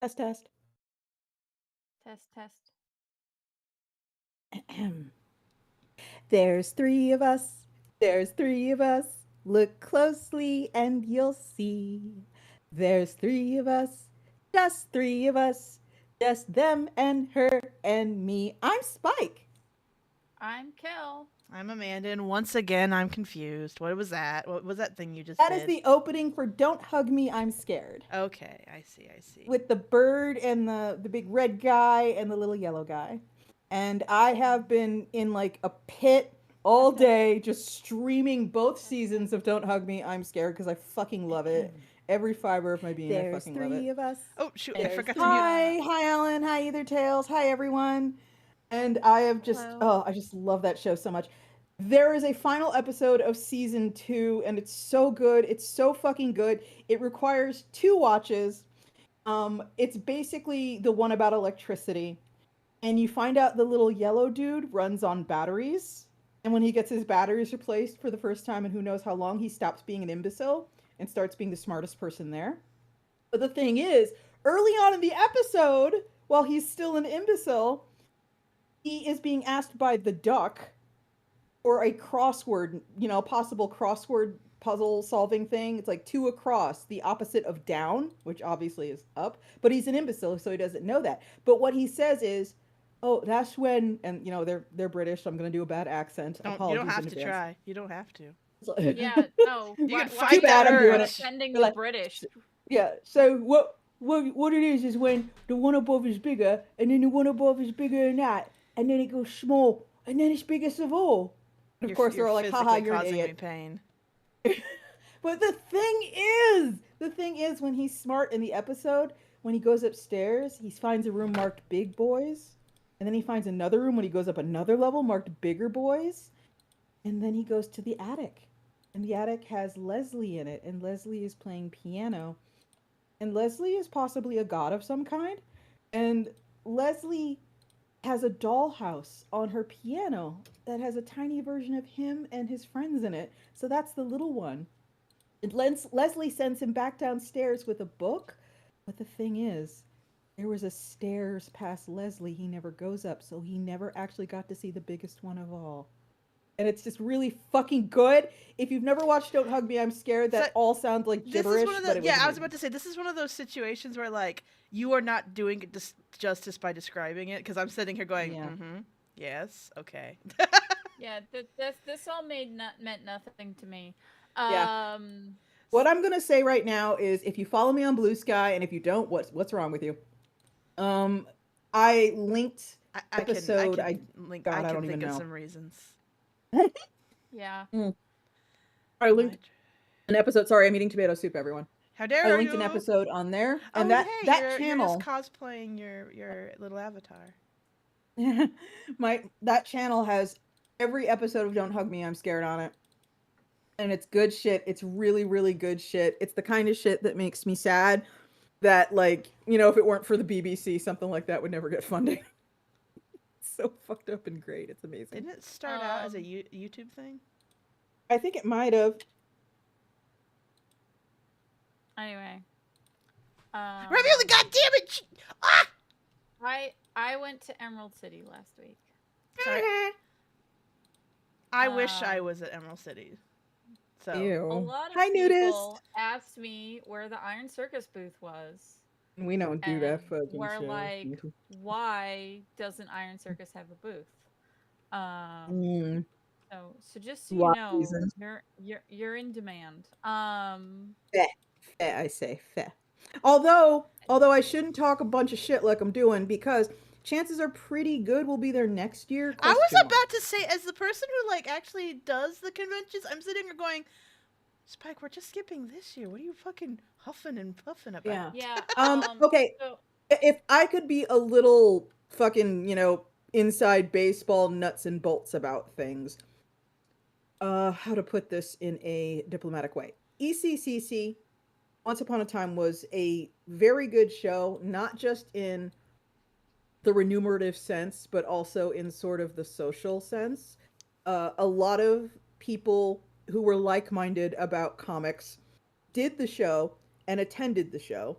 Test, test. Test, test. There's three of us. There's three of us. Look closely and you'll see. There's three of us. Just three of us. Just them and her and me. I'm Spike. I'm Kel. I'm Amanda, and once again, I'm confused. What was that? What was that thing you just That is did? the opening for Don't Hug Me, I'm Scared. Okay, I see, I see. With the bird and the big red guy and the little yellow guy. And I have been in like a pit all day just streaming both seasons of Don't Hug Me, I'm Scared because I fucking love it. Every fiber of my being, I fucking love it. There's three of us. Oh, shoot, I There's forgot to mute. Hi Alan, hi Either Tails, hi everyone. And I have just, Hello. I just love that show so much. There is a final episode of season 2, and it's so good. It's so fucking good. It requires 2 watches. It's basically the one about electricity. And you find out the little yellow dude runs on batteries. And when he gets his batteries replaced for the first time in who knows how long, he stops being an imbecile and starts being the smartest person there. But the thing is, early on in the episode, while he's still an imbecile, he is being asked by the duck for a crossword, possible crossword puzzle solving thing. It's like 2 across, the opposite of down, which obviously is up, but he's an imbecile, so he doesn't know that. But what he says is, "Oh, that's when," and they're British, so I'm going to do a bad accent. You don't have to try. You don't have to. Yeah, no. You can why fight Too bad that I'm doing urge. it. defending They're the like, British? yeah. So what it is when the one above is bigger, and then the one above is bigger than that, and then it goes small, and then it's biggest of all. And of course, they're all like, "Haha, you're an causing idiot." me pain. But the thing is, when he's smart in the episode, when he goes upstairs, he finds a room marked big boys. And then he finds another room when he goes up another level marked bigger boys. And then he goes to the attic. And the attic has Leslie in it. And Leslie is playing piano. And Leslie is possibly a god of some kind. And Leslie has a dollhouse on her piano that has a tiny version of him and his friends in it. So that's the little one. And Leslie sends him back downstairs with a book. But the thing is, there was a stairs past Leslie he never goes up, so he never actually got to see the biggest one of all. And it's just really fucking good. If you've never watched Don't Hug Me, I'm Scared, that all sounds like gibberish. I was about to say, this is one of those situations where, like, you are not doing it justice by describing it, because I'm sitting here going, yes, okay. Yeah, this all meant nothing to me. Yeah. What I'm gonna say right now is, if you follow me on Blue Sky, and if you don't, what's wrong with you? I linked episode. I can think of some reasons. Yeah. I linked an episode. Sorry, I'm eating tomato soup, everyone. How dare you? I linked you? An episode on there, and that channel. You're just cosplaying your little avatar. That channel has every episode of Don't Hug Me, I'm Scared on it. And it's good shit. It's really, really good shit. It's the kind of shit that makes me sad that, like, if it weren't for the BBC, something like that would never get funding. It's so fucked up and great. It's amazing. Didn't it start out as a YouTube thing? I think it might have. Anyway. Ravioli, goddammit! Ah! I went to Emerald City last week. Sorry. I wish I was at Emerald City. So Ew. A lot of people asked me where the Iron Circus booth was. We don't do that fucking we're show. like, why doesn't Iron Circus have a booth? So just so you know, you're in demand. Fair, I say fair. Although I shouldn't talk a bunch of shit like I'm doing, because chances are pretty good we'll be there next year. I was about to say, as the person who like actually does the conventions, I'm sitting here going, Spike, we're just skipping this year. What are you fucking huffing and puffing about? Yeah. Okay. So, if I could be a little fucking, inside baseball nuts and bolts about things. How to put this in a diplomatic way. ECCC, Once Upon a Time, was a very good show, not just in the remunerative sense, but also in sort of the social sense. A lot of people who were like-minded about comics did the show and attended the show.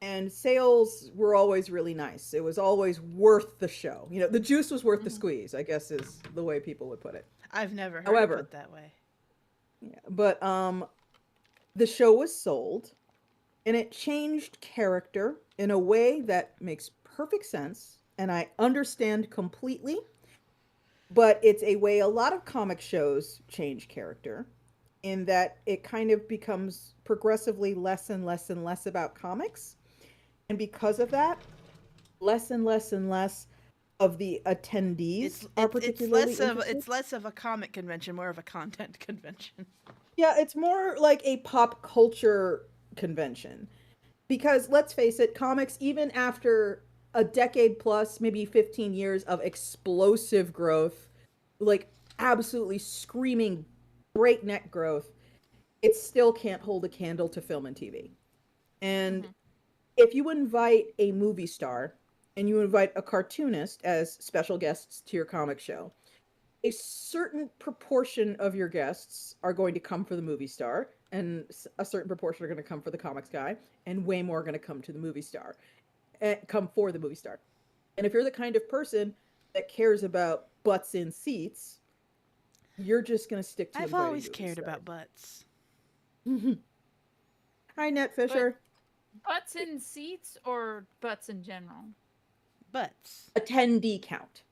and sales were always really nice. It was always worth the show. You know, the juice was worth the Mhm. squeeze, I guess is the way people would put it. I've never heard it However, put that way. yeah, but the show was sold and it changed character in a way that makes perfect sense and I understand completely, but it's a way a lot of comic shows change character in that it kind of becomes progressively less and less and less about comics. And because of that, less and less and less of the It's attendees are it's particularly interested. it's less of a comic convention, more of a content convention. Yeah, it's more like a pop culture convention. Because let's face it, comics, even after a decade plus, maybe 15 years of explosive growth, like absolutely screaming breakneck growth, it still can't hold a candle to film and TV. And Mhm. if you invite a movie star and you invite a cartoonist as special guests to your comic show, a certain proportion of your guests are going to come for the movie star, and a certain proportion are going to come for the comics guy, and way more are going to come to the movie star, come for the movie star. And if you're the kind of person that cares about butts in seats, you're just going to stick to I've inviting always movie cared stars. about butts. Hi, Net But Fisher. butts in seats or butts in general? Butts. Attendee count.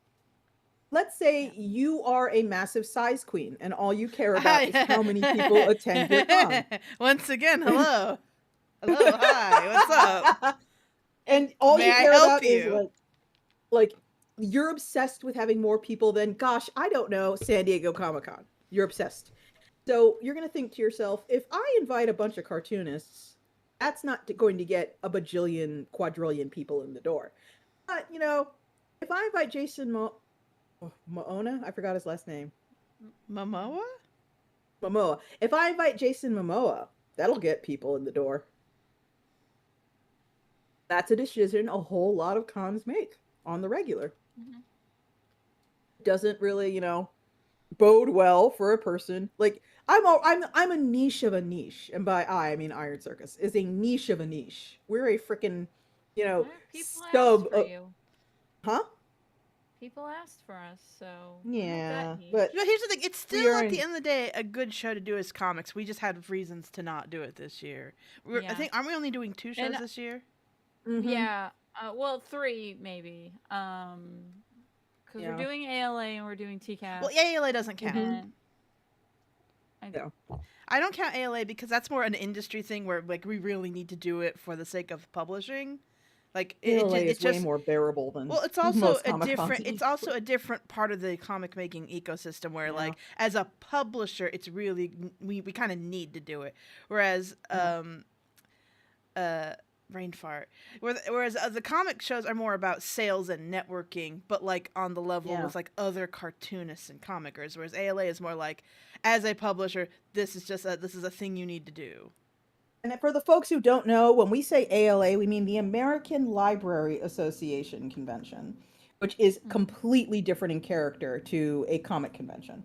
Let's say Yeah. you are a massive size queen and all you care about is how many people attend your con. Once again, hello. Hello, hi, what's up? And all May you I care help about is you? like you're obsessed with having more people than, gosh, I don't know, San Diego Comic-Con. You're obsessed. So you're going to think to yourself, if I invite a bunch of cartoonists, that's not going to get a bajillion, quadrillion people in the door. But, you know, if I invite Moana, I forgot his last name. Momoa? Momoa. If I invite Jason Momoa, that'll get people in the door. That's a decision a whole lot of cons make on the regular. Mhm. Doesn't really, bode well for a person like I'm a niche of a niche, and by I mean Iron Circus is a niche of a niche. We're a freaking, People asked stub for of, you. huh? People asked for us, so we're not that Yeah, niche. but You know, here's the thing. It's we still are at the in. end of the day a good show to do as comics. We just had reasons to not do it this year. I Yeah. think aren't we only doing 2 shows And this year? Mm-hmm. yeah, well, three maybe. Because we're Yeah. doing ALA and we're doing Well, TCAS, ALA doesn't count. Mm-hmm. and I, Yeah. I don't count ALA because that's more an industry thing where like we really need to do it for the sake of publishing. Like ALA it's is way just more bearable than well, it's also most a Comic Cons. different. It's also a different part of the comic making ecosystem where, Yeah. like, as a publisher, it's really we kind of need to do it. Whereas, Yeah. uh, brain fart. Whereas the comic shows are more about sales and networking, but like on the level Yeah. with like other cartoonists and comicers. Whereas ALA is more like, as a publisher, this is a thing you need to do. And for the folks who don't know, when we say ALA, we mean the American Library Association convention, which is Mhm. completely different in character to a comic convention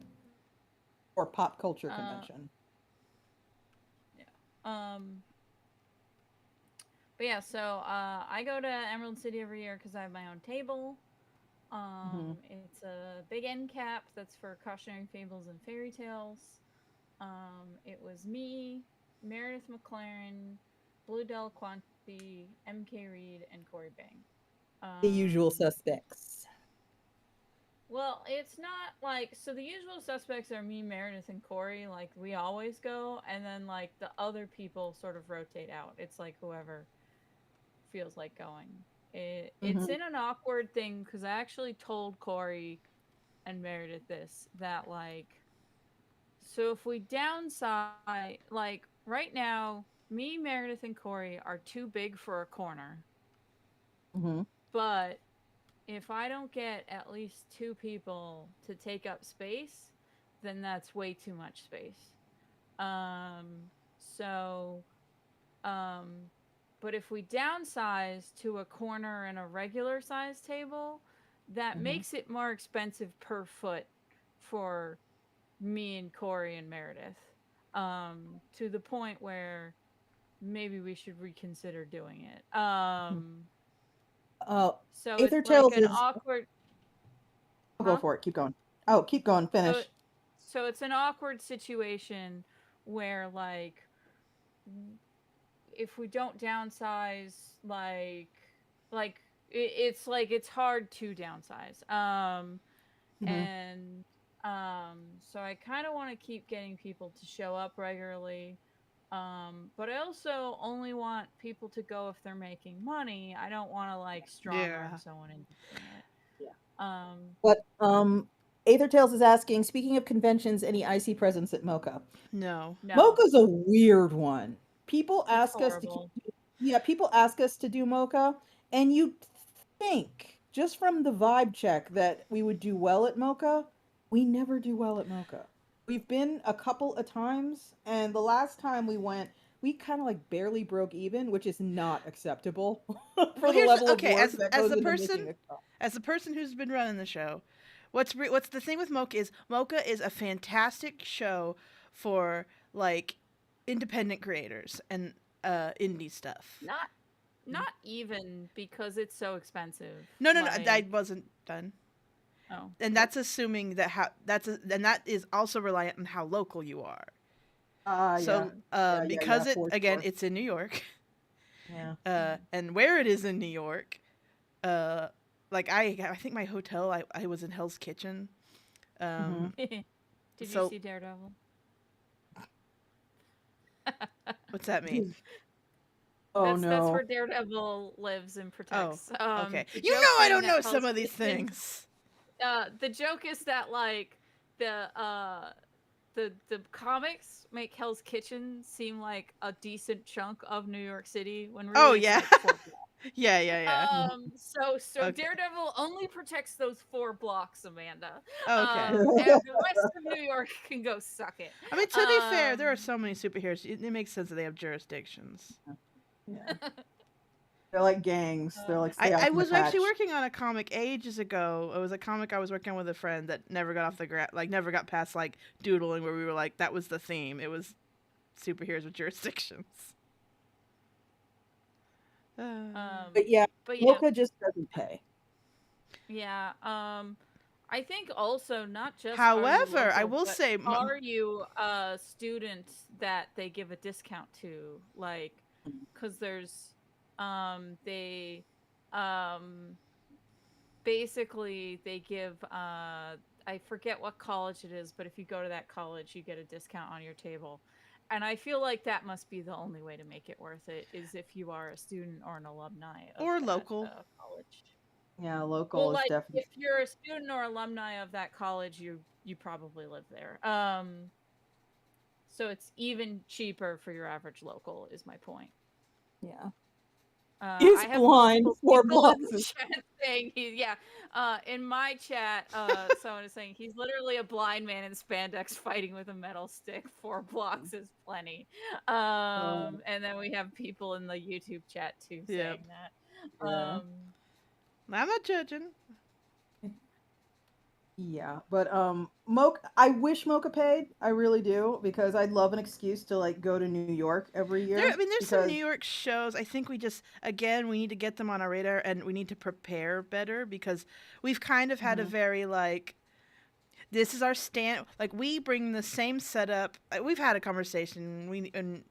or pop culture uh, convention. yeah. But yeah, so I go to Emerald City every year because I have my own table. Hmm. It's a big end cap that's for cautionary fables and fairy tales. It was me, Meredith McLaren, Blue Delaquanti, M.K. Reed, and Corey Bang. The usual Um, suspects. well, it's not like so. The usual suspects are me, Meredith, and Corey. Like we always go, and then like the other people sort of rotate out. It's like whoever feels like going. It's Hmm. in an awkward thing because I actually told Corey and Meredith this that like so if we downside like right now me Meredith and Corey are too big for a corner, Hmm. but if I don't get at least two people to take up space, then that's way too much space. Um, so um, but if we downsize to a corner and a regular size table, that Hmm. makes it more expensive per foot for me and Corey and Meredith. To the point where maybe we should reconsider doing it. Uh, So it's Aether like Tales an is. awkward, Go huh? for it. Keep going. Oh, keep going. So Finish. so it's an awkward situation where like if we don't downsize, like it's like it's hard to downsize. Hmm. And so I kind of want to keep getting people to show up regularly. But I also only want people to go if they're making money. I don't want to like strong arm Yeah. someone into doing it. Yeah. Um, But Aether Tales is asking, speaking of conventions, any icy presence at Mocha? No. no, Mocha's a weird one. People it's ask us to horrible. yeah, people ask us to do Mocha, and you think just from the vibe check that we would do well at Mocha. We never do well at Mocha. We've been a couple of times, and the last time we went, we kind of like barely broke even, which is not acceptable Well, for the here's level of okay. work that As goes the into making person a cup. as the person who's been running the show, what's the thing with Mocha is a fantastic show for like independent creators and indie stuff. Not not even because it's so expensive. No, no, no. Like, I wasn't done. oh, And that's assuming that and that is also reliant on how local you are. Yeah. So, Yeah, because for again, sure. it's in New York, Yeah. and where it is in New York, like I think my hotel, I was in Hell's Kitchen. Mhm. did you So see Daredevil? what's that mean? Oh That's no. where Daredevil lives and Oh, protects. okay. The You joke know I being don't that know some Hell's of these Kitchen. things. The joke is that like the comics make Hell's Kitchen seem like a decent chunk of New York City when Oh really it's yeah, like 4 blocks. yeah, yeah, yeah. So Okay, Daredevil only protects those 4 blocks, Amanda. okay. And the rest of New York can go suck it. I mean, to be fair, there are so many superheroes. It makes sense that they have jurisdictions. Yeah. They're like gangs. They're like stay I out from the was actually patch. working on a comic ages ago. It was a comic I was working on with a friend that never got off the like never got past like doodling, where we were like, that was the theme. It was superheroes with jurisdictions. But yeah, But yeah, Mocha just doesn't pay. yeah. I think also not just are you However, I local, will but say, are you a student that they give a discount to? Like, because there's, they, um, basically they give, I forget what college it is, but if you go to that college, you get a discount on your table. And I feel like that must be the only way to make it worth it is if you are a student or an alumni of or that local. college. Yeah, Well, local is like definitely. if you're a student or alumni of that college, you probably live there. So it's even cheaper for your average local, is my point. Yeah. I He's have blind. multiple 4 people in blocks. the chat saying yeah. In my chat, someone is saying he's literally a blind man in spandex fighting with a metal stick. 4 blocks is plenty. And then we have people in the YouTube chat too Yep. saying that. Yeah. I'm not judging. Yeah, but Mocha, I wish Mocha paid. I really do because I'd love an excuse to like go to New York every year. I mean, there's some New Because York shows. I think we just, again, we need to get them on our radar, and we need to prepare better, because we've kind of had a very like, this is our stand. Like, we bring the same setup. We've had a conversation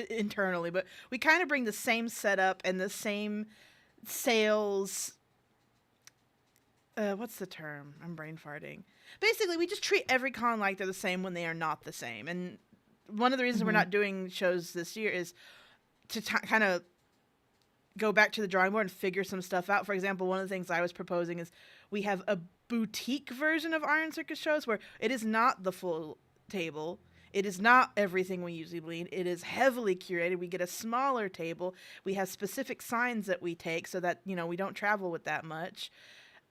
internally, but we kind of bring the same setup and the same sales. What's the term? I'm brain farting. Basically, we just treat every con like they're the same when they are not the same. And one of the reasons we're not doing shows this year is to kind of go back to the drawing board and figure some stuff out. For example, one of the things I was proposing is we have a boutique version of Iron Circus shows where it is not the full table. It is not everything we usually bleed. It is heavily curated. We get a smaller table. We have specific signs that we take so that, we don't travel with that much.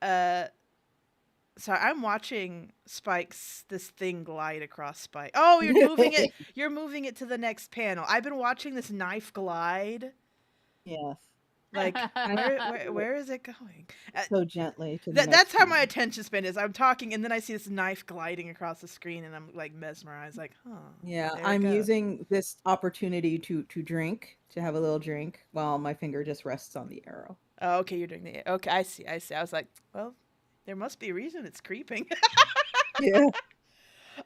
So I'm watching this thing glide across Spike. Oh, you're moving it. You're moving it to the next panel. I've been watching this knife glide. yes. Like, where is it going? So gently to the That's next how my one. attention span is. I'm talking, and then I see this knife gliding across the screen, and I'm like mesmerized. Like, huh? Yeah, There it I'm goes. using this opportunity to drink, to have a little drink, while my finger just rests on the arrow. Oh, okay, you're doing the. Okay, I see. I see. I was like, well, there must be a reason it's creeping. Yeah,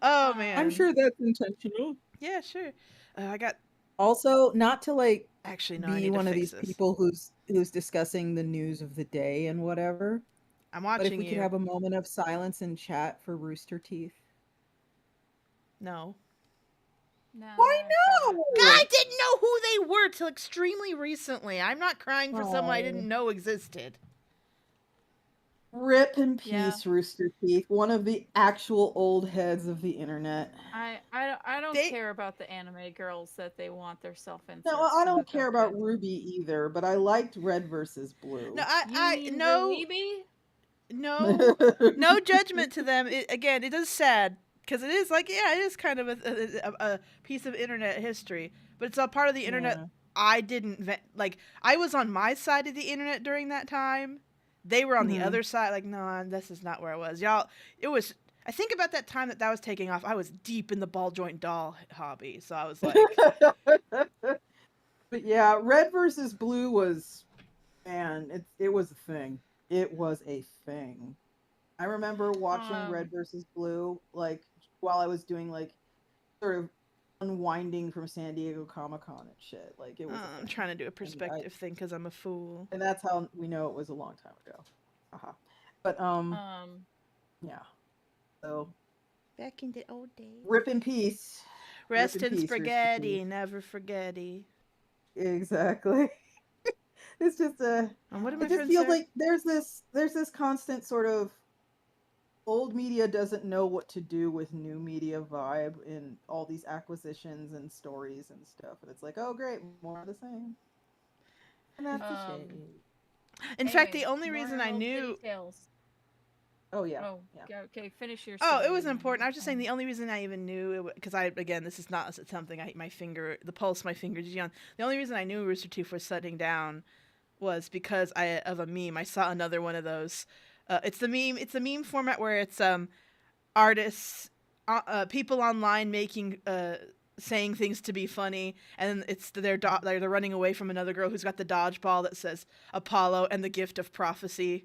Oh I'm man. sure that's intentional. Yeah, sure. I got. Also, not to like Actually, no. I be need to one of fix these this. people who's discussing the news of the day and whatever, I'm but if watching we could you. have a moment of silence and chat for Rooster Teeth. No. No, Why I forgot. I no? didn't know who they were till extremely recently. I'm not crying for someone I Oh. didn't know existed. Rip in Yeah. peace, Rooster Teeth, one of the actual old heads of the internet. I don't They. care about the anime girls that they want their self No, incest I to don't hook care up with. about Ruby either, but I liked Red versus No, Blue. You mean no, Ruibi? no judgment to them. Again, it is sad because it is like, yeah, it is kind of a piece of internet history, but it's a part of the internet Yeah. I didn't like. I was on my side of the internet during that time. They were on the Mhm. other side. Like, no, this is not where I was, y'all. It was. I think about that time that was taking off. I was deep in the ball joint doll hobby, so I was like, But yeah, Red versus Blue was, man, it was a thing. It was a thing. I remember watching Um, Red versus Blue like while I was doing like sort of unwinding from San Diego Comic-Con and shit. Like it was a I'm thing. trying to do a And perspective thing because I'm a fool. that's how we know it was a long time ago. Haha. But um, yeah. So Back in the old days. rip in peace. Rip Rest in in peace, Rooster Teeth. spaghetti, never forgetty. Exactly. It's just And what did it my just friend feels Sarah? like there's this constant sort of old media doesn't know what to do with new media vibe in all these acquisitions and stories and stuff. And it's like, oh great, more of the same. And that's a um. shame. In fact, the Anyways, only more reason I Emerald City knew. Tales. Oh yeah. Oh, Yeah. okay. Finish your Oh, it story was and then. important. I was just saying the only reason I even knew it because again, this is not something my finger, the pulse my finger is on. The only reason I knew Rooster Teeth was shutting down was because of a meme. I saw another one of those. It's the meme. It's the meme format where it's artists, people online making saying things to be funny, and it's they're running away from another girl who's got the dodgeball that says Apollo and the gift of prophecy.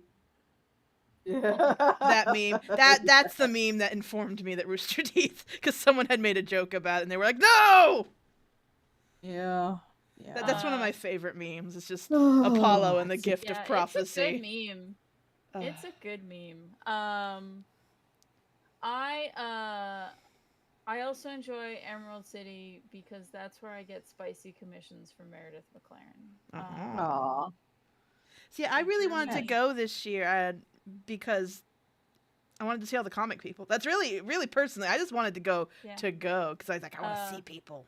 That meme. That's the meme that informed me that Rooster Teeth, because someone had made a joke about it, and they were like, "No!" Yeah. Yeah. That's one of my favorite memes. It's just Oh, Apollo and the gift of Yeah, it's a good prophecy. meme. Ugh. It's a good meme. I also enjoy Emerald City because that's where I get spicy commissions from Meredith McLaren. Aw. See, I It really drew wanted to me. go this year because I wanted to see all the comic people. That's really, really personally. I just wanted to go Yeah. because I was like, I want to see people.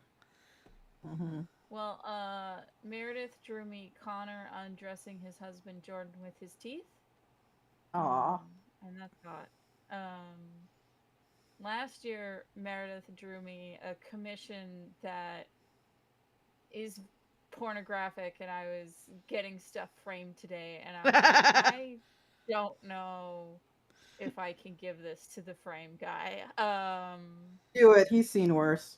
Mm-hmm. Well, Meredith drew me Connor undressing his husband Jordan with his teeth. Aw. And that's hot. Last year, Meredith drew me a commission that is pornographic, and I was getting stuff framed today, and I was like, I don't know if I can give this to the frame guy. Do it. He's seen worse.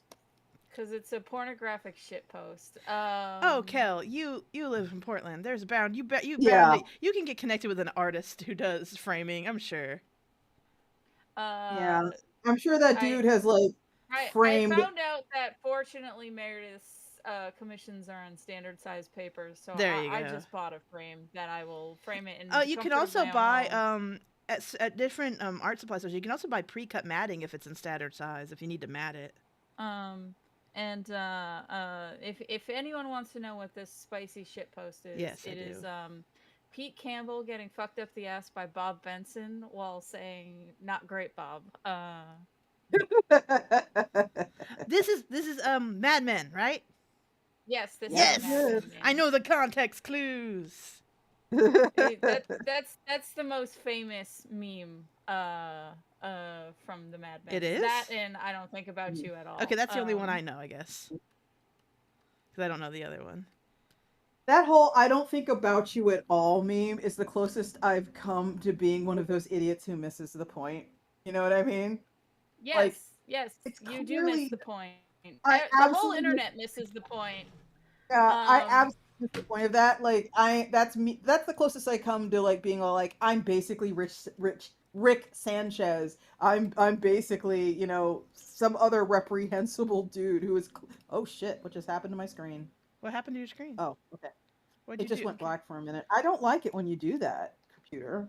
Because it's a pornographic shit post. Oh, Kel, you live in Portland. There's bound you bet you Yeah. bound you can get connected with an artist who does framing. I'm sure. Yeah. I'm sure that dude has like I framed. found out that fortunately Meredith's commissions are on standard size papers, so There you I go. just bought a frame that I will frame it in. You can also buy at different art supply stores. You can also buy pre-cut matting if it's in standard size if you need to mat it. And if anyone wants to know what this spicy shit post is, Yes, it I is do. Pete Campbell getting fucked up the ass by Bob Benson while saying "not great, Bob." This is Mad Men, right? Yes, this Yes, is Mad Men. I know the context clues. That's the most famous meme from the Mad Men. It is? That, and I Don't Think About You at All. Okay, that's the only one I know, I guess. Because I don't know the other one. That whole "I don't think about you at all" meme is the closest I've come to being one of those idiots who misses the point. You know what I mean? Like, Yes, yes, it's you do miss clearly the point. I The whole absolutely internet misses the point. I Um, absolutely miss the point of that. Like, that's me. That's the closest I come to like being all like, I'm basically Rick Sanchez. I'm basically, some other reprehensible dude who is. Oh shit! What just happened to my screen? What happened to your screen? Oh, okay. What'd It you just do? went Okay. black for a minute. I don't like it when you do that, computer.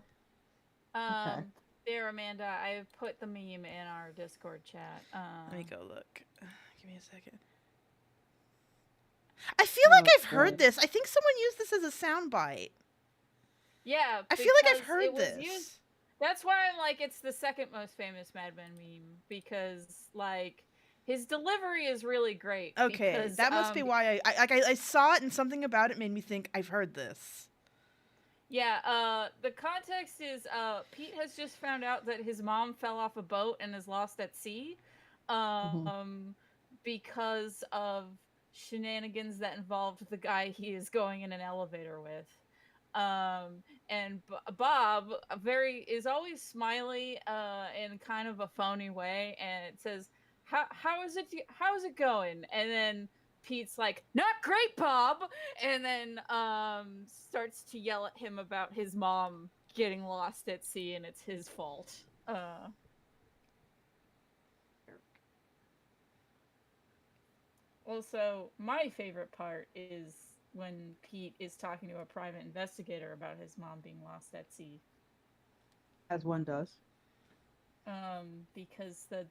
Okay. um, there, Amanda, I put the meme in our Discord chat. Let me go look. Give me a second. I feel like Oh I've heard god. this. I think someone used this as a soundbite. Yeah, I feel like I've because it heard was used. this. That's why I'm like, it's the second most famous Mad Men meme because like his delivery is really great. Okay, Because that must be why I saw it and something about it made me think I've heard this. yeah, the context is Pete has just found out that his mom fell off a boat and is lost at sea, Mhm. because of shenanigans that involved the guy he is going in an elevator with. And Bob is always smiley in kind of a phony way, and it says, how's it going?" And then Pete's like, "Not great, Bob," and then starts to yell at him about his mom getting lost at sea and it's his fault. Also, my favorite part is when Pete is talking to a private investigator about his mom being lost at sea. As one does. Because the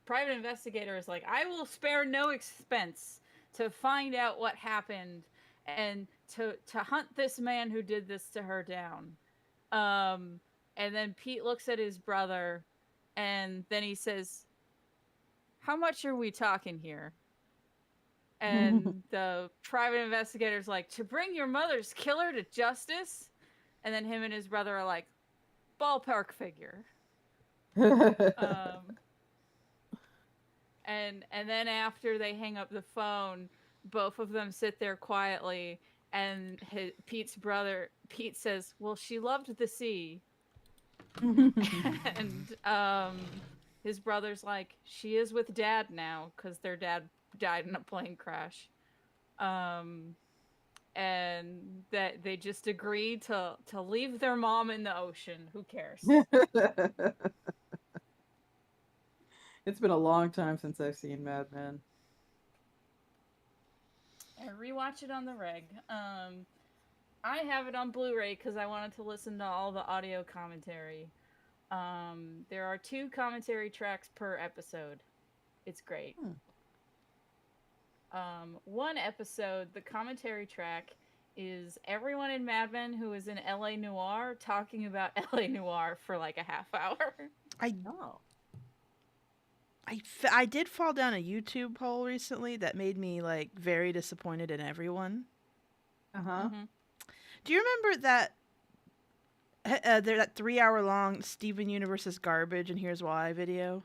private investigator is like, "I will spare no expense to find out what happened and to hunt this man who did this to her down." And then Pete looks at his brother, and then he says, "How much are we talking here?" And the private investigator's like, "To bring your mother's killer to justice." And then him and his brother are like, "Ballpark figure." Um, and then after they hang up the phone, both of them sit there quietly, and Pete says, "Well, she loved the sea." And his brother's like, "She is with Dad now because their dad died in a plane crash." Um, and that they just agree to leave their mom in the ocean. Who cares? It's been a long time since I've seen Mad Men. I rewatch it on the reg. I have it on Blu-ray because I wanted to listen to all the audio commentary. There are 2 commentary tracks per episode. It's great. Hmm. One episode, the commentary track is everyone in Mad Men who is in LA Noire talking about LA Noire for like a half hour. I Oh. I did fall down a YouTube hole recently that made me like very disappointed in everyone. Uh-huh. Mm-hmm. Do you remember that that 3 hour long Steven Universe is garbage and here's why video?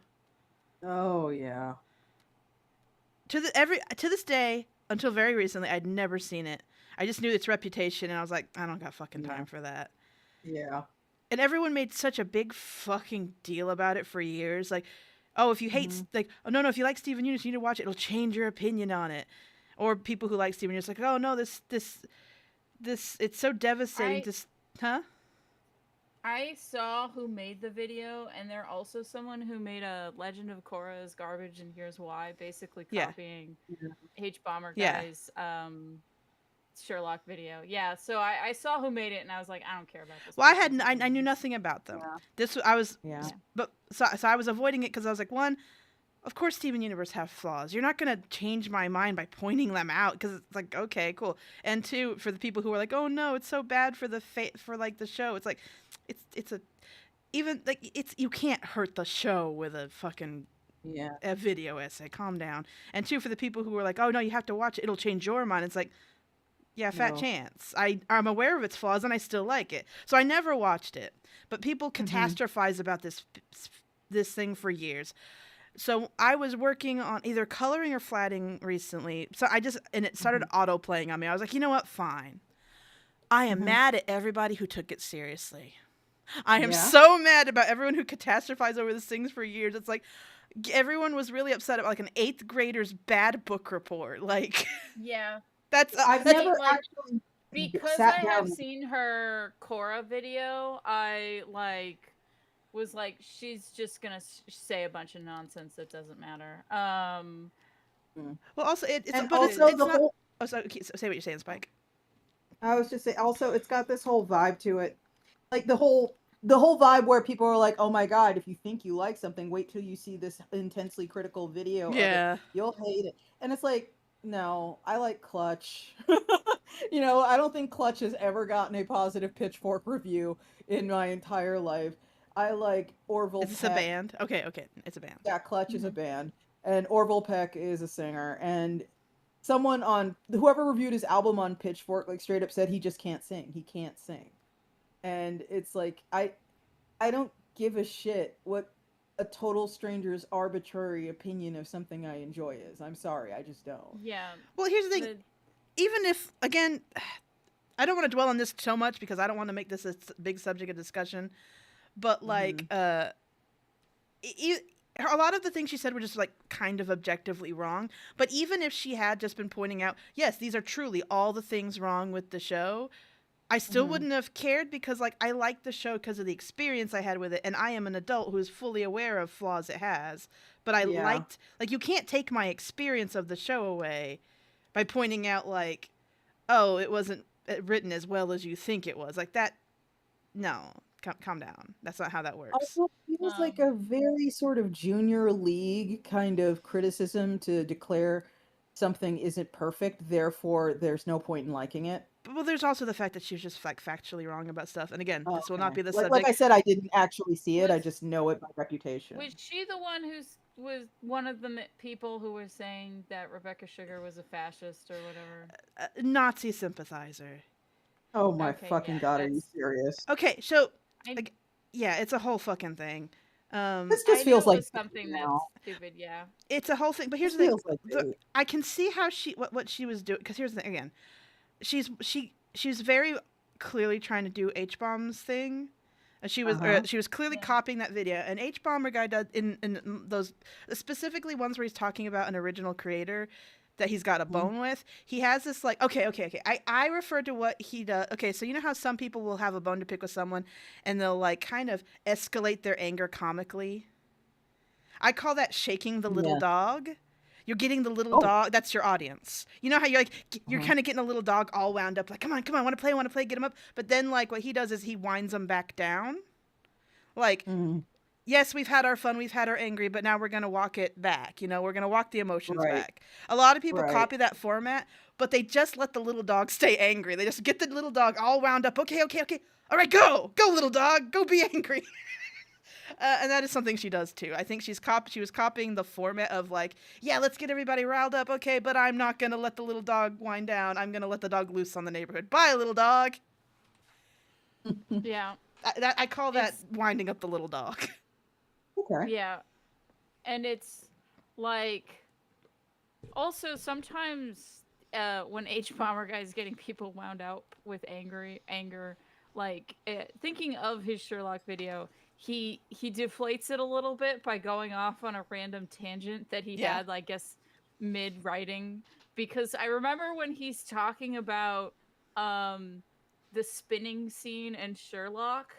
Oh yeah. To this day, until very recently, I'd never seen it. I just knew its reputation, and I was like, I don't got fucking Yeah. time for that. Yeah. And everyone made such a big fucking deal about it for years. Like, oh, if you hate, like, oh no, if you like Steven Universe, you need to watch it. It'll change your opinion on it. Or people who like Steven Universe, like, oh no, this, it's so devastating. Huh? I saw who made the video, and they're also someone who made a Legend of Korra is garbage, and here's why. Basically copying H Bomber Guy's Sherlock video. Yeah, so I saw who made it, and I was like, I don't care about this. Well, I knew nothing about them. Yeah. But so I was avoiding it because I was like, one, of course Steven Universe have flaws. You're not gonna change my mind by pointing them out because it's like, okay, cool. And two, for the people who are like, oh no, it's so bad for for like the show. It's like, it's a even like it's you can't hurt the show with a fucking a video essay. Calm down. And two, for the people who are like, oh no, you have to watch it. It'll change your mind. It's like, yeah, fat chance. I'm aware of its flaws and I still like it. So I never watched it. But people catastrophize about this thing for years. So I was working on either coloring or flatting recently. So and it started auto playing on me. I was like, you know what? Fine. I am mad at everybody who took it seriously. I am so mad about everyone who catastrophized over these things for years. It's like everyone was really upset about like an 8th grader's bad book report. Like, Yeah. I've that's never like, actually because sat I down. have seen her Cora video, I like was like, she's just gonna say a bunch of nonsense that doesn't matter. well, also it's And but also it's the not. whole. Oh, so okay, so say what you're saying, Spike. I was just saying. Also, it's got this whole vibe to it, like the whole vibe where people are like, "Oh my god, if you think you like something, wait till you see this intensely critical video of it. Yeah. You'll hate it." And it's like, no, I like Clutch. I don't think Clutch has ever gotten a positive Pitchfork review in my entire life. I like Orville Is this a Peck. band? Okay, it's a band. Yeah, Clutch is a band, and Orville Peck is a singer. And whoever reviewed his album on Pitchfork, like straight up said he just can't sing. He can't sing. And it's like I don't give a shit what a total stranger's arbitrary opinion of something I enjoy is. I'm sorry, I just don't. Yeah. Well, here's the thing. Even if, again, I don't want to dwell on this so much because I don't want to make this a big subject of discussion. But like, a lot of the things she said were just like kind of objectively wrong. But even if she had just been pointing out, yes, these are truly all the things wrong with the show, I still wouldn't have cared because like I liked the show because of the experience I had with it, and I am an adult who is fully aware of flaws it has. But I liked, like, you can't take my experience of the show away by pointing out like, oh, it wasn't written as well as you think it was. Like that, no, calm down. That's not how that works. Also, it was like a very sort of junior league kind of criticism to declare something isn't perfect, therefore there's no point in liking it. Well, there's also the fact that she was just like factually wrong about stuff. And again, this will not be the like, subject. Like I said, I didn't actually see it. I just know it by reputation. Was she the one was one of the people who was saying that Rebecca Sugar was a fascist or whatever? Nazi sympathizer. Oh my fucking god, are you serious? Okay, so yeah, it's a whole fucking thing. This just feels like something that's stupid. Yeah, it's a whole thing. But here's the thing: I can see how what she was doing. Because here's the thing again, she's very clearly trying to do H-Bomb's thing. And she was clearly copying that video. And H-Bomber guy does in those specifically ones where he's talking about an original creator that he's got a bone with. He has this like okay. I refer to what he does. Okay, so you know how some people will have a bone to pick with someone and they'll like kind of escalate their anger comically. I call that shaking the little dog. You're getting the little dog. That's your audience. You know how you're like, you're kind of getting a little dog all wound up. Like, come on, want to play, get him up. But then, like, what he does is he winds them back down. Like, yes, we've had our fun, we've had our angry, but now we're going to walk it back. You know, we're going to walk the emotions back. A lot of people copy that format, but they just let the little dog stay angry. They just get the little dog all wound up. Okay. All right, go, little dog. Go be angry. And that is something she does too. I think she was copying the format of like, yeah, let's get everybody riled up. Okay, but I'm not going to let the little dog wind down. I'm going to let the dog loose on the neighborhood. Bye, little dog. Yeah. I call that winding up the little dog. Okay. Yeah. And it's like, also sometimes when H-Bomber guy is getting people wound up with anger, like thinking of his Sherlock video, he deflates it a little bit by going off on a random tangent that he had, I guess, mid-writing. Because I remember when he's talking about the spinning scene in Sherlock,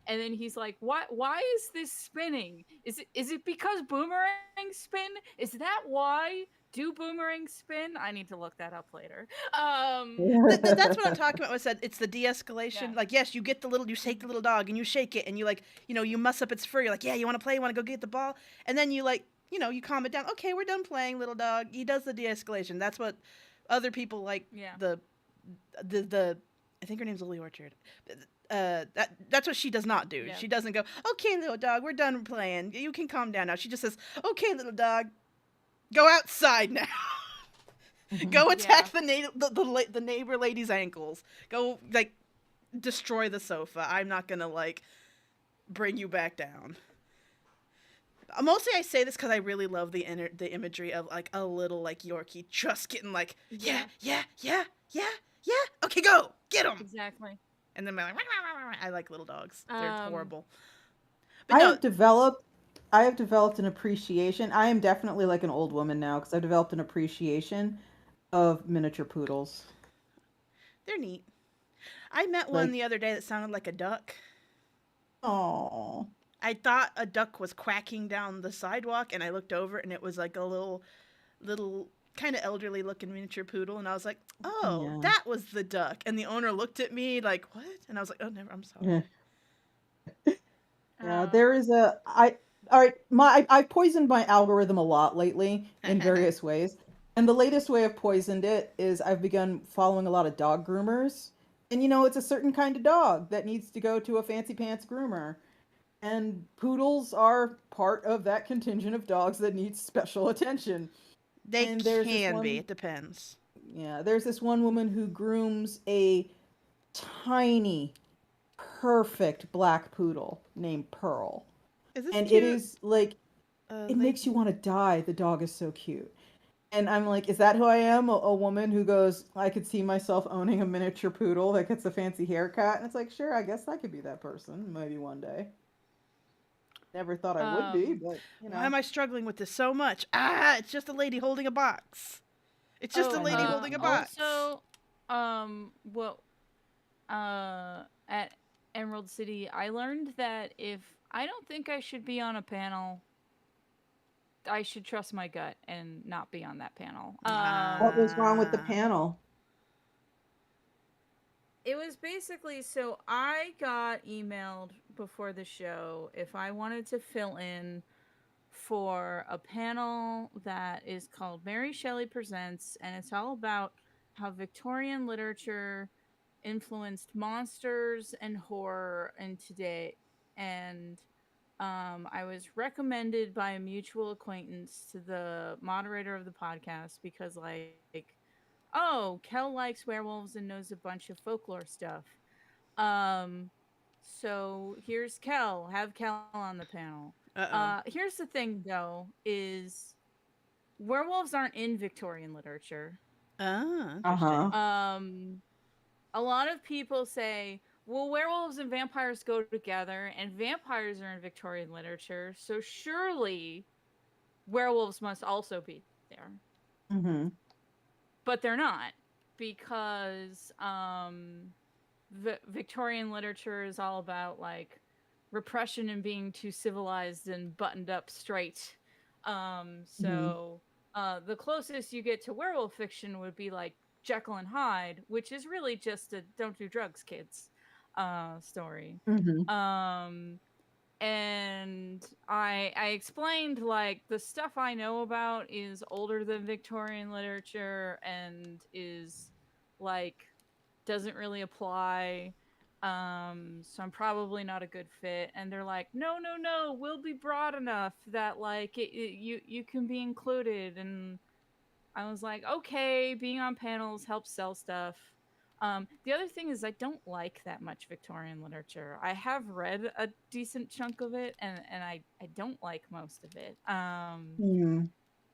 and then he's like, why is this spinning? Is it because boomerangs spin? Is that why? Do boomerangs spin? I need to look that up later. That's what I'm talking about. I said it's the de-escalation. Yeah. Like, yes, you take the little dog and you shake it and you like, you muss up its fur. You're like, yeah, you want to play? You want to go get the ball? And then you like, you calm it down. Okay, we're done playing, little dog. He does the de-escalation. That's what other people like. Yeah. The I think her name's Lily Orchard. That's what she does not do. Yeah. She doesn't go, okay, little dog, we're done playing. You can calm down now. She just says, okay, little dog, go outside now. Go attack the neighbor lady's ankles. Go, like, destroy the sofa. I'm not gonna, like, bring you back down. Mostly I say this because I really love the imagery of like a little like Yorkie just getting like yeah Yeah, yeah yeah yeah yeah okay go get him, exactly. and then like I like little dogs, they're Um, horrible, but I no. have developed I have developed an appreciation. I am definitely like an old woman now because I've developed an appreciation of miniature poodles. They're neat. I met one Like, the other day that sounded like a duck. oh, I thought a duck was quacking down the sidewalk, and I looked over, and it was like a little, kind of elderly looking miniature poodle, and I was like, "Oh, yeah. that was the duck." And the owner looked at me like, "What?" And I was like, "Oh, never. I'm Yeah. sorry." Yeah, um, there is a I all right, I poisoned my algorithm a lot lately in various ways. And the latest way I've poisoned it is I've begun following a lot of dog groomers. And it's a certain kind of dog that needs to go to a fancy pants groomer. And poodles are part of that contingent of dogs that needs special attention. They And there's this can be. one It depends. yeah, there's this one woman who grooms a tiny, perfect black poodle named Pearl. Is this And it cute? is like it Lady. makes you want to die. The dog is so cute. And I'm like, is that who I am? A woman who goes, I could see myself owning a miniature poodle that gets a fancy haircut. And it's like, sure, I guess I could be that person maybe one day. Never thought I would be, um, but Why am I struggling with this so much? Ah, it's just a lady holding a box. It's just a I lady know. holding a box. also, what, at Emerald City, I learned that if I don't think I should be on a panel, I should trust my gut and not be on that panel. What was wrong with the Ah. panel? It was basically so I got emailed before the show if I wanted to fill in for a panel that is called Mary Shelley Presents, and it's all about how Victorian literature influenced monsters and horror in today. And I was recommended by a mutual acquaintance to the moderator of the podcast because, like, oh, Kel likes werewolves and knows a bunch of folklore stuff. Um, so here's Kel. Have Kel on the panel. Uh oh. Here's the thing, though, is werewolves aren't in Victorian literature. Ah, Uh-huh. interesting. A lot of people say, well, werewolves and vampires go together, and vampires are in Victorian literature, so surely werewolves must also be there. Mm-hmm. But they're not, because Victorian literature is all about like repression and being too civilized and buttoned up straight. Mm-hmm. The closest you get to werewolf fiction would be like Jekyll and Hyde, which is really just a "don't do drugs, kids" story. Mm-hmm. Um, and I explained like the stuff I know about is older than Victorian literature and is like doesn't really apply. So I'm probably not a good fit. And they're like, no, no, no, we'll be broad enough that like you can be included. And I was like, okay, being on panels helps sell stuff. The other thing is I don't like that much Victorian literature. I have read a decent chunk of it, and I don't like most of it. Mm-hmm.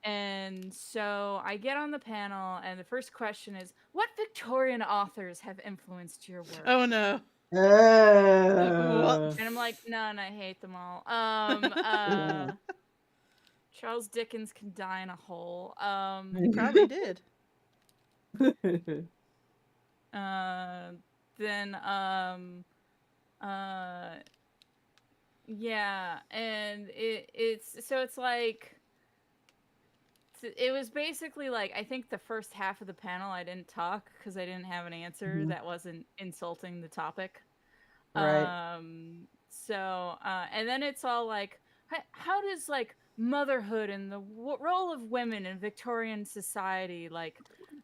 And so I get on the panel, and the first question is, what Victorian authors have influenced your work? Oh no. Uh, Whoops. And I'm like, none, I hate them all. yeah. Charles Dickens can die in a hole. He probably did. Uh, then, uh, yeah, and it's like, it was basically like, I think the first half of the panel I didn't talk because I didn't have an answer Mhm. that wasn't insulting the topic. Right. And then it's all like, how does like motherhood and the role of women in Victorian society like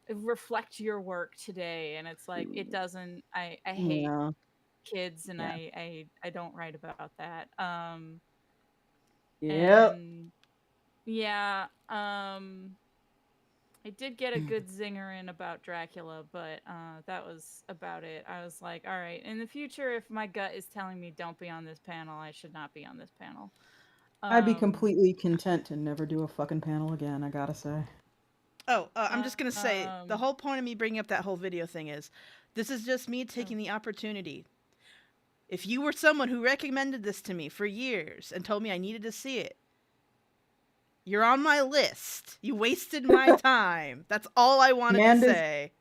reflect your work today? And it's like, it doesn't. I hate Yeah. kids, and Yeah. I don't write about that. Yep. And yeah, I did get a good zinger in about Dracula, but that was about it. I was like, all right, in the future, if my gut is telling me don't be on this panel, I should not be on this panel. I'd be Um, completely content to never do a fucking panel again, I gotta say. Oh, I'm just gonna say the um, whole point of me bringing up that whole video thing is, this is just me oh, taking the opportunity. If you were someone who recommended this to me for years and told me I needed to see it, you're on my list. You wasted my time. That's all I wanted to Amanda's say.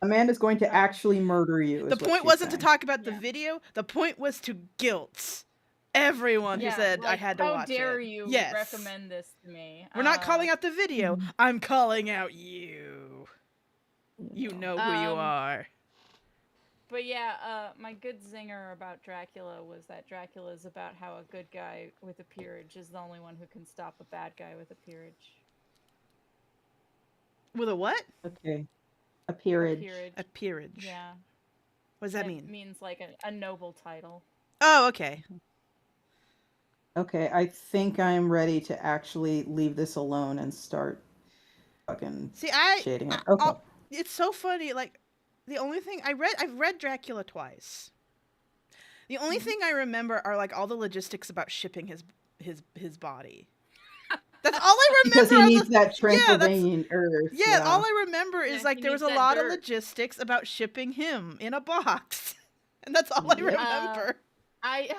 Amanda's going to uh, actually murder you, The is what point she's wasn't to saying. talk about the yeah. video. The point was to guilt everyone who Yeah, said I like, had to how watch dare it. you Yes. recommend this to me? We're not calling out the video. Mhm. I'm calling out you. You Yeah. know who you are. But yeah, my good zinger about Dracula was that Dracula is about how a good guy with a peerage is the only one who can stop a bad guy with a peerage. With a what? Okay. A A peerage. peerage, A peerage. yeah, What does that it mean? means like a noble title. Oh, okay. Okay, I think I'm ready to actually leave this alone and start fucking See, shading it. Okay. it's so funny. Like, the only thing I've read Dracula twice. The only thing I remember are like all the logistics about shipping his body. That's all I Because remember. he Are needs that yeah, that's Transylvanian earth. yeah. Yeah. All I remember Yeah, is like he there was needs a that lot of dirt. logistics about shipping him in a box, and that's all I Yep. remember. I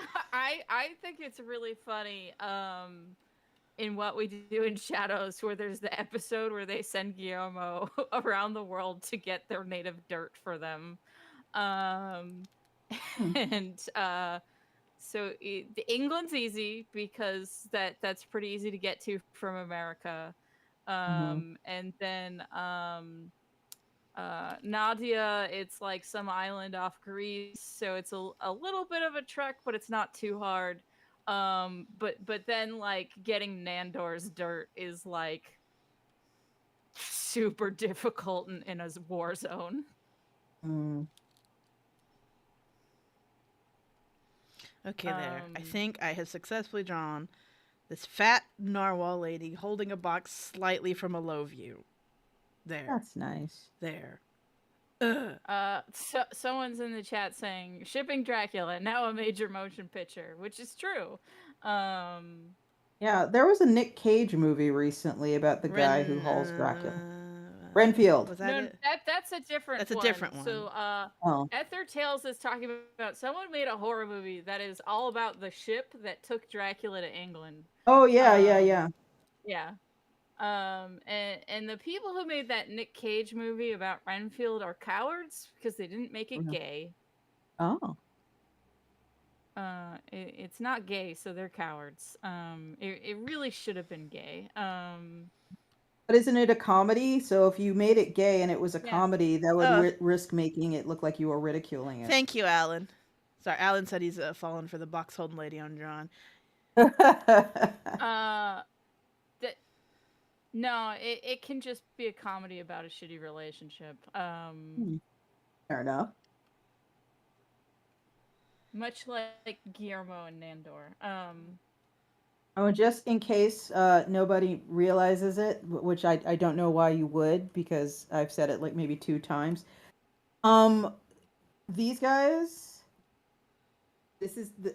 I think it's really funny. In What We Do in Shadows, where there's the episode where they send Guillermo around the world to get their native dirt for them. Um, Hmm. and so the England's easy because that's pretty easy to get to from America. Mhm. And then Nadia, it's like some island off Greece, so it's a little bit of a trek, but it's not too hard. But then like getting Nandor's dirt is like super difficult in a war zone. Mm. Okay, there. I Um, think I have successfully drawn this fat narwhal lady holding a box slightly from a low view. There. That's nice. There. Ugh. so someone's in the chat saying shipping Dracula now a major motion picture, which is true. Um, Yeah, there was a Nick Cage movie recently about the guy who hauls Dracula. Renfield. Was that no, it? that's a different That's a one. different one. So, Oh. Ether Tales is talking about someone made a horror movie that is all about the ship that took Dracula to England. Oh yeah, yeah, Um, yeah. yeah. And the people who made that Nick Cage movie about Renfield are cowards because they didn't make it Mhm. gay. Oh. It's not gay, so they're cowards. It really should have been gay. But isn't it a comedy? So if you made it gay and it was a Yeah. comedy, that would Ugh. risk making it look like you were ridiculing it. Thank you, Alan. Sorry, Alan said he's fallen for the box holding lady on John. That no, it can just be a comedy about a shitty relationship. Fair enough. Much like Guillermo and Nandor. Oh, just in case nobody realizes it, which I don't know why you would, because I've said it like maybe 2 times. These guys, this is the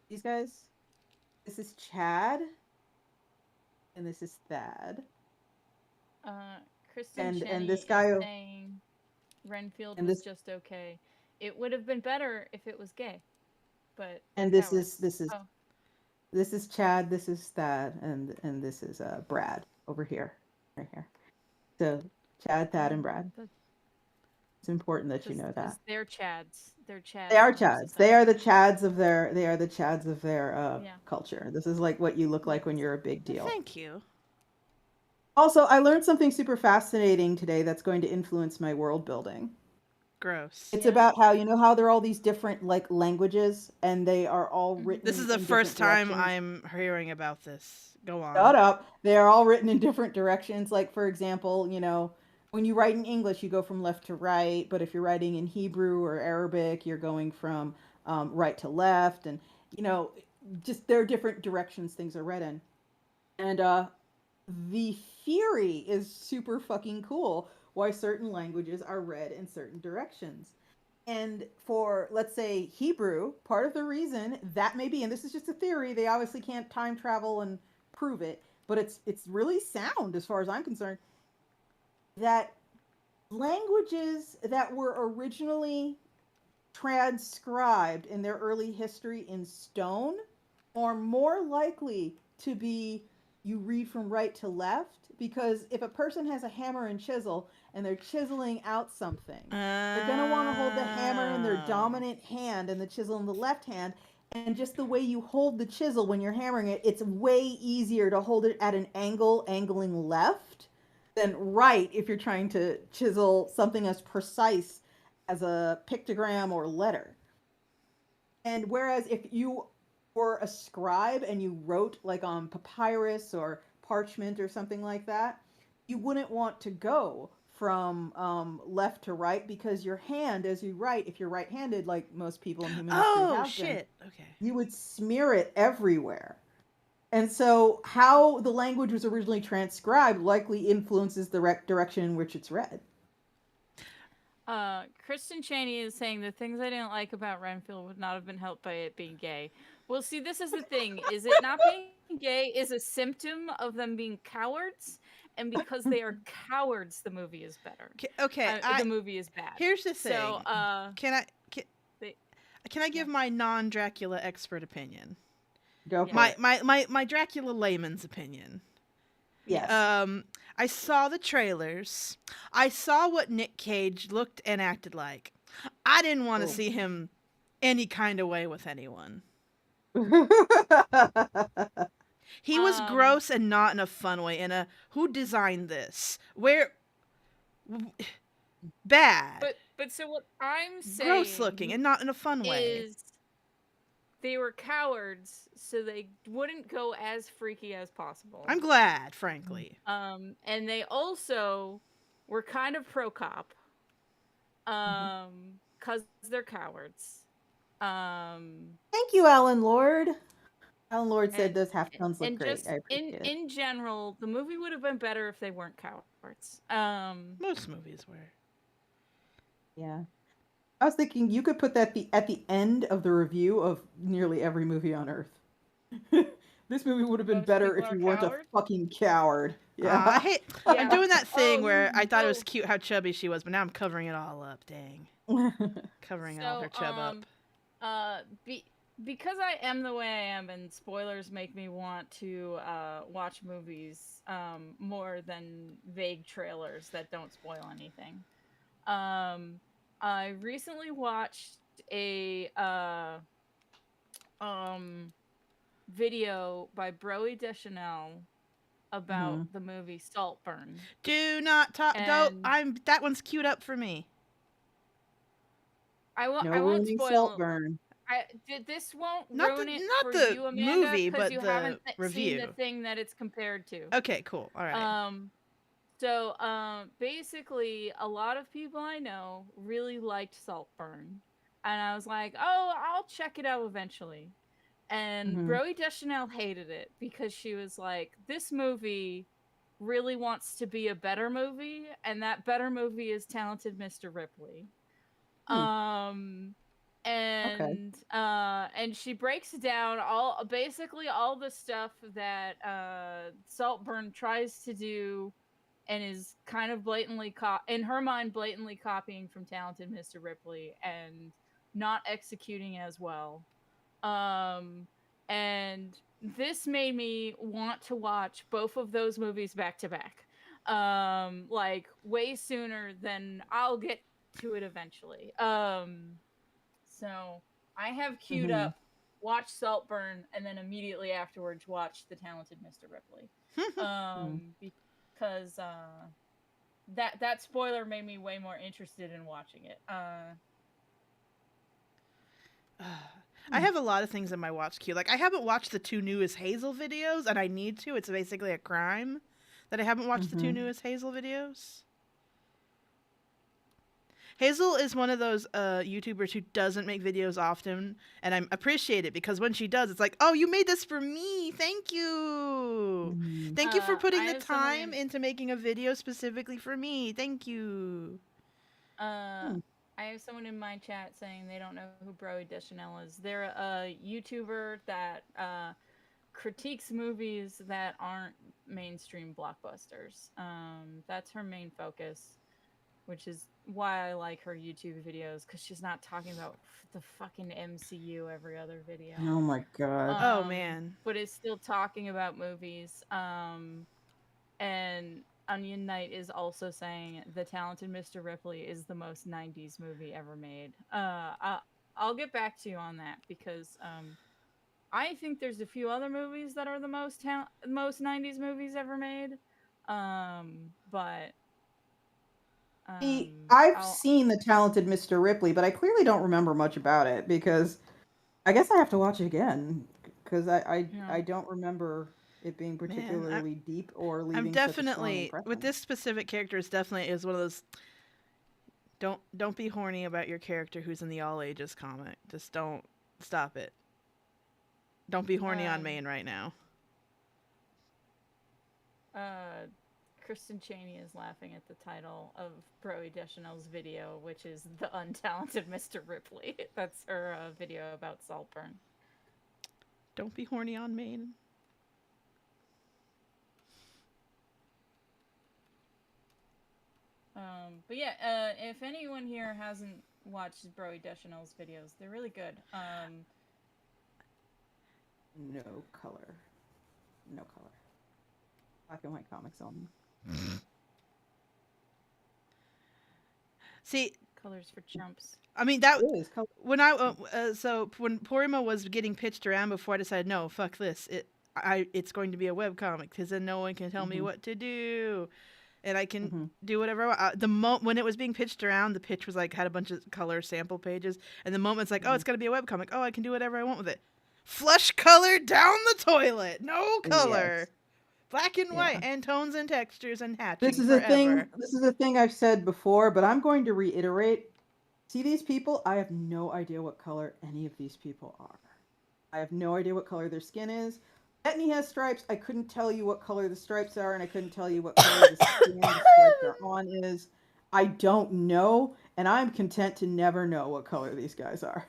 these guys, this is Chad, and this is Thad. Kristen And Cheney this guy is saying Renfield and was this just okay. It would have been better if it was gay, but and they're this cowards. is Oh, this is Chad, this is Thad, and this is Brad over here, right here. So Chad, Thad, and Brad. It's important that you know that. they're Chads. They're Chads. They are in our Chads. They are the society. Chads of their Yeah. culture. This is like what you look like Yes. when you're a big deal. Thank you. Also, I learned something super fascinating today that's going to influence my world building. Gross. It's Yeah. about how, you know how there are all these different like languages and they are all written This is the in first different time directions. I'm hearing about this. Go on. Shut up. They are all written in different directions. Like, for example, you know, when you write in English, you go from left to right. But if you're writing in Hebrew or Arabic, you're going from right to left. And, you know, just there are different directions things are read in. And the theory is super fucking cool why certain languages are read in certain directions. And for, let's say, Hebrew, part of the reason that may be, and this is just a theory, they obviously can't time travel and prove it, but it's really sound as far as I'm concerned, that languages that were originally transcribed in their early history in stone are more likely to be you read from right to left, because if a person has a hammer and chisel and they're chiseling out something, they're going to want to hold the hammer in their Oh. dominant hand and the chisel in the left hand. And just the way you hold the chisel when you're hammering it, it's way easier to hold it at an angle, angling left, than right if you're trying to chisel something as precise as a pictogram or letter. And whereas if you were a scribe and you wrote like on papyrus or parchment or something like that, you wouldn't want to go from left to right, because your hand, as you write, if you're right-handed, like most people in human history Oh, have been, shit. Okay. you would smear it everywhere. And so, how the language was originally transcribed likely influences the direction in which it's read. Kristen Cheney is saying the things I didn't like about Renfield would not have been helped by it being gay. Well, see, this is the thing: is it not being gay is a symptom of them being cowards, and because they are cowards, the movie is better. Okay. The movie is bad. Here's the thing. So, Can I they, can I give my non-Dracula expert opinion? Go for Yeah. it. My Dracula layman's opinion. Yes. I saw the trailers. I saw what Nick Cage looked and acted like. I didn't want to see him any kind of way with anyone. He was gross, and not in a fun way. In a, who designed this? Where? Bad. But so what I'm saying, gross looking, and not in a fun way. Is they were cowards, so they wouldn't go as freaky as possible. I'm glad, frankly. And they also were kind of pro-cop, because they're cowards. Thank you, Alan Lord. Alan Lord said those half-tones look great. Just I appreciate it. in general, the movie would have been better if they weren't cowards. Most movies were. Yeah. I was thinking you could put that at the end of the review of nearly every movie on Earth. This movie would have been Most better people if you are weren't cowards? a fucking coward. Yeah. I hate. I'm Yeah. doing that thing Oh, where I thought it was no. cute how chubby she was, but now I'm covering it all up. Dang, covering all her chub up. Because I am the way I am, and spoilers make me want to watch movies more than vague trailers that don't spoil anything. I recently watched a video by Broe Deschanel about the movie Saltburn. Do not talk. Don't. And That one's queued up for me. I won't ruining spoil. Saltburn. This won't Not ruin the- it not for the you, Amanda, movie, because but you the haven't seen review. the thing that it's compared to. Okay, cool. All right. So basically, a lot of people I know really liked Saltburn, and I was like, oh, I'll check it out eventually. And Broe Deschanel hated it because she was like, this movie really wants to be a better movie, and that better movie is Talented Mr. Ripley. And she breaks down basically all the stuff that Saltburn tries to do, and is kind of blatantly in her mind blatantly copying from Talented Mr. Ripley and not executing as well. And this made me want to watch both of those movies back to back, like way sooner than I'll get to it eventually. So I have queued up watch Saltburn, and then immediately afterwards watch The Talented Mr. Ripley. Because that spoiler made me way more interested in watching it. I have a lot of things in my watch queue. Like, I haven't watched the 2 newest Hazel videos, and I need to. It's basically a crime that I haven't watched the 2 newest Hazel videos. Hazel is one of those YouTubers who doesn't make videos often, and I appreciate it because when she does, it's like, oh, you made this for me. Thank you. Thank you for putting the time into making a video specifically for me. Thank you. I have someone in my chat saying they don't know who Broe Deschanel is. They're a YouTuber that critiques movies that aren't mainstream blockbusters. That's her main focus, which is why I like her YouTube videos, because she's not talking about the fucking MCU every other video. Oh my god. Oh, man. But is still talking about movies. And Onion Knight is also saying The Talented Mr. Ripley is the most 90s movie ever made. I'll get back to you on that, because I think there's a few other movies that are the most 90s movies ever made. But I've seen The Talented Mr. Ripley, but I clearly don't remember much about it, because I guess I have to watch it again, because I don't remember it being particularly deep or leaving such a strong impression. With this specific character, is one of those. Don't be horny about your character who's in the all ages comic. Just don't stop it. Don't be horny on Maine right now. Kristen Cheney is laughing at the title of Broe Deschanel's video, which is The Untalented Mr. Ripley. That's her video about Saltburn. Don't be horny on Maine. But yeah, if anyone here hasn't watched Broe Deschanel's videos, they're really good. No color. Black and white comics only. See, colors for chumps. I mean that when when Porima was getting pitched around before, I decided no, fuck this. It's going to be a webcomic, because then no one can tell me what to do, and I can do whatever I want. When it was being pitched around, the pitch was like had a bunch of color sample pages, and the moment it's like, oh, it's gonna be a webcomic. Oh, I can do whatever I want with it. Flush color down the toilet, no color. Yes. Black and white, and tones and textures and hatching. This is a thing. This is a thing I've said before, but I'm going to reiterate. See these people? I have no idea what color any of these people are. I have no idea what color their skin is. Bettany has stripes. I couldn't tell you what color the stripes are, and I couldn't tell you what color the skin the stripes are on is. I don't know, and I'm content to never know what color these guys are.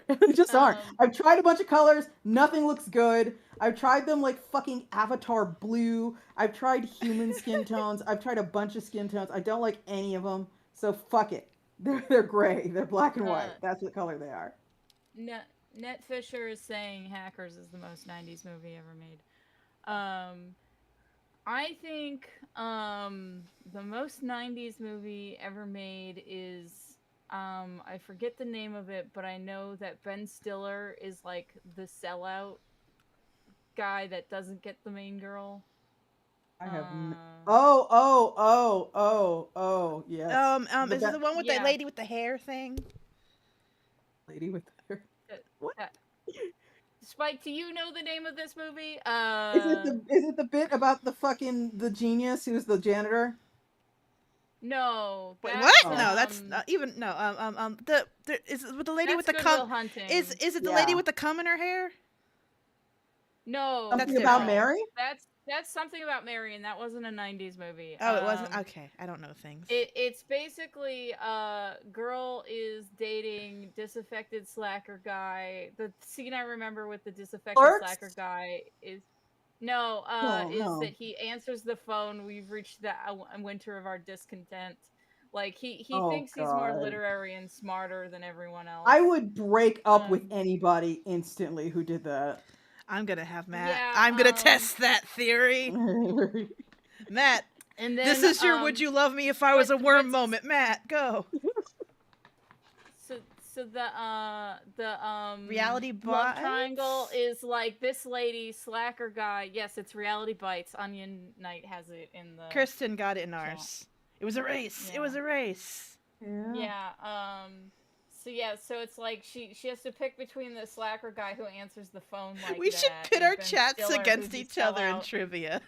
They just aren't. I've tried a bunch of colors. Nothing looks good. I've tried them like fucking avatar blue. I've tried human skin tones. I've tried a bunch of skin tones. I don't like any of them. So fuck it. They're gray. They're black and white. That's what color they are. Net Fisher is saying Hackers is the most 90s movie ever made. I think the most 90s movie ever made is I forget the name of it, but I know that Ben Stiller is like the sellout guy that doesn't get the main girl. I have yes. Is it the one with the lady with the hair thing? Lady with the hair. What? Spike, do you know the name of this movie? Is it the bit about the genius who's the janitor? No. Wait, what? No, that's not even no. Is it with the lady with the cum? Is it the lady with the cum in her hair? No. Something about Mary? That's Something About Mary, and that wasn't a 90s movie. Oh, it wasn't? Okay, I don't know things. It's basically girl is dating disaffected slacker guy. The scene I remember with the disaffected slacker guy is that he answers the phone. We've reached the winter of our discontent. Like he thinks he's more literary and smarter than everyone else. I would break up with anybody instantly who did that. I'm gonna have Matt. Yeah, I'm gonna test that theory. Matt, and then, this is your "Would you love me if I was a worm" moment. Matt, go. So the Reality love triangle is like this lady slacker guy. Yes, it's Reality Bites. Onion Knight has it in the. Kristen got it in ours. It was a race. Yeah. It was a race. Yeah. So it's like she has to pick between the slacker guy who answers the phone like we should pit our chats against each other in trivia.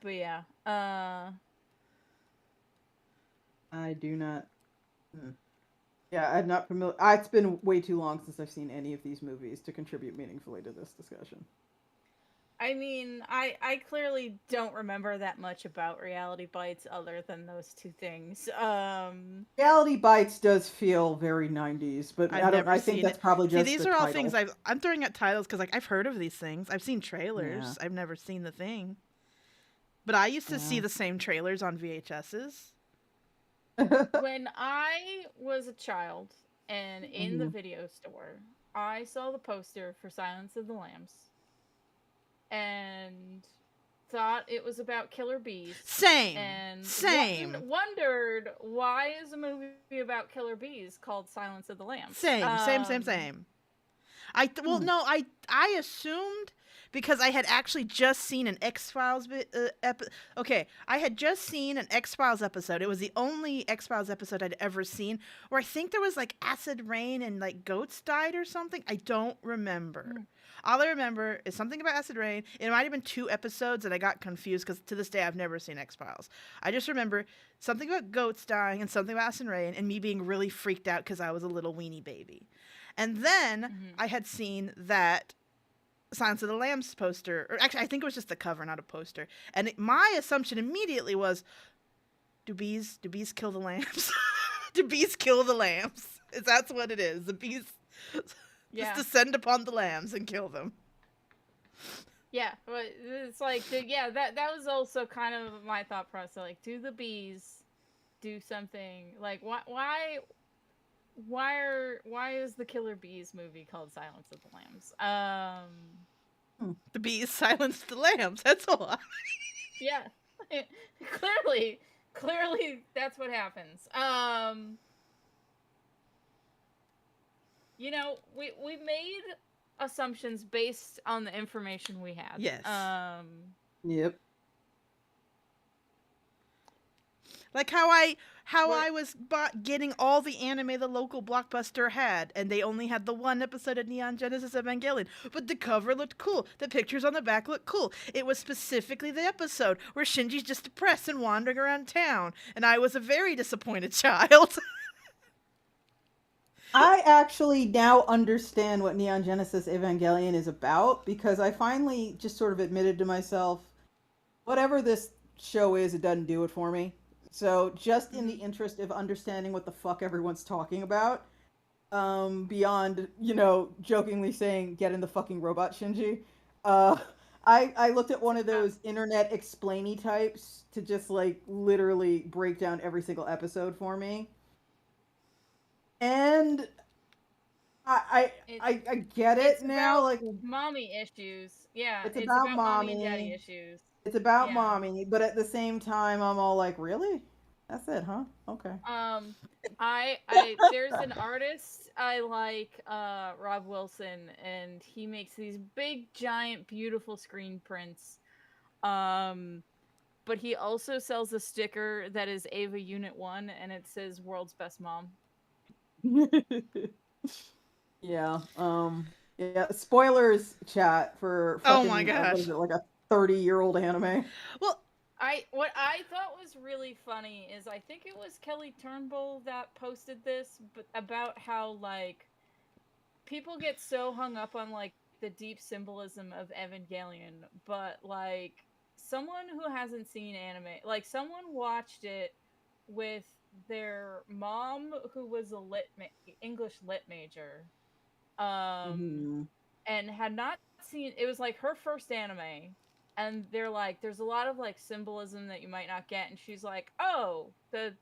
But yeah. I do not. Yeah, I'm not familiar. It's been way too long since I've seen any of these movies to contribute meaningfully to this discussion. I mean, I clearly don't remember that much about Reality Bites other than those two things. Reality Bites does feel very 90s, but I've never I think seen that's it. probably See, just these the are all things title. I'm throwing out titles because like I've heard of these things. I've seen Yeah. trailers. I've never seen the thing. But I used to see Yeah. the same trailers on VHSs. When I was a child and in the Mhm. video store, I saw the poster for Silence of the Lambs and thought it was about killer bees Same. and Same. wondered why is a movie about killer bees called Silence of the Lambs. Same. Well, Hmm. no, I assumed because I had actually just seen an X-Files okay, I had just seen an X-Files episode. It was the only X-Files episode I'd ever seen where I think there was like acid rain and like goats died or something. I don't remember. Mm. All I remember is something about acid rain. It might have been 2 episodes and I got confused because to this day I've never seen X-Files. I just remember something about goats dying and something about acid rain and me being really freaked out because I was a little weenie baby. And then Mhm. I had seen that Silence of the Lambs poster, or actually, I think it was just the cover, not a poster. And my assumption immediately was, do bees kill the lambs? Do bees kill the lambs? That's what it is. The bees just Yeah. descend upon the lambs and kill them. Yeah, but it's like that was also kind of my thought process. Like, do the bees do something? Like, why is the Killer Bees movie called Silence of the Lambs? The bees silenced the lambs. That's all. Yeah, clearly that's what happens. You know, we made assumptions based on the information we had. Yes. Yep. Like how I was getting all the anime the local Blockbuster had, and they only had the one episode of Neon Genesis Evangelion. But the cover looked cool. The pictures on the back looked cool. It was specifically the episode where Shinji's just depressed and wandering around town, and I was a very disappointed child. I actually now understand what Neon Genesis Evangelion is about because I finally just sort of admitted to myself, whatever this show is, it doesn't do it for me. So, just in the interest of understanding what the fuck everyone's talking about, beyond, jokingly saying, get in the fucking robot, Shinji, uh, I looked at one of those internet explainy types to just, like, literally break down every single episode for me. And I get it now. About Like, mommy issues. Yeah, it's it's about about mommy and daddy mommy. issues. It's about Yeah. mommy, but at the same time, I'm all like, really? That's it, huh? Okay. I there's an artist I like, Rob Wilson, and he makes these big, giant, beautiful screen prints. But he also sells a sticker that is Ava Unit 1, and it says "World's Best Mom." Yeah. Yeah. Spoilers, chat, for Oh my fucking what gosh. is it, like a 30-year-old anime? Well, What I thought was really funny is I think it was Kelly Turnbull that posted this, but about how like people get so hung up on like the deep symbolism of Evangelion, but like someone who hasn't seen anime, like someone watched it with their mom who was a English lit major, Mhm. and had not seen, it was like her first anime, and they're like, there's a lot of like symbolism that you might not get, and she's like, oh, the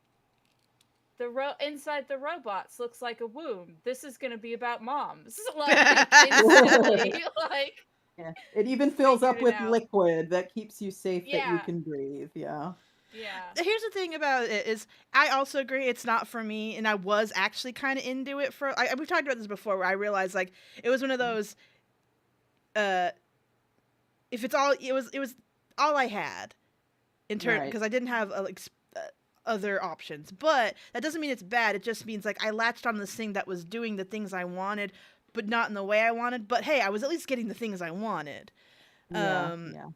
inside the robots looks like a womb. This is gonna be about moms. Like instantly, like Yeah. It even fills up figured with it out. liquid that keeps you safe that you Yeah, can breathe. Yeah. yeah. here's the thing about it is I also agree it's not for me, and I was actually kind of into it for we've talked about this before where I realized like it was one of those if it's all it was all I had in turn Right. because I didn't have other options, but that doesn't mean it's bad. It just means like I latched on this thing that was doing the things I wanted but not in the way I wanted, but hey, I was at least getting the things I wanted. Yeah. um Yeah.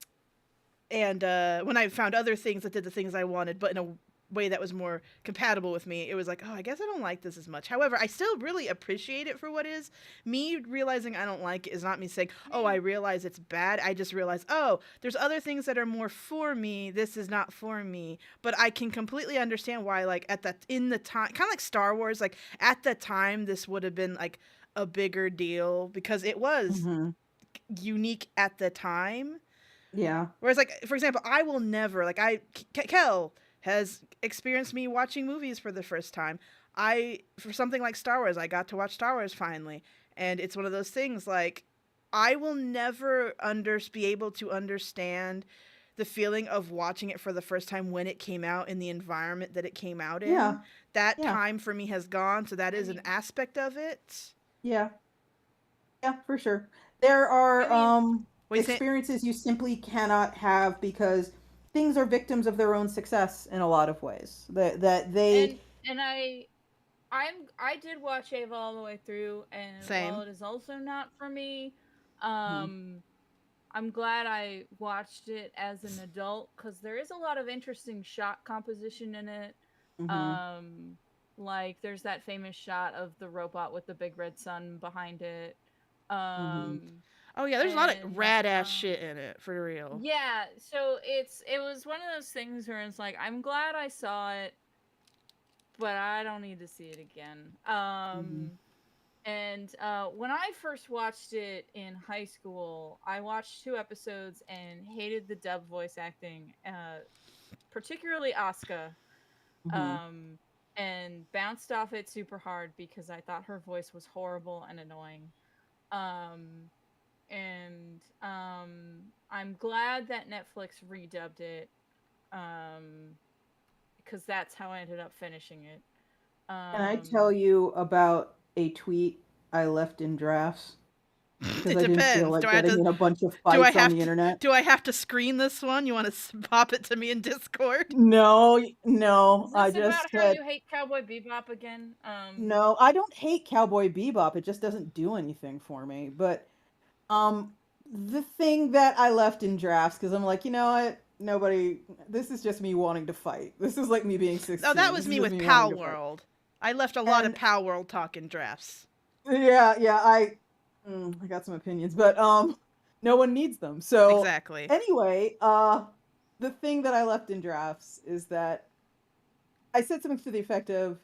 and when I found other things that did the things I wanted but in a way that was more compatible with me, it was like, oh, I guess I don't like this as much. However, I still really appreciate it for what it is. Me realizing I don't like it is not me saying, oh, I realize it's bad. I just realize, oh, there's other things that are more for me. This is not for me. But I can completely understand why, like, in the time, kind of like Star Wars, like, at the time, this would have been, like, a bigger deal because it was unique at the time. Yeah. Whereas, like, for example, I will never, like, Kel has experienced me watching movies for the first time. For something like Star Wars, I got to watch Star Wars finally. And it's one of those things, like, I will never be able to understand the feeling of watching it for the first time when it came out in the environment that it came out in. Yeah. That Yeah. time for me has gone, so that is an aspect of it. Yeah. Yeah, for sure. There are experiences you simply cannot have because things are victims of their own success in a lot of ways. That they and I did watch Ava all the way through, and Same. while it is also not for me, I'm glad I watched it as an adult because there is a lot of interesting shot composition in it. Like there's that famous shot of the robot with the big red sun behind it. Oh yeah, there's a lot of rad ass shit in it, for real. Yeah, so it was one of those things where it's like I'm glad I saw it, but I don't need to see it again. And when I first watched it in high school, I watched 2 episodes and hated the dub voice acting, particularly Asuka, and bounced off it super hard because I thought her voice was horrible and annoying. I'm glad that Netflix redubbed it, because that's how I ended up finishing it. Can I tell you about a tweet I left in drafts? Because I didn't feel like getting in a bunch of fights on the internet. Do I have to screen this one? You want to pop it to me in Discord? No. Is this about how you hate Cowboy Bebop again? No, I don't hate Cowboy Bebop. It just doesn't do anything for me. But the thing that I left in drafts, because I'm like, you know what? This is just me wanting to fight. This is like me being 16. Oh, that was me with Pal World. I left a lot of Pal World talk in drafts. Yeah, I got some opinions, but no one needs them. So exactly. Anyway, the thing that I left in drafts is that I said something to the effect of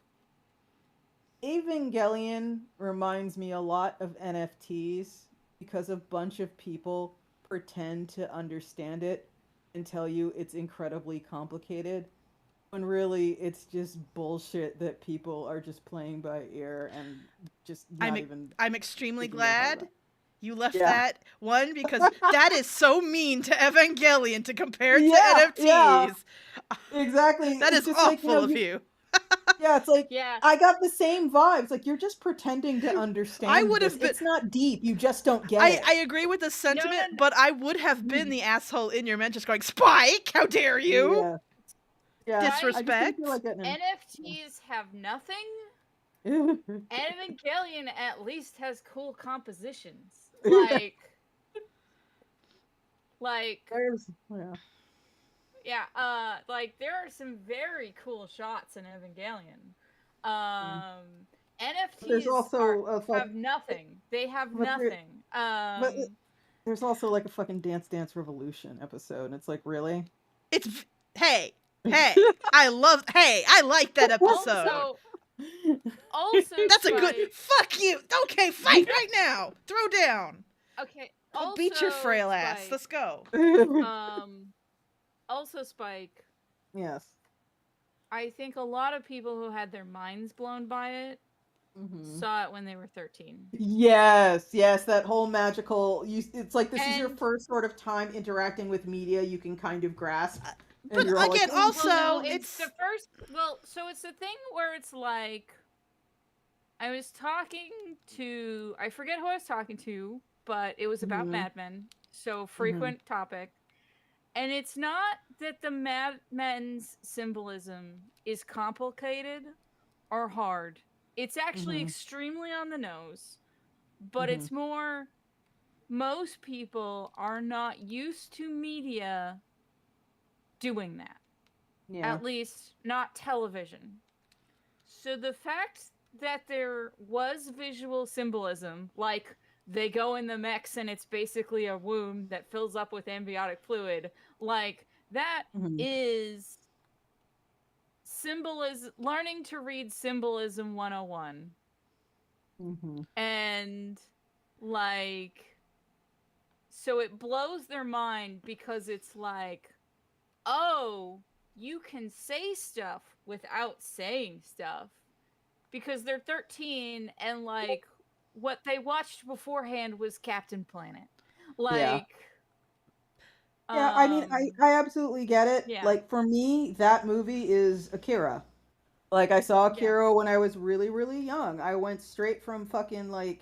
Evangelion reminds me a lot of NFTs because a bunch of people pretend to understand it and tell you it's incredibly complicated, when really it's just bullshit that people are just playing by ear and just not I'm extremely glad you left that one, because that is so mean to Evangelion to compare to NFTs. Yeah. Exactly. That is awful of you. Yeah, it's like, I got the same vibes. Like, you're just pretending to understand. I would have been. It's not deep. You just don't get it. I agree with the sentiment, but I would have been the asshole in your men just going, Spike, how dare you? Yeah. Disrespect. Like NFTs have nothing. Evangelion at least has cool compositions. Like there are some very cool shots in Evangelion. NFTs have nothing. They have nothing. But there's also like a fucking Dance Dance Revolution episode, and it's like, really? Hey, I like that episode. Also, that's a good. Fuck you. Okay, fight right now. Throw down. Okay. I'll beat your frail ass. Let's go. Also, Spike. Yes. I think a lot of people who had their minds blown by it saw it when they were 13. Yes, that whole magical. It's like this is your first sort of time interacting with media you can kind of grasp. But again, like, also, it's the first. Well, so it's the thing where it's like, I was talking to, I forget who I was talking to, but it was about Mad Men, so frequent topic. And it's not that the Mad Men's symbolism is complicated or hard. It's actually extremely on the nose, but it's more, most people are not used to media doing that. Yeah. At least not television. So the fact that there was visual symbolism, like they go in the mechs and it's basically a womb that fills up with amniotic fluid, like that Mhm. is symbolism, learning to read symbolism 101. Mhm. And like, so it blows their mind because it's like, oh, you can say stuff without saying stuff because they're 13 and like what they watched beforehand was Captain Planet. Yeah. Like, Yeah, I mean, I absolutely get it. yeah, Like for me, that movie is Akira. Like I saw yeah, Akira when I was really, really young. I went straight from fucking like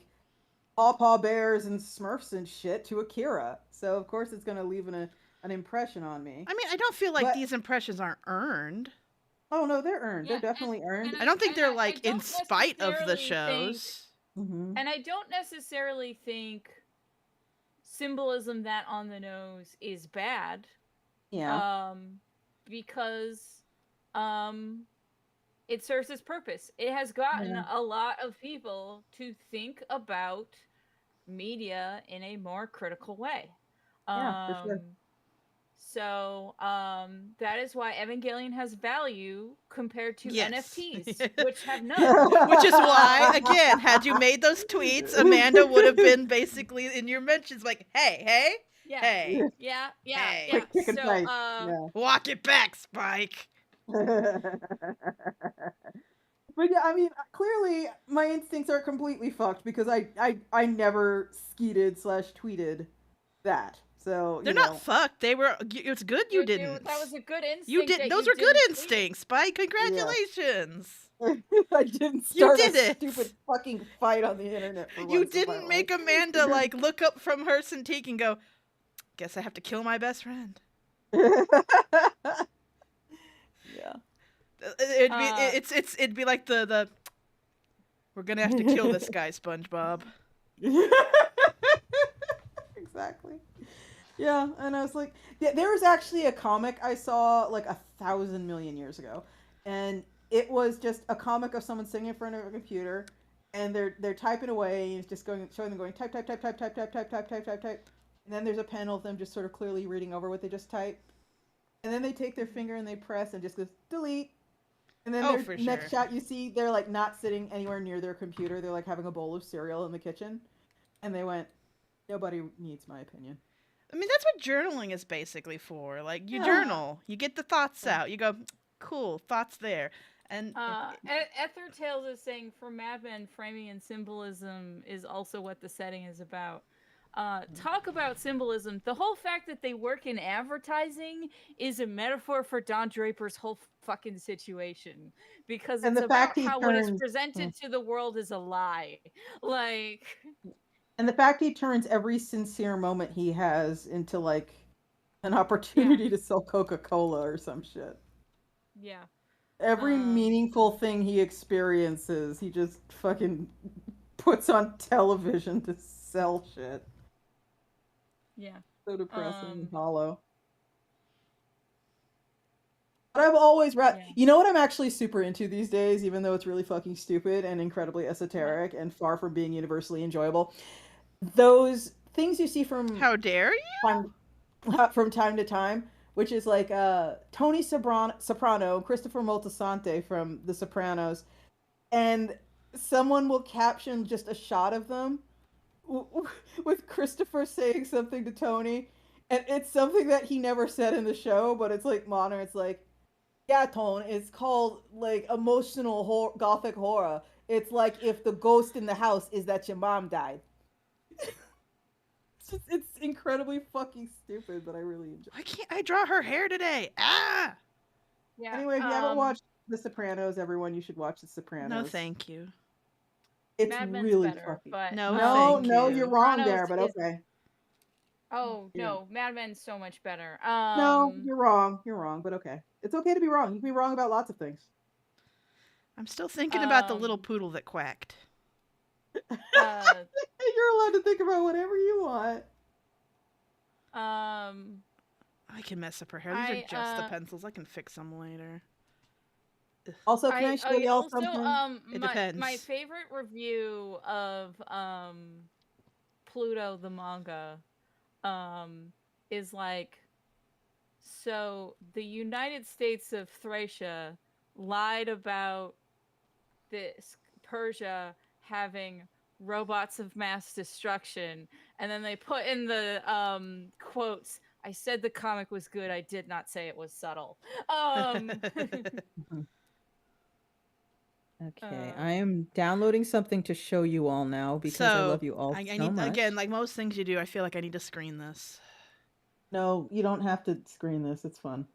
Paw Paw Bears and Smurfs and shit to Akira. So of course it's gonna leave an impression on me. I mean, I don't feel like But these impressions aren't earned. oh no, they're earned. They're yeah, definitely earned. I don't think they're I like in don't spite of the necessarily think, shows. Hmm. and I don't necessarily think symbolism that on the nose is bad, Yeah. um, because um, it serves its purpose. It has gotten Yeah. a lot of people to think about media in a more critical way. Yeah, for sure. Um, that is why Evangelion has value compared to Yes. NFTs, which have none. Which is why, again, had you made those tweets, Amanda would have been basically in your mentions like, hey, hey, Yeah, hey, yeah, yeah, hey, yeah. Quick pick and So, price. Yeah. walk it back, Spike. But yeah, I mean, clearly my instincts are completely fucked because I never skeeted slash tweeted that. So, They're not fucked. They were. It's good you didn't. that was a good You instinct did. that Those you are good didn't tweet it. instincts, Spike. yeah. Congratulations. I didn't You start a did it. stupid fucking fight on the internet for You once in my didn't life. make Amanda like look up from her Cintiq and go, "Guess I have to kill my best friend." Yeah. It'd be like the we're gonna have to kill this guy, SpongeBob. Exactly. Yeah, and I was like, yeah, there was actually a comic I saw like 1,000 million years ago, and it was just a comic of someone sitting in front of a computer, and they're typing away, and it's just showing them going type type type type type type type type type type type, and then there's a panel of them just sort of clearly reading over what they just typed, and then they take their finger and they press and just goes delete, and then Oh, their for next sure. shot you see they're like not sitting anywhere near their computer, they're like having a bowl of cereal in the kitchen, and they went, nobody needs my opinion. I mean, that's what journaling is basically for. Like, you Yeah. journal, you get the thoughts out, you go, cool, thoughts there. And Ether Tales is saying for Mad Men, framing and symbolism is also what the setting is about. Talk about symbolism. The whole fact that they work in advertising is a metaphor for Don Draper's whole fucking situation because And it's the fact about he how what is turns presented to the world is a lie. Like, and the fact he turns every sincere moment he has into like an yeah, opportunity to sell Coca-Cola or some shit. yeah. Every Um, meaningful thing he experiences, he just fucking puts on television to sell shit. yeah. So depressing and Um, hollow. But I've always read. yeah. You know what I'm actually super into these days, even though it's really fucking stupid and incredibly What? esoteric and far from being universally enjoyable. Those things you see how dare you? time from time to time, which is like Tony Soprano, Christopher Moltisanti from The Sopranos, and someone will caption just a shot of them with Christopher saying something to Tony, and it's something that he never said in the show, but it's like modern. It's like, yeah, Tone, it's called like emotional gothic horror. It's like if the ghost in the house is that your mom died. It's incredibly fucking stupid, but I really enjoy. Why can't I draw her hair today? Ah! Yeah. Anyway, if you haven't watched The Sopranos, everyone, you should watch The No, Sopranos. thank you. It's Mad Men's really better, fucking. but No, No, thank no, you. you're wrong Sopranos there, but is. okay. Oh Yeah. no, Mad Men's so much better. No, you're wrong. You're wrong, but okay. It's okay to be wrong. You can be wrong about lots of things. I'm still thinking about the little poodle that quacked. You're allowed to think about whatever you want. I I can mess up her hair. These are just the I pencils. I can fix them later. Also, can I show y'all also something? It my depends. favorite review of Pluto the manga is like, so the United States of Thracia lied about this Persia having robots of mass destruction, and then they put in the quotes, I said the comic was good, I did not say it was subtle. Mhm. Okay, I um am downloading something to show you all now because I So love you all I so need, again, much. like most things you do, I feel like I need to screen this. No, you don't have to screen this. It's fun.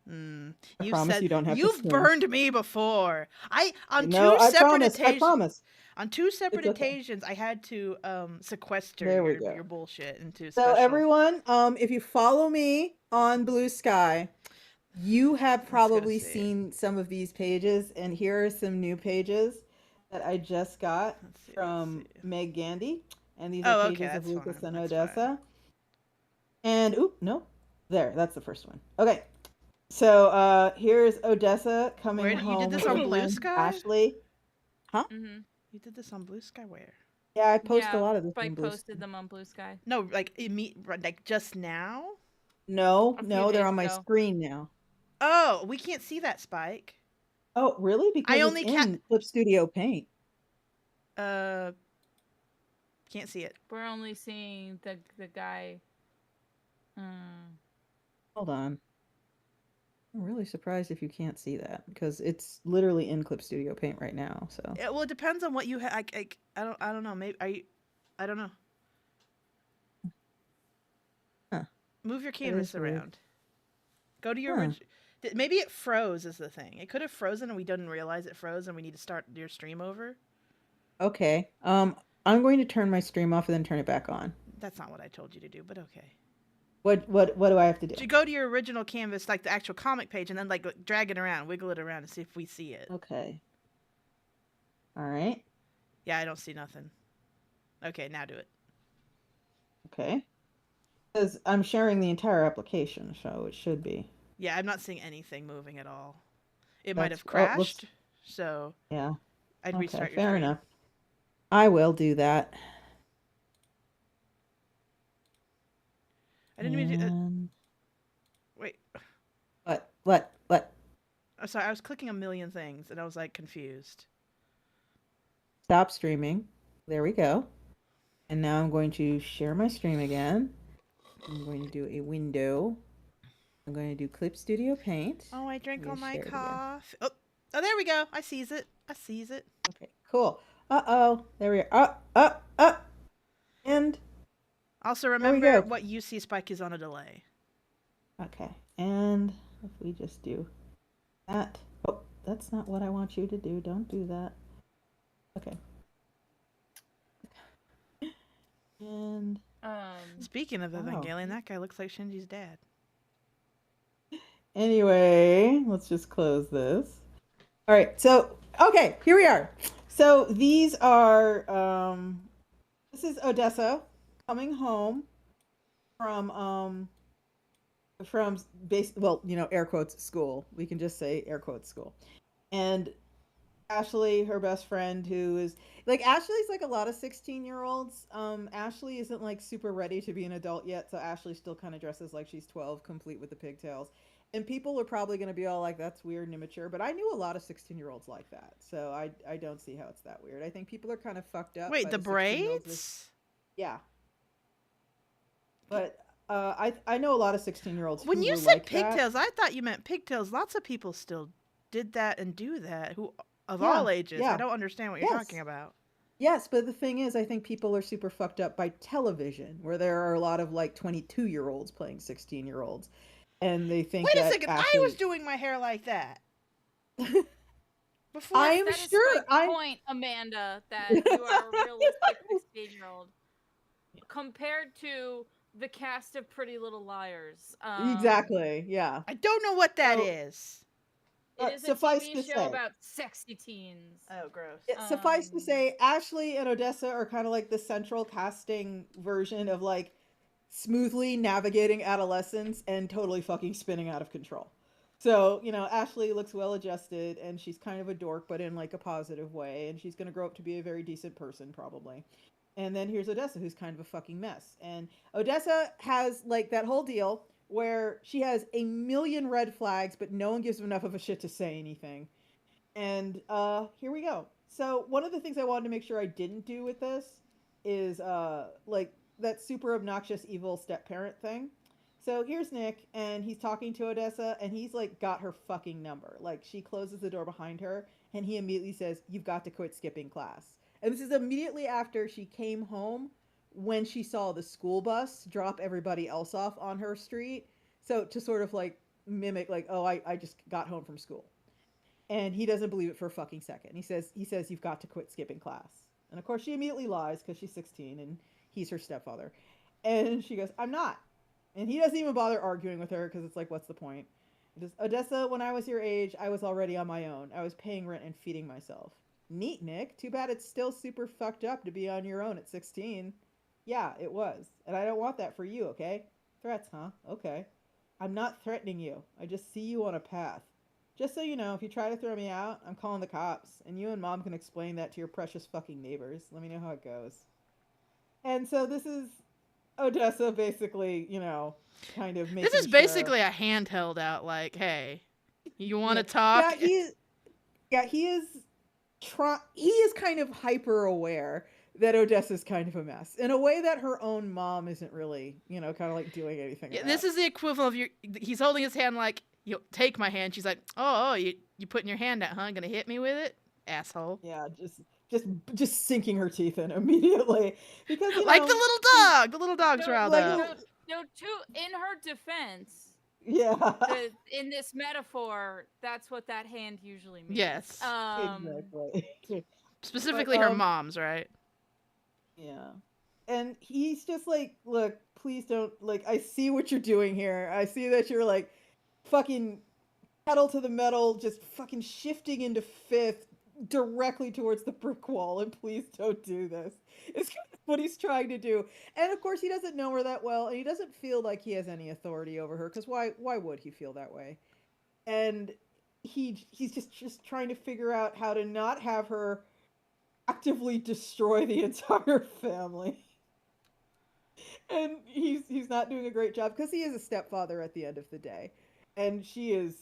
I You promise said you don't have to you've scream. burned me before. I on No, two I separate promise. I occasions. promise. On two separate It's okay. occasions, I had to sequester There we your go. bullshit into So special. everyone, if you follow me on Blue Sky, you have Let's go probably see. seen some of these pages, and here are some new pages that I just got Let's see. Let's from see. Meg Gandy, and these are Oh, okay, pages of that's Lucas fine. and That's fine. Odessa. And oop, no, there, that's the first one. Okay, so here's Odessa coming Where you did home this with her on Blue friend Sky? Ashley. Huh? mhm. You did this on Blue Sky where? Yeah, I post a Yeah, lot of this I in Blue posted Sky. them on Blue Sky No, like just now. No, a few no, they're days on my ago. screen now. Oh, we can't see that, Spike. Oh, really? I Because it's only in Clip Studio Paint. uh can't see it. We're only seeing the guy. Mm. Hold on. I'm really surprised if you can't see that because it's literally in Clip Studio Paint right now. So Well, it depends on what you have. I don't know. Maybe I don't know. huh, Move your that canvas is weird. around. Go to your Huh. Maybe it froze is the thing. It could have frozen and we didn't realize it froze and we need to start your stream over. Okay. I'm going to turn my stream off and then turn it back on. That's not what I told you to do, but okay. What do I have to do? You go to your original canvas, like the actual comic page, and then like drag it around, wiggle it around, and see if we see it. Okay. All right. Yeah, I don't see nothing. Okay, now do it. Okay. Because I'm sharing the entire application, so it should be. Yeah, I'm not seeing anything moving at all. It might have Oh, whoops. crashed, so Yeah. I'd Okay, restart your fair stream. enough. I will do that. I didn't mean to. And Wait. what? I'm sorry, I was clicking a million things and I was like confused. Stop streaming. There we go. And now I'm going to share my stream again. I'm going to do a window. I'm going to do Clip Studio Paint. Oh, I drank all my share it again. coffee. Oh, there we go. I sees it. Okay, cool. Uh-oh. There we are. Up. And Also, we remember go. what you see, Spike, is on a delay. okay. And if we just do that. Oh, that's not what I want you to do. Don't do that. Okay. And Speaking of wow. Evangelion, that guy looks like Shinji's dad. Anyway, let's just close this. All right. So, okay, here we are. So these are this is Odessa coming home from air quotes school. We can just say air quotes school. And Ashley, her best friend, who is like Ashley's like a lot of 16-year-olds. Ashley isn't like super ready to be an adult yet, so Ashley still kind of dresses like she's 12, complete with the pigtails. And people are probably going to be all like, "That's weird and immature." But I knew a lot of 16-year-olds like that, so I don't see how it's that weird. I think people are kind of fucked up. Wait, by the 16-year-olds braids? yeah. But I know a lot of 16-year-olds When who you were said like that. pigtails, I thought you meant pigtails. Lots of people still did that and do that, who of Yeah, all ages. yeah. I don't understand what you're talking Yes. about. Yes, but the thing is, I think people are super fucked up by television, where there are a lot of like 22-year-olds playing 16-year-olds, and they think Wait a that second, I Ashley. was doing my hair like that. Before I am That is sure. Spike's point, Amanda, that you are a realistic 16-year-old compared to the cast of Pretty Little Liars. Exactly. Yeah. I don't know what that So, is. It is a suffice TV to show say. about sexy teens. Oh, gross. Suffice to say, Ashley and Odessa are kind of like the central casting version of like smoothly navigating adolescence and totally fucking spinning out of control. So, Ashley looks well adjusted and she's kind of a dork, but in like a positive way. And she's going to grow up to be a very decent person, probably. And then here's Odessa, who's kind of a fucking mess. And Odessa has like that whole deal where she has a million red flags, but no one gives enough of a shit to say anything. And here we go. So one of the things I wanted to make sure I didn't do with this is like that super obnoxious evil step parent thing. So here's Nick, and he's talking to Odessa, and he's like got her fucking number. Like she closes the door behind her, and he immediately says, "You've got to quit skipping class." And this is immediately after she came home when she saw the school bus drop everybody else off on her street. So to sort of like mimic, like, oh, I just got home from school. And he doesn't believe it for a fucking second. He says you've got to quit skipping class. And of course she immediately lies because she's 16 and he's her stepfather. And she goes, "I'm not." And he doesn't even bother arguing with her because it's like, what's the point? Just, "Odessa, when I was your age, I was already on my own. I was paying rent and feeding myself." Neat, Nick. Too bad it's still super fucked up to be on your own at 16. Yeah, it was. And I don't want that for you, okay? Threats, huh? Okay. I'm not threatening you. I just see you on a path. Just so you know, if you try to throw me out, I'm calling the cops, and you and Mom can explain that to your precious fucking neighbors. Let me know how it goes. And so this is Odessa basically, kind of This making is sure. basically a handheld out, like, hey, you want Yeah, to talk? he is he is kind of hyper aware that Odessa's kind of a mess in a way that her own mom isn't really, kind of like doing anything Yeah, this about. is the equivalent of he's holding his hand like, you take my hand. She's like, oh, you putting your hand out, huh? Gonna hit me with it? Asshole. Yeah, just sinking her teeth in immediately because Like the little she's dog. The little dog's No, riled like up. no. In her defense, yeah. in this metaphor, that's what that hand usually means. Yes. Exactly. But Specifically her mom's, right? yeah. And he's just like, "Look, please don't, like, I see what you're doing here. I see that you're like fucking pedal to the metal, just fucking shifting into fifth directly towards the brick wall, and please don't do this." It's kind of what he's trying to do. And of course he doesn't know her that well, and he doesn't feel like he has any authority over her, because why would he feel that way? And he's just trying to figure out how to not have her actively destroy the entire family. And he's not doing a great job because he is a stepfather at the end of the day. And she is,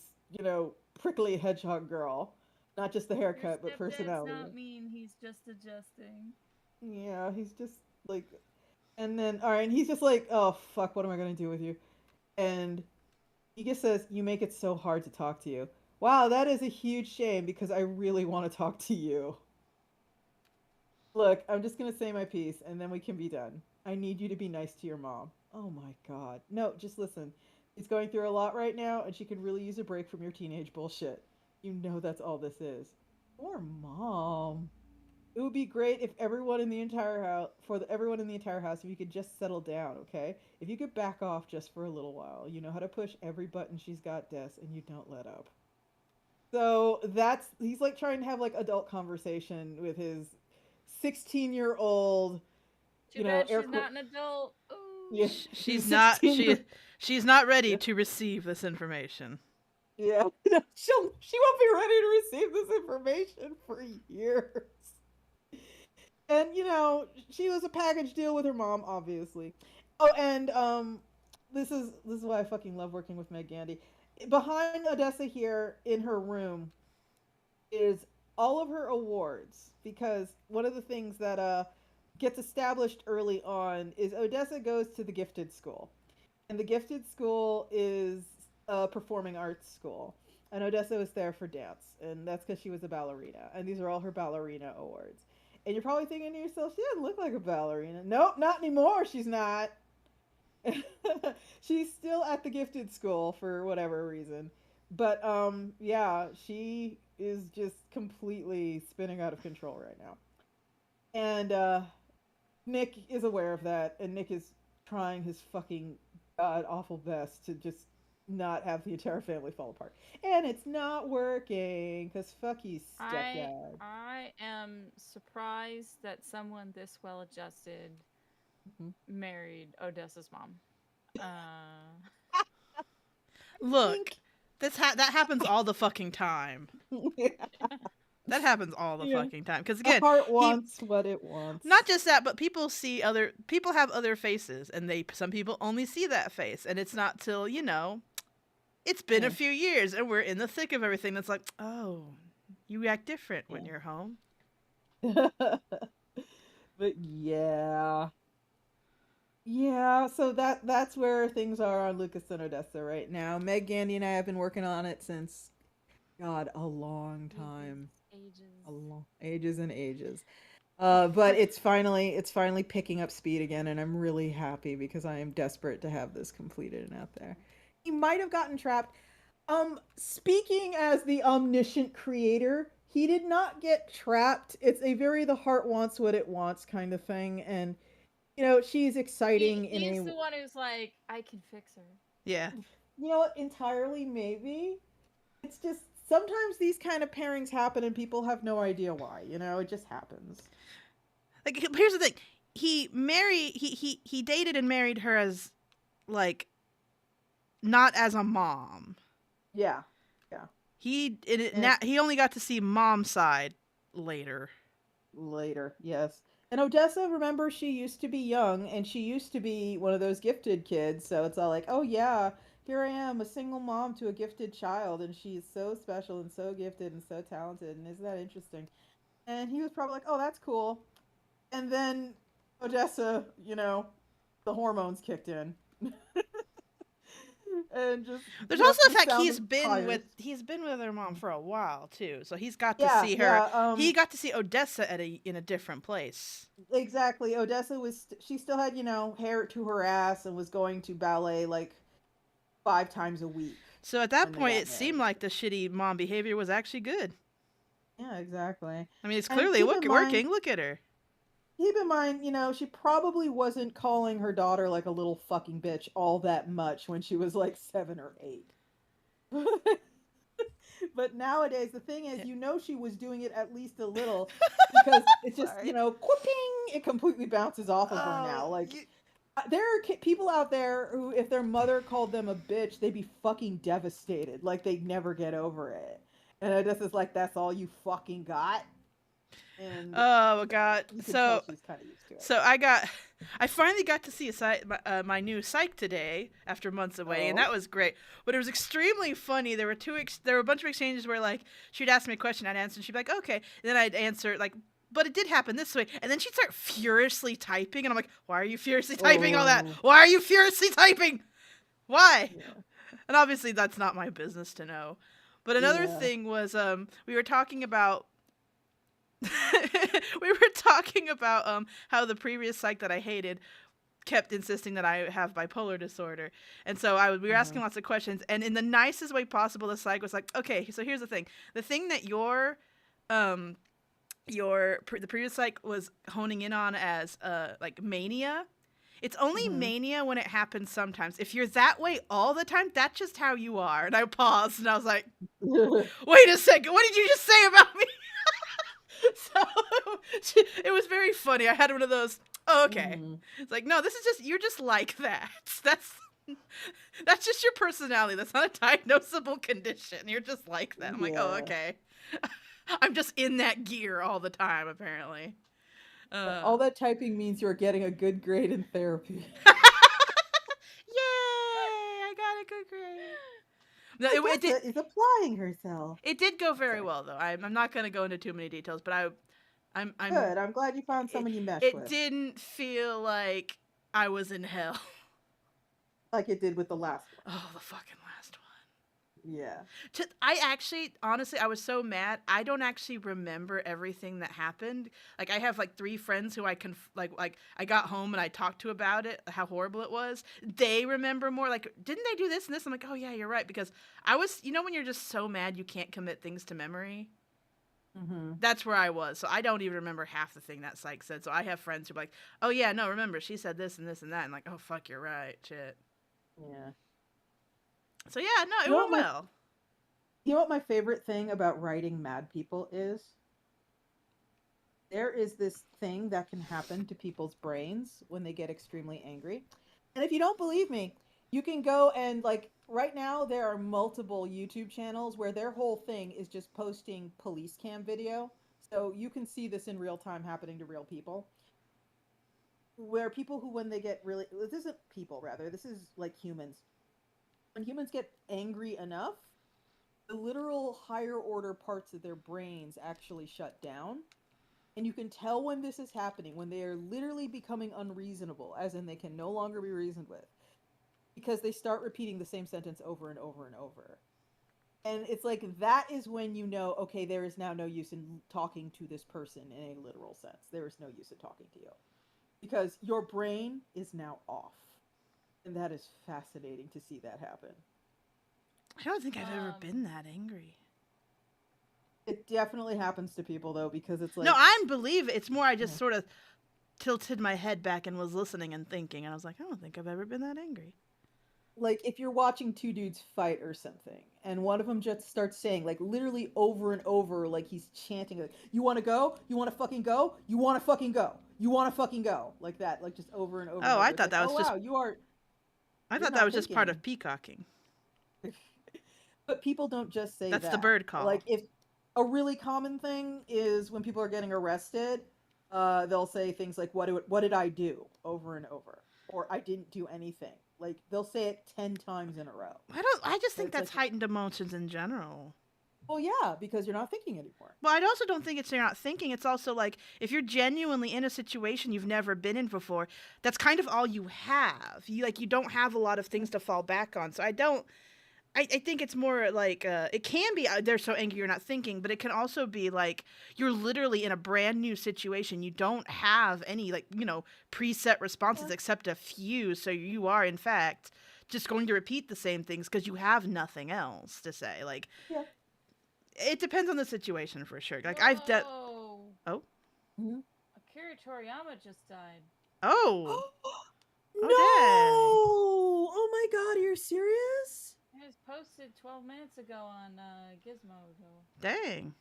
prickly hedgehog girl. Not just the Your haircut, but stepdad's personality. not mean. He's just adjusting. Yeah, he's just like, and then all right, and he's just like, "Oh fuck, what am I gonna do with you?" And he just says, "You make it so hard to talk to you." Wow, that is a huge shame because I really want to talk to you. Look, I'm just gonna say my piece and then we can be done. I need you to be nice to your mom. Oh my god. No, just listen. She's going through a lot right now and she could really use a break from your teenage bullshit. You know that's all this is. Poor mom. It would be great if everyone in the entire house, everyone in the entire house, if you could just settle down, okay? If you could back off just for a little while. You know how to push every button she's got, Des, and you don't let up. So he's like trying to have like adult conversation with his 16-year-old, Too bad air she's quote, not an adult. Ooh. yeah, She's he's not. 16 year She's not ready yeah, to receive this information. yeah. She won't be ready to receive this information for years. And she was a package deal with her mom, obviously. Oh, and this is why I fucking love working with Meg Gandy. Behind Odessa here in her room is all of her awards, because one of the things that gets established early on is Odessa goes to the gifted school. And the gifted school is a performing arts school. And Odessa was there for dance, and that's because she was a ballerina. And these are all her ballerina awards. And you're probably thinking to yourself, she doesn't look like a ballerina. Nope, not anymore. She's not. She's still at the gifted school for whatever reason. But yeah, she is just completely spinning out of control right now. And Nick is aware of that, and Nick is trying his fucking god awful best to just not have the entire family fall apart. And it's not working because fuck you, stepdad. I am surprised that someone this well adjusted Mhm. married Odessa's mom. Look, that happens all the fucking time. That happens all the Yeah. fucking time. Because The again, heart he wants what it wants. not just that, but people have other faces, and some people only see that face, and it's not till it's been a Yeah. few years, and we're in the thick of everything. That's like, oh, you act different when Yeah. you're home. But yeah. Yeah, so that's where things are on Lucas and Odessa right now. Meg Gandy and I have been working on it since God, a long time. A Ages. long ages and ages. But it's finally picking up speed again, and I'm really happy because I am desperate to have this completed and out there. He might have gotten trapped. Speaking as the omniscient creator, he did not get trapped. It's a very the heart wants what it wants kind of thing, and she's exciting in He's a the one who's like, I can fix her. Yeah. what, entirely maybe. It's just sometimes these kind of pairings happen and people have no idea why. It just happens. Like, here's the thing: he dated and married her as like not as a mom. Yeah, yeah. And He only got to see mom's side later. later, yes. And Odessa, remember, she used to be young and she used to be one of those gifted kids. So it's all like, oh yeah, here I am, a single mom to a gifted child, and she's so special and so gifted and so talented. And isn't that interesting? And he was probably like, oh, that's cool. And then Odessa, the hormones kicked in. And just There's also the the fact sound of tires. he's been with her mom for a while too, so he's got to Yeah, see her. yeah. He got to see Odessa in a different place. Exactly. Odessa she still had, hair to her ass and was going to ballet like 5 times a week So at that when they point, got it seemed married. like the shitty mom behavior was actually good. Yeah, exactly. I mean, it's And clearly working. Look at her. keep in mind, she probably wasn't calling her daughter like a little fucking bitch all that much when she was like 7 or 8. But nowadays, the thing is, she was doing it at least a little because it's just, Sorry. quipping, it completely bounces off of her now. Like, there are people out there who, if their mother called them a bitch, they'd be fucking devastated. Like, they'd never get over it. And it just is like, that's all you fucking got. And Oh god. you can tell she's kind of used to it. So I finally got to see my new psych today after months away, and that was great. But it was extremely funny. There were a bunch of exchanges where like she'd ask me a question, I'd answer, and she'd be like, okay, and then I'd answer like, but it did happen this way, and then she'd start furiously typing, and I'm like, why are you furiously typing all that? Why are you furiously typing? Why? Yeah. And obviously that's not my business to know. But another thing was we were talking about how the previous psych that I hated kept insisting that I have bipolar disorder, and so we were asking lots of questions, and in the nicest way possible, the psych was like, okay, so here's the thing that the previous psych was honing in on as like mania. It's only mania when it happens sometimes. If you're that way all the time, that's just how you are. And I paused and I was like, wait a second, what did you just say about me? So it was very funny. I had one of those, oh, okay. It's like, no, you're just like that. That's just your personality. That's not a diagnosable condition. You're just like that. I'm like, oh, okay. I'm just in that gear all the time, apparently. All that typing means you're getting a good grade in therapy. Yay! I got a good grade. No, Odessa is applying herself. It did go very well, though. I'm not going to go into too many details, but I'm good. I'm glad you found someone you meshed with. It didn't feel like I was in hell. Like it did with the last one. Oh, the fucking last one. Yeah. Honestly, I was so mad. I don't actually remember everything that happened. Like, I have like 3 friends who I I got home and I talked to about it, how horrible it was. They remember more. Like, didn't they do this and this? I'm like, oh yeah, you're right. Because I was, when you're just so mad you can't commit things to memory. That's where I was. So I don't even remember half the thing that psych said. So I have friends who are like, oh yeah, no, remember she said this and this and that. And like, oh fuck, you're right. Shit. Yeah. So yeah, no, it went well. You know what my favorite thing about writing mad people is? there is this thing that can happen to people's brains when they get extremely angry. And if you don't believe me, you can go and like right now there are multiple YouTube channels where their whole thing is just posting police cam video. So you can see this in real time happening to real people. Where people who when they get really this isn't people rather, this is like humans. When humans get angry enough, the literal higher order parts of their brains actually shut down. And you can tell when this is happening, when they are literally becoming unreasonable, as in they can no longer be reasoned with, because they start repeating the same sentence over and over and over. And it's like that is when you know, okay, there is now no use in talking to this person in a literal sense. There is no use in talking to you because your brain is now off. And that is fascinating to see that happen. I don't think I've ever been that angry. It definitely happens to people though, because it's like no, I believe it. It's more I just sort of tilted my head back and was listening and thinking, and I was like, I don't think I've ever been that angry. Like if you're watching two dudes fight or something, and one of them just starts saying like literally over and over, like he's chanting, like, "You want to go? You want to fucking go? You want to fucking go? You want to fucking go?" Like that, like just over and over. Oh, and over. I It's thought like, that was just. Wow, you are. I thought that was just part of peacocking. But people don't just say That's that. the bird call. Like if a really common thing is when people are getting arrested, they'll say things like what did I do over and over, or I didn't do anything. Like they'll say it 10 times in a row. I just think that's like, heightened emotions in general. Well, yeah, because you're not thinking anymore. Well, I also don't think it's you're not thinking. It's also like if you're genuinely in a situation you've never been in before, that's kind of all you have. You don't have a lot of things to fall back on. So I think it's more like it can be they're so angry you're not thinking, but it can also be like you're literally in a brand new situation. You don't have any preset responses except a few. So you are in fact just going to repeat the same things because you have nothing else to say. Like, it depends on the situation for sure. Like I've done. Oh. Mm-hmm. Akira Toriyama just died. Oh. No! Oh my God, are you serious? It was posted 12 minutes ago on Gizmodo. Dang.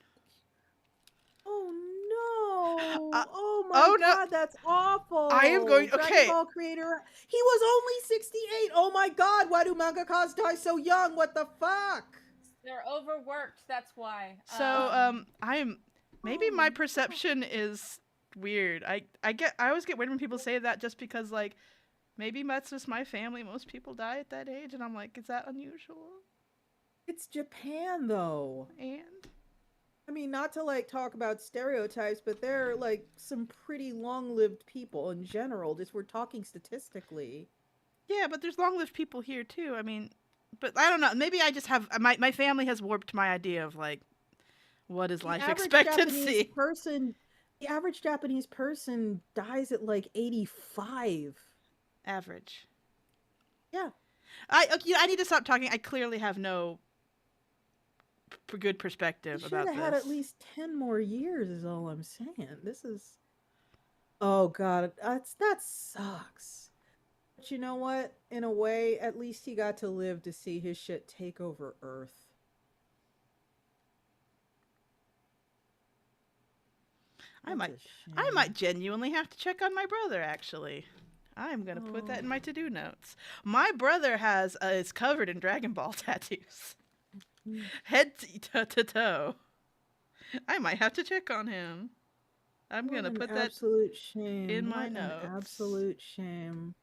Oh no! Oh my God, no. That's awful! I am going. Okay. Dragon Ball creator. He was only 68. Oh my God! Why do mangakas die so young? What the fuck? They're overworked. That's why. So I'm maybe my perception is weird. I always get weird when people say that just because like. Maybe that's just my family. Most people die at that age. And I'm like, is that unusual? It's Japan, though. And? I mean, not to, like, talk about stereotypes, but they're, like, some pretty long-lived people in general. Just we're talking statistically. Yeah, but there's long-lived people here, too. I mean, but I don't know. Maybe I just have... My family has warped my idea of, like, what is life expectancy. The average Japanese person dies at, like, 85. Average. Yeah. I need to stop talking. I clearly have no good perspective about this. You should have had at least 10 more years is all I'm saying. This is... Oh, God. That sucks. But you know what? In a way, at least he got to live to see his shit take over Earth. I might genuinely have to check on my brother, actually. I'm going to put that in my to-do notes. My brother is covered in Dragon Ball tattoos. Head to toe. I might have to check on him. I'm going to put that in my notes. An absolute shame.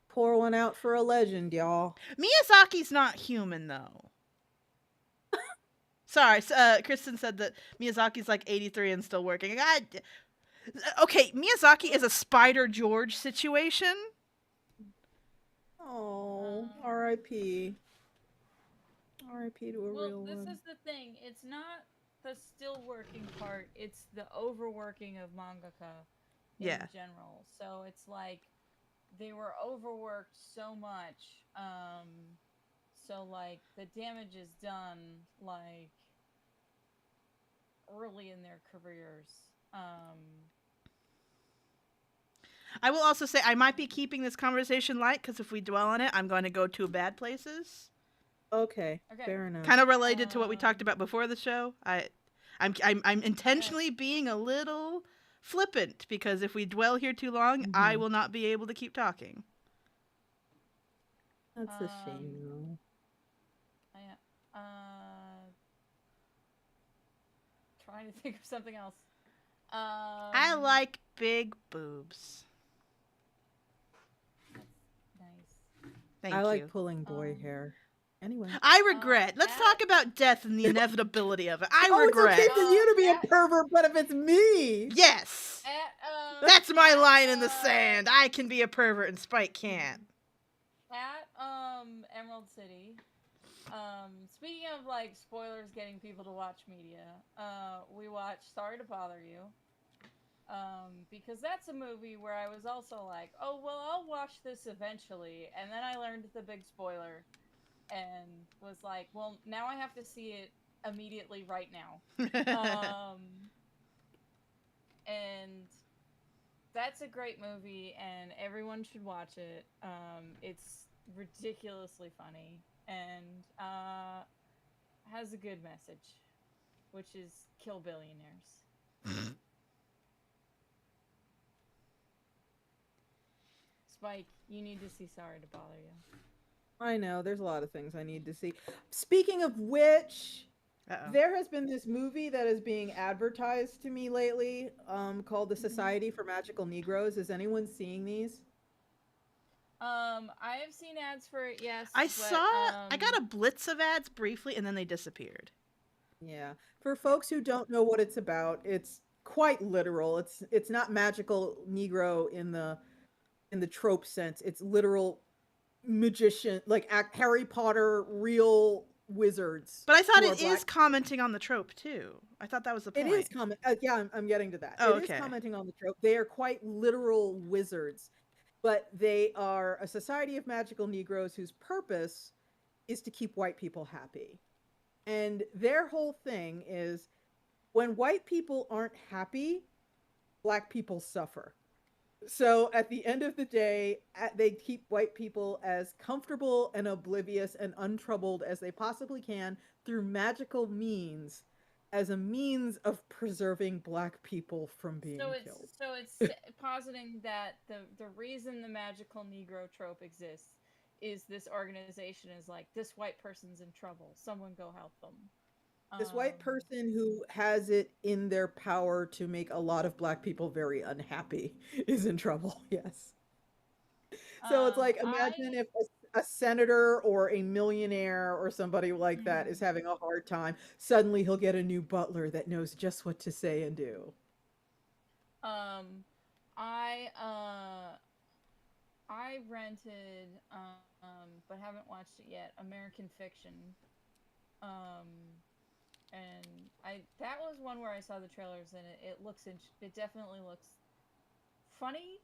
Pour one out for a legend, y'all. Miyazaki's not human, though. Sorry, Kristen said that Miyazaki's like 83 and still working. Okay, Miyazaki is a Spider George situation. Oh, R.I.P. R.I.P. to a real one. Well, this is the thing. It's not the still working part. It's the overworking of mangaka in general. So it's like they were overworked so much. So like the damage is done like early in their careers. I will also say I might be keeping this conversation light because if we dwell on it, I'm going to go to bad places. Okay, fair enough. Kind of related to what we talked about before the show. I I'm intentionally being a little flippant because if we dwell here too long, I will not be able to keep talking. That's a shame, though. Trying to think of something else. I like big boobs. Nice. Thank I you. like pulling boy hair. Anyway. I regret. Let's talk about death and the inevitability of it. I regret. It's okay for you to be a pervert, but if it's me. Yes. That's my line in the sand. I can be a pervert and Spike can't. At Emerald City. Speaking of like spoilers getting people to watch media, we watched Sorry to Bother You. Because that's a movie where I was also like, oh well, I'll watch this eventually, and then I learned the big spoiler, and was like, well, now I have to see it immediately right now. And that's a great movie, and everyone should watch it. It's ridiculously funny, and has a good message, which is kill billionaires. Spike, you need to see Sorry to Bother You. I know, there's a lot of things I need to see. Speaking of which, there has been this movie that is being advertised to me lately, called The Society for Magical Negroes. Is anyone seeing these? I have seen ads for it, yes. I got a blitz of ads briefly, and then they disappeared. Yeah. For folks who don't know what it's about, it's quite literal. It's not magical Negro in the trope sense. It's literal magician, like Harry Potter, real wizards. But I thought it is commenting on the trope too. I thought that was the point. It is yeah, I'm getting to that. Oh, it is commenting on the trope. They are quite literal wizards, but they are a society of magical Negroes whose purpose is to keep white people happy. And their whole thing is when white people aren't happy, black people suffer. So at the end of the day, they keep white people as comfortable and oblivious and untroubled as they possibly can through magical means, as a means of preserving black people from being killed. So it's positing that the reason the magical Negro trope exists is this organization is like, this white person's in trouble. Someone go help them. This white person who has it in their power to make a lot of black people very unhappy is in trouble. Yes. So it's like, imagine if a senator or a millionaire or somebody like that is having a hard time. Suddenly he'll get a new butler that knows just what to say and do. I rented, but haven't watched it yet, American Fiction. And that was one where I saw the trailers, and it definitely looks funny.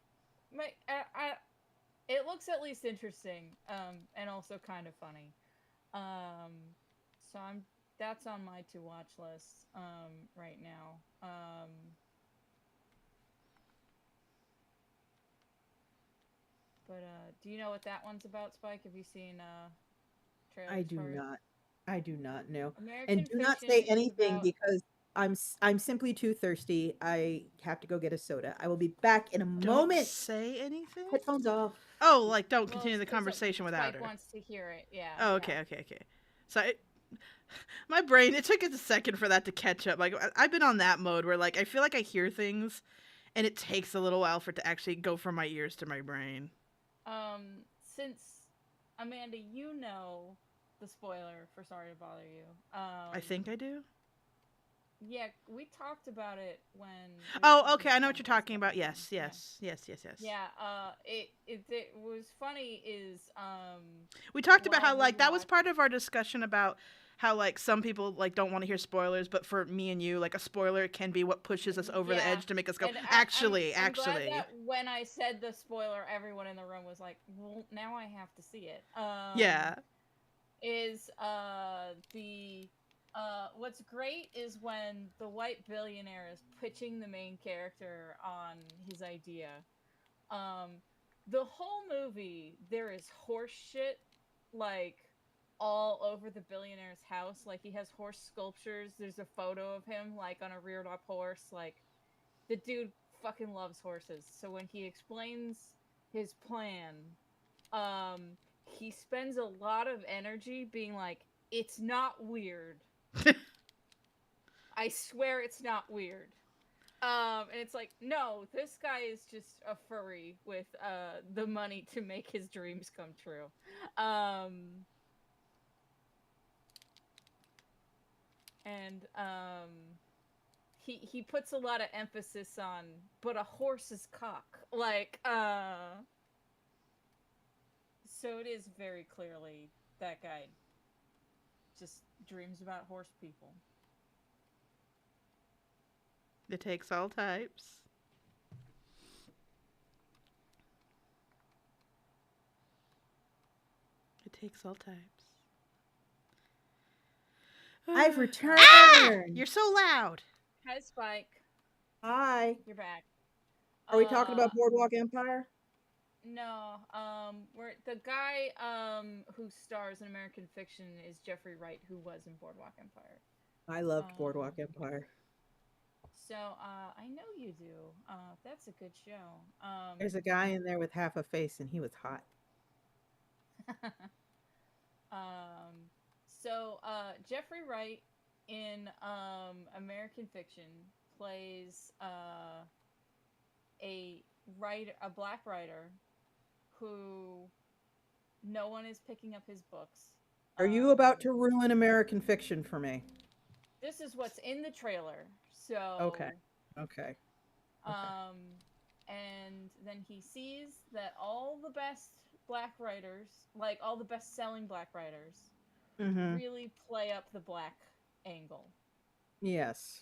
It looks at least interesting, and also kind of funny. So that's on my to watch list right now. But do you know what that one's about, Spike? Have you seen trailers? I do not know. American and do not Fiction say is anything about... because I'm simply too thirsty. I have to go get a soda. I will be back in a moment. Don't say anything? Headphones off. Oh, like don't continue the conversation without Spike her. wants to hear it, yeah. Oh, okay. So my brain, it took a second for that to catch up. Like, I've been on that mode where, like, I feel like I hear things, and it takes a little while for it to actually go from my ears to my brain. Since, Amanda, you know the spoiler for Sorry to Bother You. I think I do. Yeah, we talked about it when... Oh, okay, I know what you're talking about. Yes. Yeah, it was funny is... we talked about how, like, that was part of our discussion about how, like, some people, like, don't want to hear spoilers, but for me and you, like, a spoiler can be what pushes us over the edge to make us go, actually. I'm glad that when I said the spoiler, everyone in the room was like, well, now I have to see it. What's great is when the white billionaire is pitching the main character on his idea. The whole movie, there is horse shit, like, all over the billionaire's house. Like, he has horse sculptures. There's a photo of him, like, on a reared up horse. Like, the dude fucking loves horses. So when he explains his plan, he spends a lot of energy being like, it's not weird. I swear it's not weird. And it's like, no, this guy is just a furry with the money to make his dreams come true. And he puts a lot of emphasis on, but a horse's cock. Like, so it is very clearly that guy just dreams about horse people. It takes all types. It takes all types. I've returned. Ah! You're so loud. Hi, Spike. Hi. You're back. Are we talking about Boardwalk Empire? No. We're the guy who stars in American Fiction is Jeffrey Wright, who was in Boardwalk Empire. I loved Boardwalk Empire. So I know you do. That's a good show. There's a guy in there with half a face, and he was hot. So Jeffrey Wright in American Fiction plays a black writer who no one is picking up his books. Are you about to ruin American Fiction for me? This is what's in the trailer. So Okay. And then he sees that all the best black writers, like all the best-selling black writers, really play up the black angle. Yes.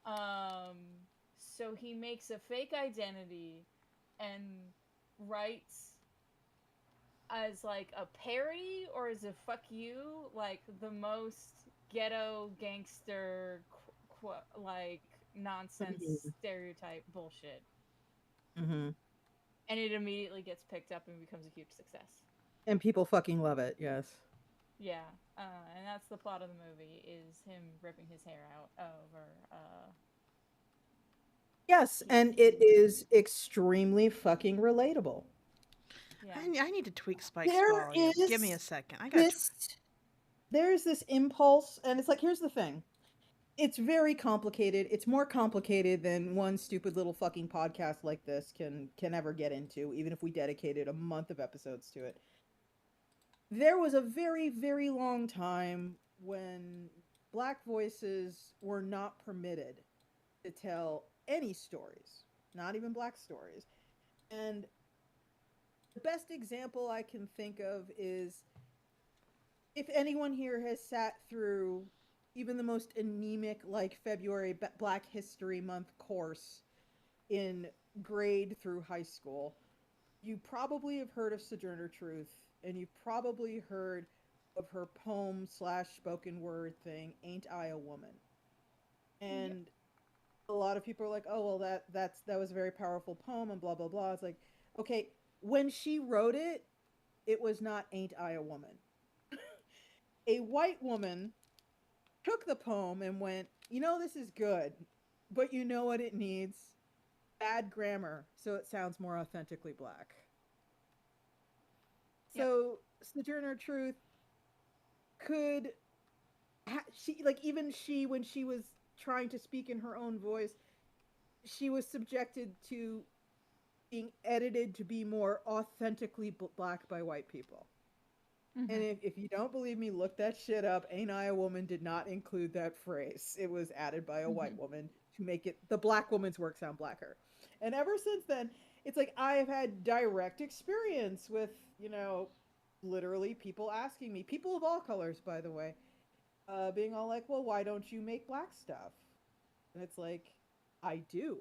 So he makes a fake identity and writes as like a parody or as a fuck you, like the most ghetto gangster like nonsense stereotype bullshit. And it immediately gets picked up and becomes a huge success. And people fucking love it, yes. Yeah, and that's the plot of the movie, is him ripping his hair out over yes, and it is extremely fucking relatable. Yeah. I need to tweak Spike's volume. Give me a second. There's this impulse, and it's like, here's the thing. It's very complicated. It's more complicated than one stupid little fucking podcast like this can ever get into, even if we dedicated a month of episodes to it. There was a very, very long time when black voices were not permitted to tell any stories, not even black stories. And the best example I can think of is, if anyone here has sat through even the most anemic, like, February Black History Month course in grade through high school, you probably have heard of Sojourner Truth, and you've probably heard of her poem / spoken word thing, Ain't I a Woman? And a lot of people are like, oh, well, that was a very powerful poem and blah, blah, blah. It's like, okay, when she wrote it, it was not Ain't I a Woman. A white woman took the poem and went, you know, this is good, but you know what it needs? Bad grammar, so it sounds more authentically black. So Sojourner Truth could, when she was trying to speak in her own voice, she was subjected to being edited to be more authentically black by white people. And if you don't believe me, look that shit up. Ain't I a Woman did not include that phrase. It was added by a white woman to make it, the black woman's work, sound blacker. And ever since then, it's like, I have had direct experience with, literally people asking me, people of all colors, by the way, being all like, well, why don't you make black stuff? And it's like, I do.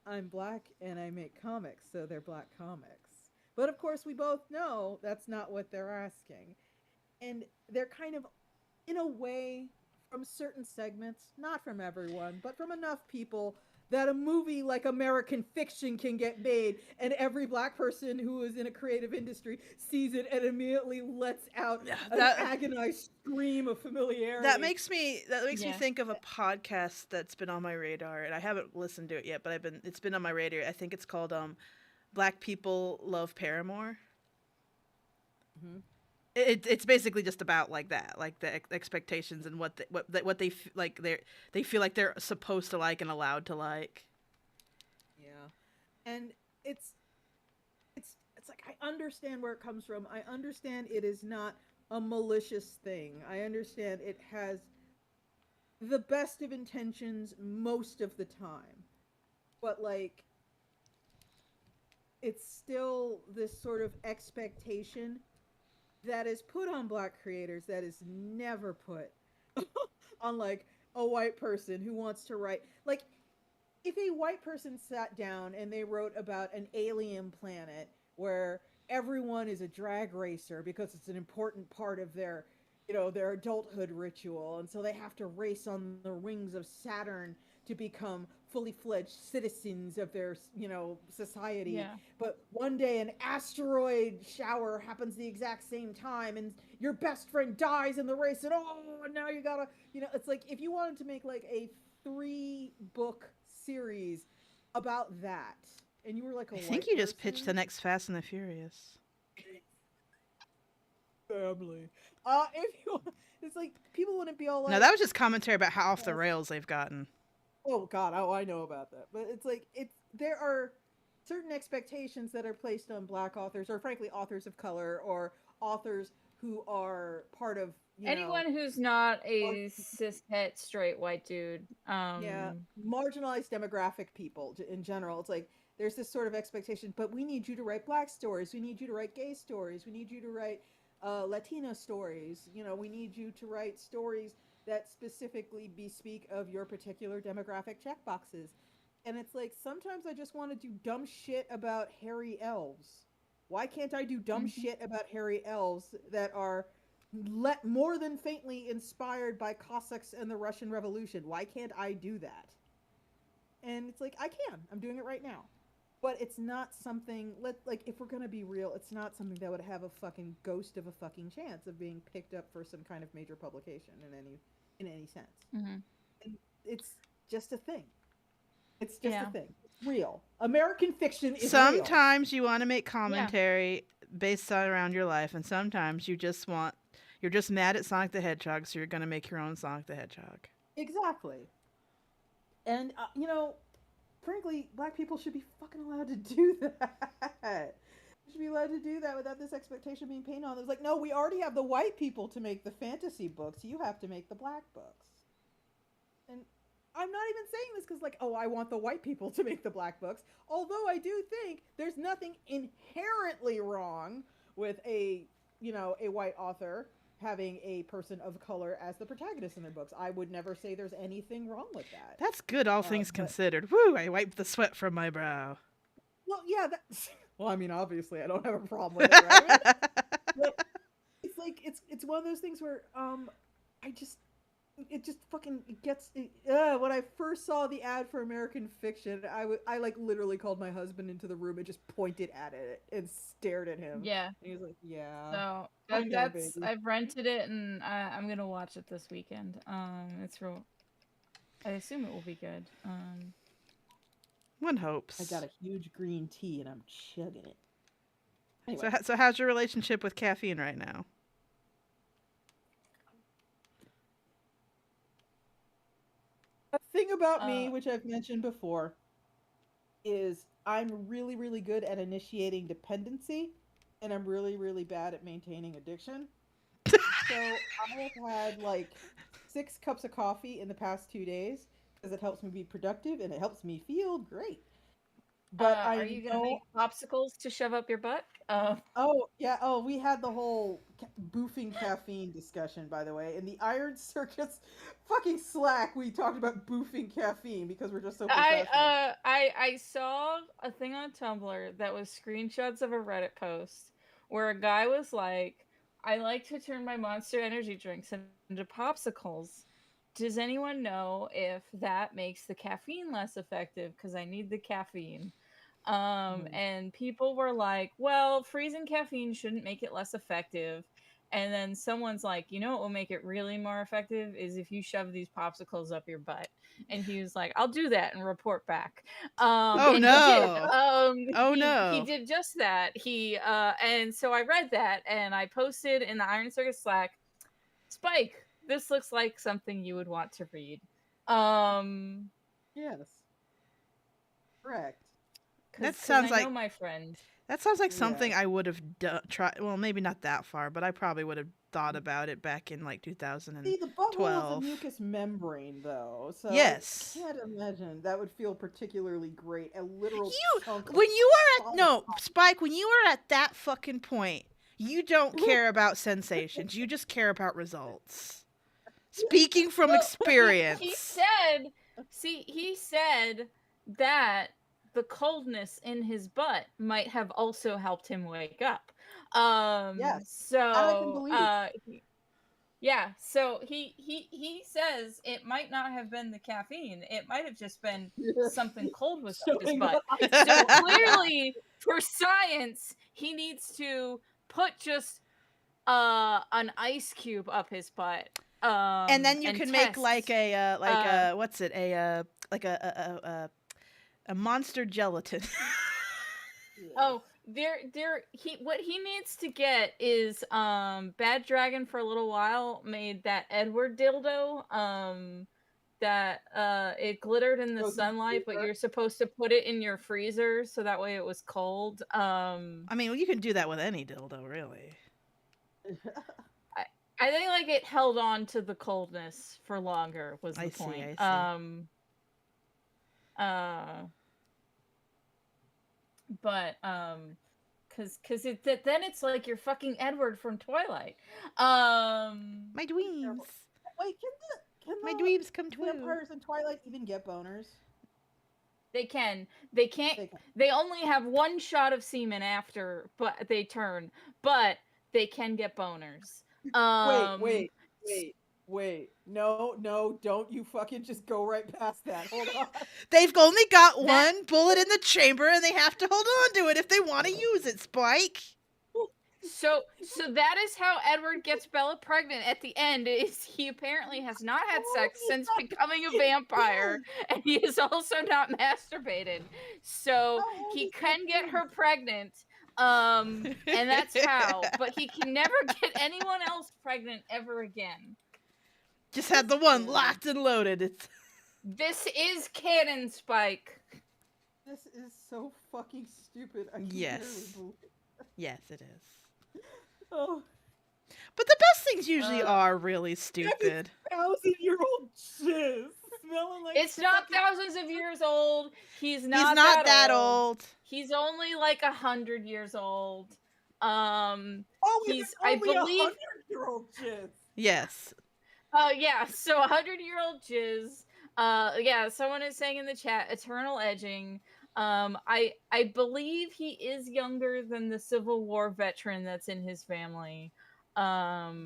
I'm black and I make comics, so they're black comics. But of course, we both know that's not what they're asking. And they're kind of, in a way, from certain segments, not from everyone, but from enough people, that a movie like American Fiction can get made, and every black person who is in a creative industry sees it and immediately lets out an That agonized scream of familiarity. that makes me Yeah. think of a podcast that's been on my radar, and I haven't listened to it yet, but it's been on my radar. I think it's called Black People Love Paramore. Mm-hmm. It's basically just about like that, like the expectations and what they like they feel like they're supposed to like and allowed to like. Yeah. And it's like I understand where it comes from. I understand it is not a malicious thing. I understand it has the best of intentions most of the time. But like it's still this sort of expectation that is put on black creators that is never put on like a white person who wants to write like if a white person sat down and they wrote about an alien planet where everyone is a drag racer because it's an important part of their their adulthood ritual, and so they have to race on the rings of Saturn to become fully fledged citizens of their society. Yeah. But one day an asteroid shower happens the exact same time, and your best friend dies in the race, and now you gotta it's like if you wanted to make like a 3-book series about that, and you were like a I white think you just pitched the person, next Fast and the Furious. family. If you, it's like people wouldn't be all like, No, that was just commentary about how off the rails they've gotten. oh God, oh I know about that. But it's like there are certain expectations that are placed on black authors, or frankly authors of color, or authors who are part of Anyone who's not a cishet straight white dude. yeah, marginalized demographic people in general. It's like there's this sort of expectation, but we need you to write black stories. We need you to write gay stories. We need you to write Latino stories. We need you to write stories that specifically bespeak of your particular demographic checkboxes. And it's like sometimes I just want to do dumb shit about hairy elves. Why can't I do dumb shit about hairy elves that are let more than faintly inspired by Cossacks and the Russian Revolution? Why can't I do that? And it's like I can. I'm doing it right now. But it's not something like if we're gonna be real, it's not something that would have a fucking ghost of a fucking chance of being picked up for some kind of major publication in any sense. Mm-hmm. And it's just a thing. It's just Yeah. a thing. It's real. American Fiction is real. Sometimes you want to make commentary based on around your life, and sometimes you're just mad at Sonic the Hedgehog, so you're gonna make your own Sonic the Hedgehog. Exactly. And frankly, black people should be fucking allowed to do that. Should be allowed to do that without this expectation being painted on. It was like, no, we already have the white people to make the fantasy books. You have to make the black books. And I'm not even saying this because, like, oh, I want the white people to make the black books. Although I do think there's nothing inherently wrong with a white author having a person of color as the protagonist in their books. I would never say there's anything wrong with that. That's good, all things considered. Woo! I wiped the sweat from my brow. Well, yeah, well, I mean, obviously, I don't have a problem with it, right? But it's like it's one of those things where it just fucking gets when I first saw the ad for American Fiction, I like literally called my husband into the room and just pointed at it and stared at him. Yeah. And he was like, "Yeah." So I know, that's baby. I've rented it and I'm gonna watch it this weekend. It's real. I assume it will be good. One hopes. I got a huge green tea and I'm chugging it. Anyway. So how's your relationship with caffeine right now? A thing about me, which I've mentioned before, is I'm really, really good at initiating dependency, and I'm really, really bad at maintaining addiction. So I have had like 6 cups of coffee in the past 2 days because it helps me be productive and it helps me feel great. But are you gonna make popsicles to shove up your butt? Oh yeah. Oh, we had the whole boofing caffeine discussion, by the way, in the Iron Circus fucking Slack. We talked about boofing caffeine because we're just so professional. I saw a thing on Tumblr that was screenshots of a Reddit post where a guy was like, "I like to turn my Monster Energy drinks into popsicles," does anyone know if that makes the caffeine less effective? Because I need the caffeine. And people were like, well, freezing caffeine shouldn't make it less effective. And then someone's like, you know what will make it really more effective is if you shove these popsicles up your butt. And he was like, I'll do that and report back. Oh And he did. no. Oh He no. did just that. And so I read that and I posted in the Iron Circus Slack, Spike, this looks like something you would want to read. Yes. Correct. That Because sounds I know like my friend. that sounds like Yeah. something I would have tried. Well, maybe not that far, but I probably would have thought about it back in like 2012. See, the butthole is a mucous membrane, though, so Yes. I can't imagine that would feel particularly great. A literal chunk of When you are at solid Spike, when you are at that fucking point, you don't care about sensations. You just care about results. Speaking from Well, experience. He said that the coldness in his butt might have also helped him wake up. Yes, So that I can believe. yeah, so he says it might not have been the caffeine. It might have just been something cold was up his Showing butt. the So clearly, for science, he needs to put just an ice cube up his butt. And then you can make test. like a what's it, a like a monster gelatin. Oh, what he needs to get is Bad Dragon for a little while made that Edward dildo that it glittered in the Goes in the sunlight, but freezer. you're supposed to put it in your freezer so that way it was cold. I mean, well, you can do that with any dildo, really. I think like it held on to the coldness for longer was the point. I see. But because then it's like you're fucking Edward from Twilight. My dweebs. Wait, can My the dweebs come true. vampires in Twilight even get boners? They can. They can't. They only have one shot of semen after, but they turn. But they can get boners. Wait. No, don't you fucking just go right past that. Hold on. They've only got one bullet in the chamber and they have to hold on to it if they want to use it, Spike. So that is how Edward gets Bella pregnant at the end. Is he apparently has not had sex since becoming a vampire, and he is also not masturbated. So he can get her pregnant. And that's how. But he can never get anyone else pregnant ever again. Just had the one locked and loaded. This is canon, Spike. This is so fucking stupid. I can Yes. barely believe it. Yes, it is. Oh. But the best things usually are really stupid. 1,000-year-old jizz smelling like. It's not thousands of years old. He's not that old. He's only like 100 years old. He's I only believe 100-year-old jizz. Yes. Yeah. So 100-year-old jizz. Yeah. Someone is saying in the chat, eternal edging. I believe he is younger than the Civil War veteran that's in his family. But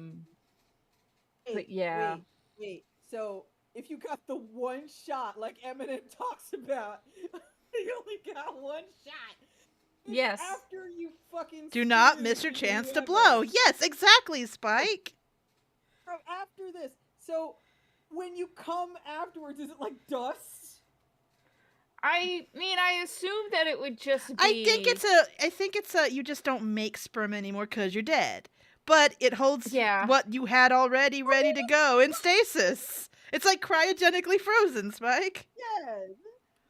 yeah. Wait. So if you got the one shot, like Eminem talks about, you only got one shot. Yes. After you fucking do not miss your chance to blow. Yes, exactly, Spike. From after this, so when you come afterwards, is it like dust? I mean, I assume that it would just be. I think it's a. You just don't make sperm anymore because you're dead. But it holds what you had already ready to go in stasis. It's like cryogenically frozen, Spike. Yes.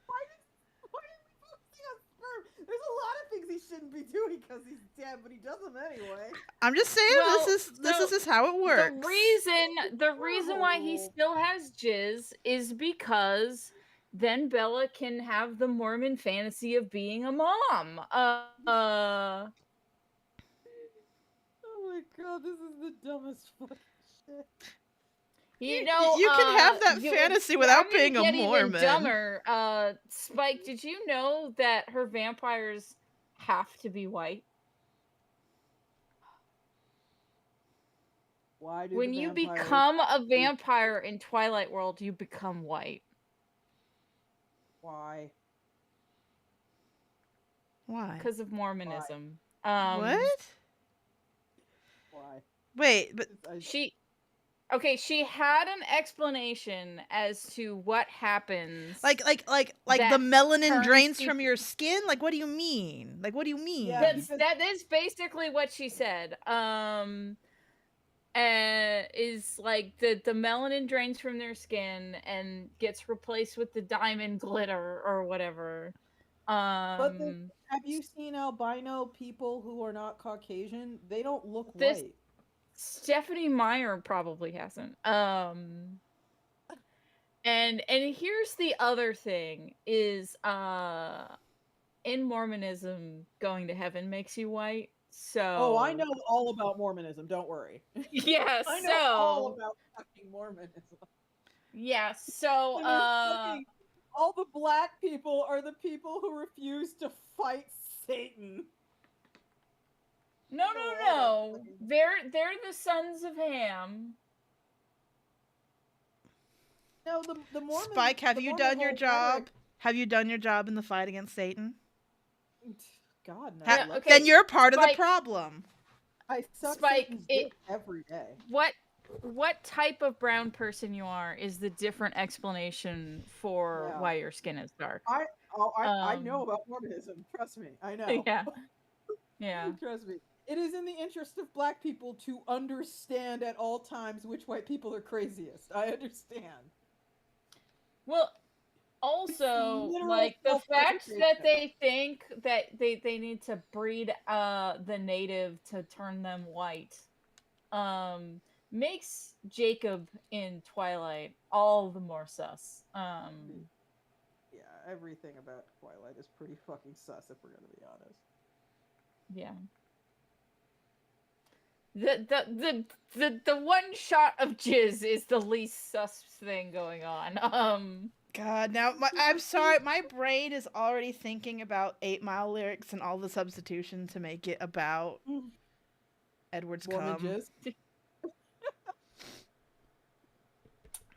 Why did we focus on sperm? There's a lot of things he shouldn't be doing because he's dead, but he does them anyway. I'm just saying this is just how it works. The reason why he still has jizz is because then Bella can have the Mormon fantasy of being a mom. Oh my god, this is the dumbest fucking shit. You know, you can have that fantasy without being a Mormon. Even dumber. Spike, did you know that her vampires have to be white? Why do When the you vampires... become a vampire in Twilight World, you become white. Why? Why? Because of Mormonism. What? Why? Wait, but She had an explanation as to what happens. like that the melanin turns drains people- from your skin? Like, what do you mean? Like, what do you mean? Yeah, that is basically what she said. Is like the melanin drains from their skin and gets replaced with the diamond glitter or whatever. But have you seen albino people who are not Caucasian? They don't look This- white. Stephanie Meyer probably hasn't. And here's the other thing is in Mormonism, going to heaven makes you white. So Oh, I know all about Mormonism. Don't worry. Yeah, I know all about fucking Mormonism. Yeah, so all the black people are the people who refuse to fight Satan. No. They're the sons of Ham. No, the Mormons... Spike, have the you Mormon done your whole job? rhetoric- Have you done your job in the fight against Satan? God, no. Yeah, okay. Then you're part of the Spike- problem. I suck Spike, Satan's dick every day. What type of brown person you are is the different explanation for Yeah. why your skin is dark. I know about Mormonism. Trust me. I know. Yeah. Trust me. It is in the interest of black people to understand at all times which white people are craziest. I understand. Well, also, Literal like the fact that self-preservation. they think that they need to breed the native to turn them white makes Jacob in Twilight all the more sus. Yeah, everything about Twilight is pretty fucking sus if we're gonna be honest. Yeah. The one shot of jizz is the least sus thing going on. God, now I'm sorry, my brain is already thinking about 8 Mile lyrics and all the substitution to make it about Edward's Mormon cum.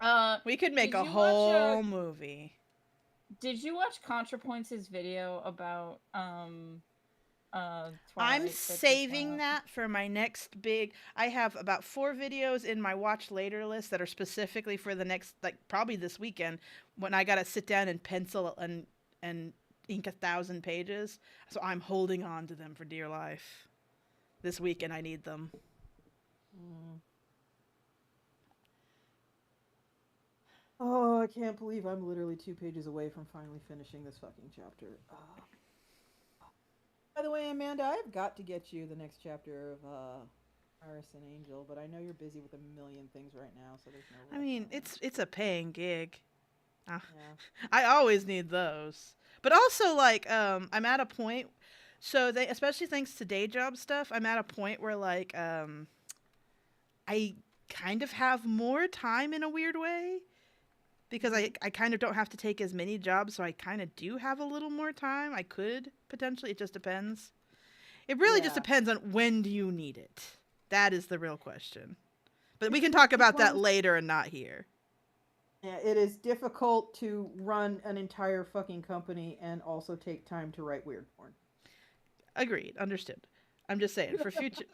jizz. We could make Did a you whole watch, movie. Did you watch ContraPoints' video about Twilight? I'm saving that for my next big... I have about 4 videos in my watch later list that are specifically for the next, like, probably this weekend, when I gotta sit down and pencil and ink 1,000 pages. So I'm holding on to them for dear life. This weekend I need them. Oh, I can't believe I'm literally 2 pages away from finally finishing this fucking chapter. By the way, Amanda, I've got to get you the next chapter of Iris and Angel, but I know you're busy with a million things right now, so there's no rush I mean, on it. it's a paying gig. Yeah. I always need those. But also, like, I'm at a point, so they, especially thanks to day job stuff, I'm at a point where, like, I kind of have more time in a weird way. Because I kind of don't have to take as many jobs, so I kind of do have a little more time. I could, potentially. It just depends. It really just depends on when do you need it. That is the real question. But we can talk about that later and not here. Yeah, it is difficult to run an entire fucking company and also take time to write weird porn. Agreed. Understood. I'm just saying, for future...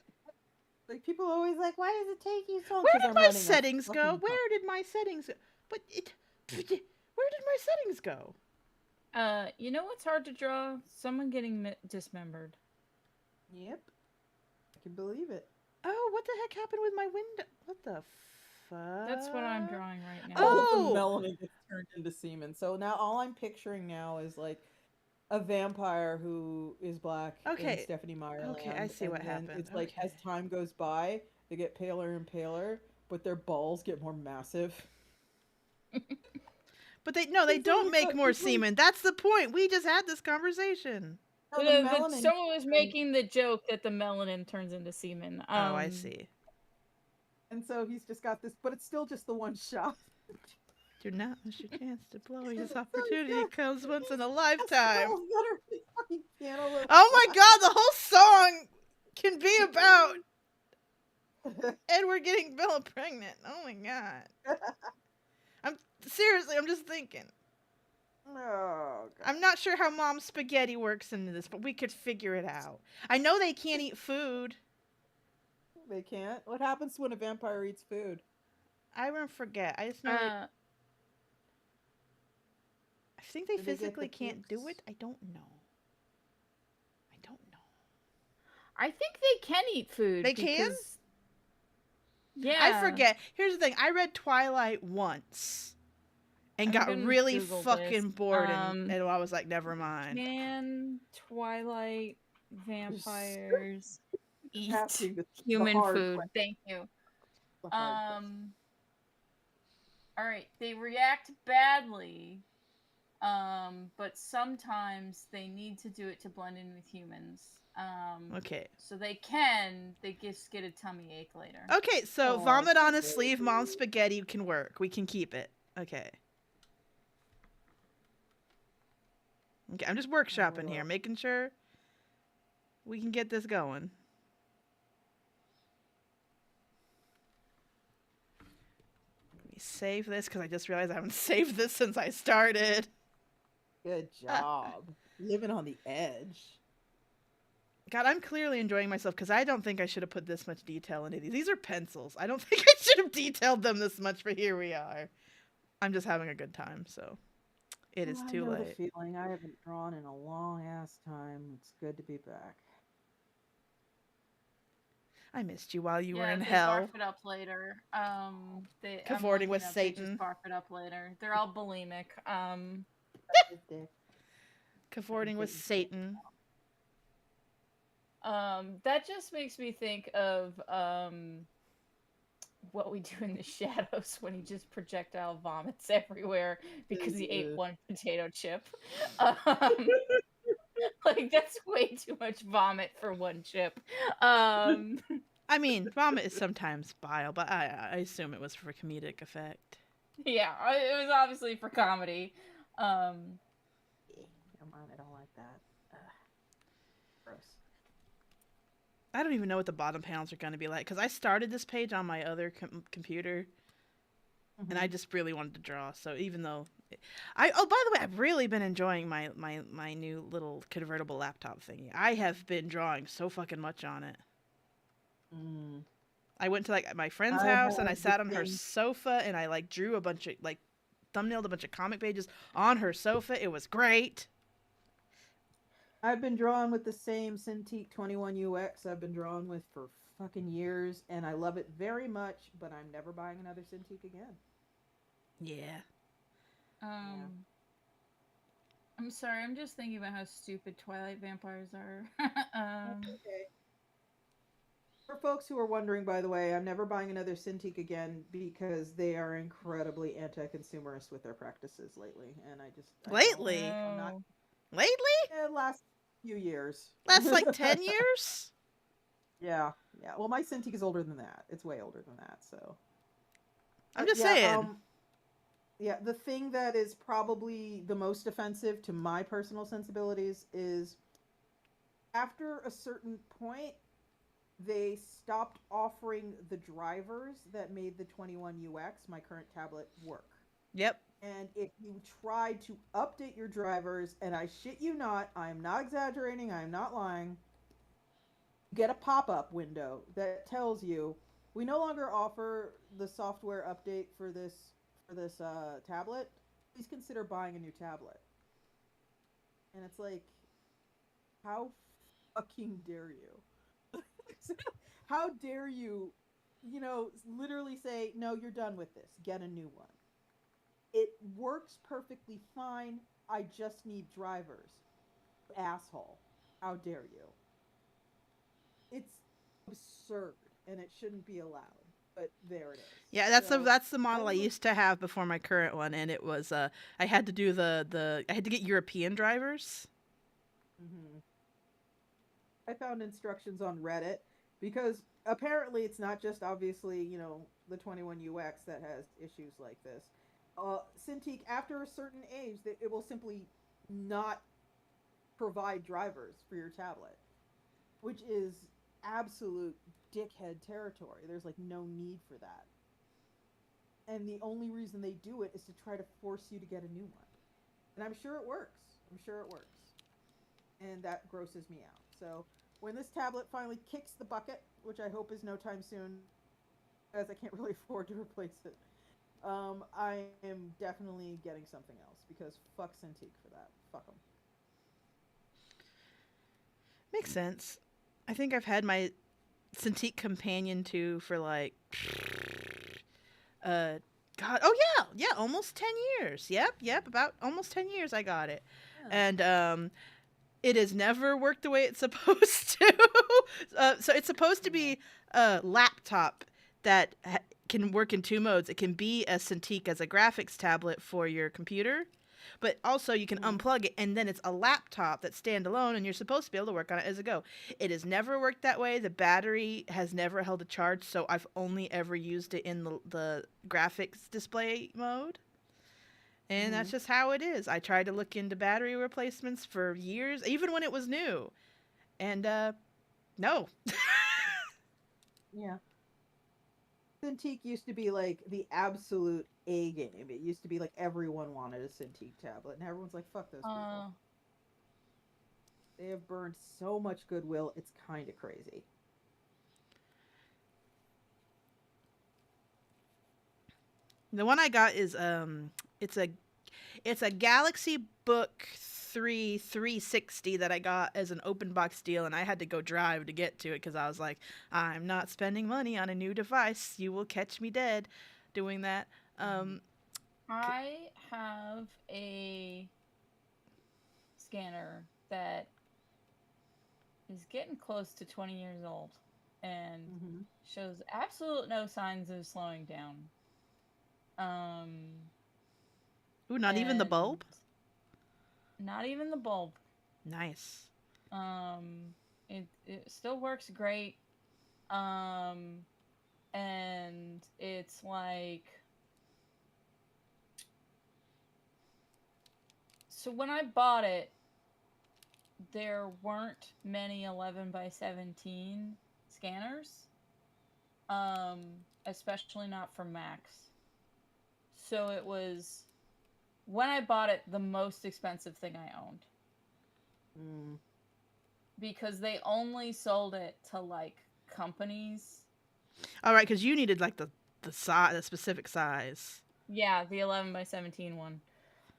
Like, people are always like, why does it take you so long? Where did my settings go? Where did my settings go? But where did my settings go? You know what's hard to draw? Someone getting dismembered. Yep. I can believe it. Oh, what the heck happened with my window? What the fuck? That's what I'm drawing right now. All the melanin gets turned into semen. So now all I'm picturing now is like a vampire who is black in Stephanie Meyer Okay, land, I see what then happened. It's like as time goes by, they get paler and paler, but their balls get more massive. But they don't make more semen. That's the point. We just had this conversation. No, someone was making the joke that the melanin turns into semen. Oh, I see. And so he's just got this, but it's still just the one shot. Do not miss your chance to blow. This opportunity comes once in a lifetime. Oh my god, the whole song can be about And we're getting Bella pregnant. Oh my god. I'm just thinking. Oh, God. I'm not sure how Mom's spaghetti works into this, but we could figure it out. I know they can't eat food. They can't. What happens when a vampire eats food? I won't forget. I just know they. Uh, I think they Do they get physically the can't do pukes? it. I don't know. I don't know. I think they can eat food. They can? because, Yeah. I forget. Here's the thing. I read Twilight once and I'm got gonna really Google fucking this. bored, and I was like, never mind. Can Twilight vampires eat Asking the human hard food? question. Thank you. The hard question. All right. They react badly, but sometimes they need to do it to blend in with humans. Okay. So they just get a tummy ache later. Okay, so Aw, vomit on a so sleeve, Mom's spaghetti can work. We can keep it. Okay. Okay, I'm just workshopping here, making sure we can get this going. Let me save this because I just realized I haven't saved this since I started. Good job. Living on the edge. God, I'm clearly enjoying myself because I don't think I should have put this much detail into these. These are pencils. I don't think I should have detailed them this much, but here we are. I'm just having a good time, so it is too I know late. the feeling. I haven't drawn in a long ass time. It's good to be back. I missed you while you were in they hell. barf it up later. Cavorting with They Satan. just barf it up later. They're all bulimic. Cavorting with Satan. That just makes me think of What We Do in the Shadows when he just projectile vomits everywhere because he ate one potato chip. Like that's way too much vomit for one chip. I mean, vomit is sometimes bile, but I assume it was for comedic effect. Yeah, it was obviously for comedy. Come on, I don't like that. Gross. I don't even know what the bottom panels are going to be like because I started this page on my other computer, and I just really wanted to draw. So even though, by the way, I've really been enjoying my new little convertible laptop thingy. I have been drawing so fucking much on it. I went to like my friend's house and I sat on her sofa and I like drew a bunch of like thumbnailed a bunch of comic pages on her sofa. It was great. I've been drawing with the same Cintiq 21UX I've been drawing with for fucking years, and I love it very much, but I'm never buying another Cintiq again. Yeah. I'm sorry, I'm just thinking about how stupid Twilight vampires are. Okay. For folks who are wondering, by the way, I'm never buying another Cintiq again because they are incredibly anti-consumerist with their practices lately, and Lately? last few years. Last like 10 years? Yeah. Well, my Cintiq is older than that. It's way older than that, so. I'm just saying. Yeah, the thing that is probably the most offensive to my personal sensibilities is after a certain point, they stopped offering the drivers that made the 21UX, my current tablet, work. Yep. And if you tried to update your drivers, and I shit you not, I am not exaggerating, I am not lying, get a pop-up window that tells you, we no longer offer the software update for this tablet. Please consider buying a new tablet. And it's like, how fucking dare you? How dare you, literally say, no, you're done with this. Get a new one. It works perfectly fine. I just need drivers. Asshole. How dare you? It's absurd, and it shouldn't be allowed. But there it is. Yeah, that's the model I used to have before my current one, and it was I had to do I had to get European drivers. I found instructions on Reddit because apparently it's not just obviously the 21UX that has issues like this. Cintiq, after a certain age, it will simply not provide drivers for your tablet, which is absolute dickhead territory. There's like no need for that. And the only reason they do it is to try to force you to get a new one. And I'm sure it works. I'm sure it works. And that grosses me out. So when this tablet finally kicks the bucket, which I hope is no time soon, as I can't really afford to replace it, I am definitely getting something else because fuck Cintiq for that. Fuck them. Makes sense. I think I've had my Cintiq Companion 2 for like, uh, God, oh yeah, almost 10 years. Yep, about almost 10 years I got it. Yeah. And it has never worked the way it's supposed to. So it's supposed to be a laptop that can work in two modes. It can be a Cintiq as a graphics tablet for your computer, but also you can unplug it, and then it's a laptop that's standalone, and you're supposed to be able to work on it as a go. It has never worked that way. The battery has never held a charge, so I've only ever used it in the graphics display mode. And that's just how it is. I tried to look into battery replacements for years, even when it was new. And no. Yeah. Cintiq used to be like the absolute A game. It used to be like everyone wanted a Cintiq tablet, and everyone's like, fuck those people. They have burned so much goodwill, it's kind of crazy. The one I got is it's a it's a Galaxy Book 3 360 that I got as an open box deal, and I had to go drive to get to it because I was like, I'm not spending money on a new device. You will catch me dead doing that. I have a scanner that is getting close to 20 years old and shows absolute no signs of slowing down. Ooh, not even the bulb? Not even the bulb. Nice. It still works great. And it's like, so when I bought it, there weren't many 11 by 17 scanners, especially not for Macs. So it was, when I bought it, the most expensive thing I owned. Because they only sold it to like companies. All right, because you needed like the specific size. Yeah, the 11 by 17 one.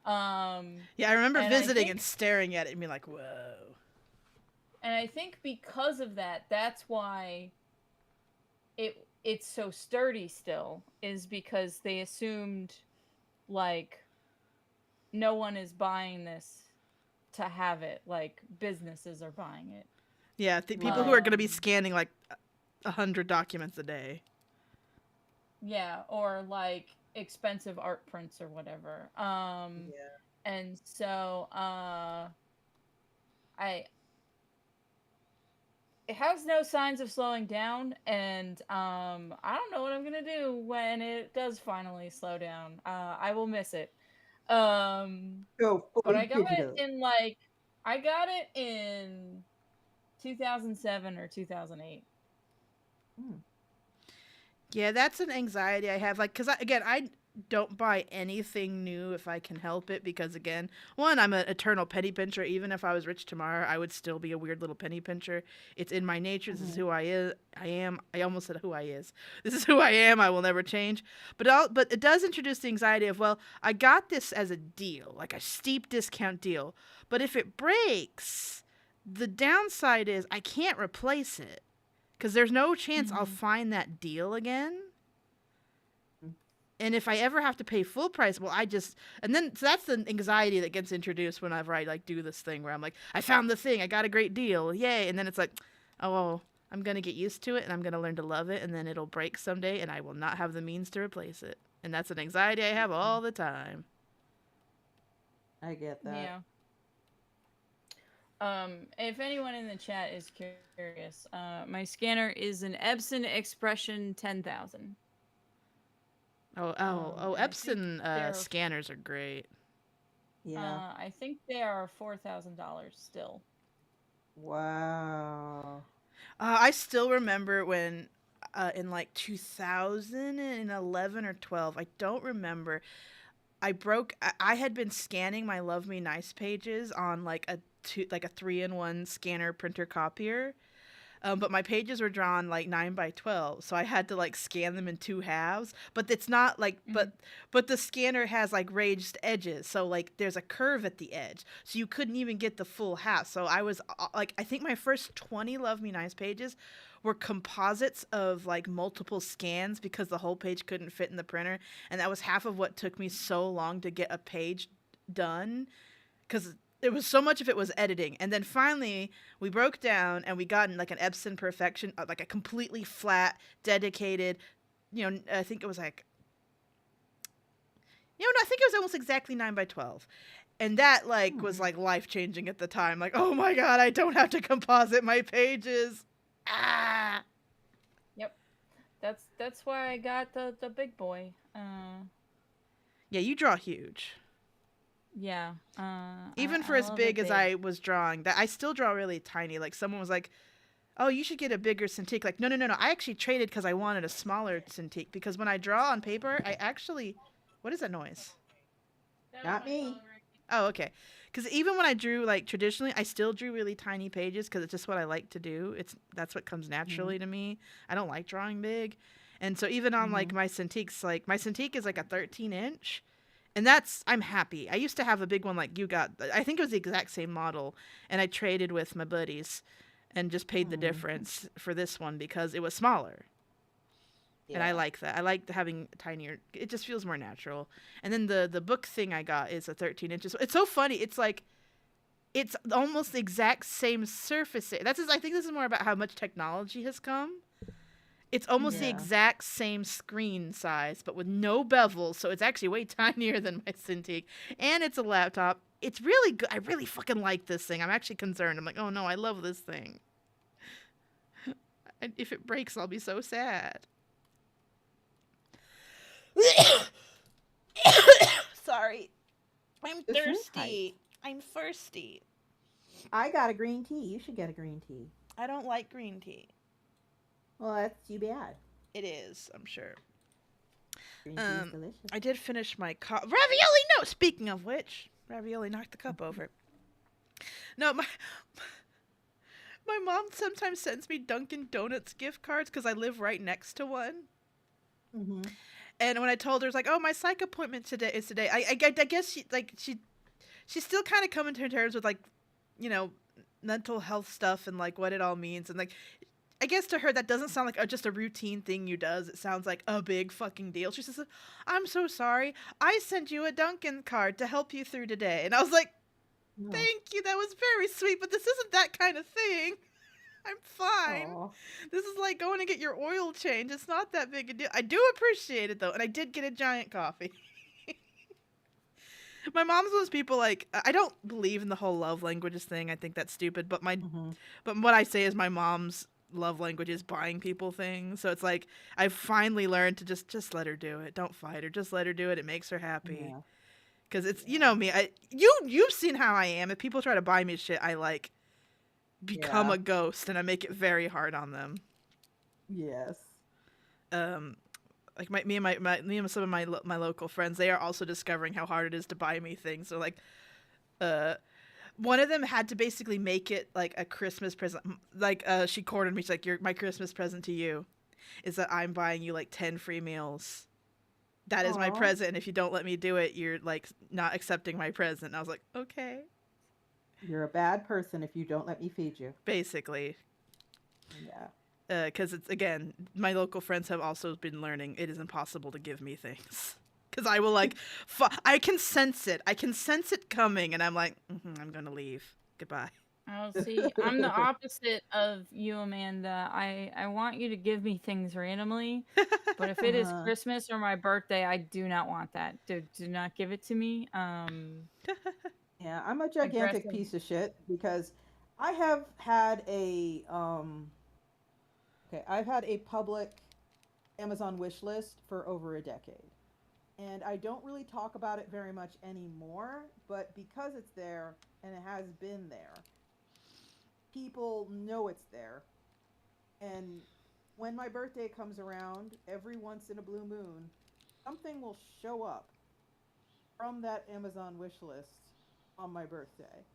Yeah, I remember visiting and staring at it and being like, whoa. And I think because of that, that's why it's so sturdy still, is because they assumed like no one is buying this to have it, like businesses are buying it. Yeah, people who are going to be scanning like 100 documents a day. Yeah, or like expensive art prints or whatever. And so it has no signs of slowing down, and I don't know what I'm gonna do when it does finally slow down. I will miss it. But I got it in 2007 or 2008. Yeah, that's an anxiety I have. Like, because I don't buy anything new if I can help it. Because again, one, I'm an eternal penny pincher. Even if I was rich tomorrow, I would still be a weird little penny pincher. It's in my nature. This is who I am. I almost said who I is. This is who I am. I will never change. But it does introduce the anxiety of, well, I got this as a deal, like a steep discount deal. But if it breaks, the downside is I can't replace it. Because there's no chance I'll find that deal again. And if I ever have to pay full price, well, so that's the anxiety that gets introduced whenever I like do this thing where I'm like, I found the thing, I got a great deal, yay. And then it's like, oh, well, I'm going to get used to it and I'm going to learn to love it, and then it'll break someday and I will not have the means to replace it. And that's an anxiety I have all the time. I get that. Yeah. If anyone in the chat is curious, my scanner is an Epson Expression 10,000. Epson scanners are great. Yeah. I think they are $4,000 still. Wow. I still remember when, in like 2011 or 12, I don't remember. I had been scanning my Love Me Nice pages on like a 3-in-1 scanner printer copier. But my pages were drawn like 9 by 12, so I had to like scan them in two halves. But it's not like, Mhm. but the scanner has like raised edges, so like there's a curve at the edge, so you couldn't even get the full half. So I was like, I think my first 20 Love Me Nice pages were composites of like multiple scans because the whole page couldn't fit in the printer, and that was half of what took me so long to get a page done, because it was so much of it was editing. And then finally we broke down and we got in like an Epson perfection, like a completely flat dedicated, I think it was like, I think it was almost exactly 9 by 12. And that like was like life changing at the time. Like, oh my God, I don't have to composite my pages. Ah. Yep. That's why I got the big boy. Yeah, you draw huge. Yeah. Even I for as love big it as big. I was drawing, that I still draw really tiny. Like someone was like, "Oh, you should get a bigger Cintiq." Like, no, no, no, no. I actually traded because I wanted a smaller Cintiq, because when I draw on paper, I actually, what is that noise? That was Not my me. phone ringing. Oh, okay. Because even when I drew like traditionally, I still drew really tiny pages because it's just what I like to do. That's what comes naturally to me. I don't like drawing big, and so even on like my Cintiqs, like my Cintiq is like a 13-inch, and I'm happy. I used to have a big one like you got. I think it was the exact same model, and I traded with my buddies, and just paid the difference for this one because it was smaller. And I Yeah. like that. I like having tinier. It just feels more natural. And then the book thing I got is a 13 inches. It's so funny. It's like it's almost the exact same surface. I think this is more about how much technology has come. It's almost the Yeah. exact same screen size, but with no bevel, so it's actually way tinier than my Cintiq. And it's a laptop. It's really good. I really fucking like this thing. I'm actually concerned. I'm like, oh no, I love this thing. And if it breaks, I'll be so sad. Sorry. I'm The thirsty. I'm thirsty. I got a green tea. You should get a green tea. I don't like green tea. Well, that's too bad. It is, I'm sure. Green tea is delicious. I did finish my ravioli. No, speaking of which, ravioli knocked the cup over. No, my mom sometimes sends me Dunkin' Donuts gift cards because I live right next to one. Mm-hmm. And when I told her, it's like, oh, my psych appointment is today. I guess she's still kind of coming to terms with like, mental health stuff and like what it all means. And like, I guess to her that doesn't sound like just a routine thing you does. It sounds like a big fucking deal. She says, "I'm so sorry. I sent you a Dunkin' card to help you through today." And I was like, No. "Thank you. That was very sweet, but this isn't that kind of thing. I'm fine. Aw. This is like going to get your oil change. It's not that big a deal." I do appreciate it though, and I did get a giant coffee. My mom's one of those people like, I don't believe in the whole love languages thing. I think that's stupid, but but what I say is my mom's love language is buying people things. So it's like I've finally learned to just let her do it. Don't fight her. Just let her do it. It makes her happy. Yeah. Cuz it's me. You've seen how I am. If people try to buy me shit, I like become Yeah. a ghost and I make it very hard on them. Yes. Like me and some of my local friends, they are also discovering how hard it is to buy me things. So like one of them had to basically make it like a Christmas present. Like she cornered me. She's like, my Christmas present to you is that I'm buying you like 10 free meals. That is my Aw. present, and if you don't let me do it, you're like not accepting my present." And I was like, "Okay." You're a bad person if you don't let me feed you. Basically, Yeah. because it's, again, my local friends have also been learning it is impossible to give me things. Because I will like, I can sense it. I can sense it coming, and I'm like, I'm gonna leave. Goodbye. Oh, see, I'm the opposite of you, Amanda. I want you to give me things randomly, but if it is Uh-huh. Christmas or my birthday, I do not want that. Do not give it to me. Yeah, I'm a gigantic Aggressive. piece of shit because I have had I've had a public Amazon wish list for over a decade. And I don't really talk about it very much anymore, but because it's there and it has been there, people know it's there. And when my birthday comes around, every once in a blue moon, something will show up from that Amazon wish list on my birthday.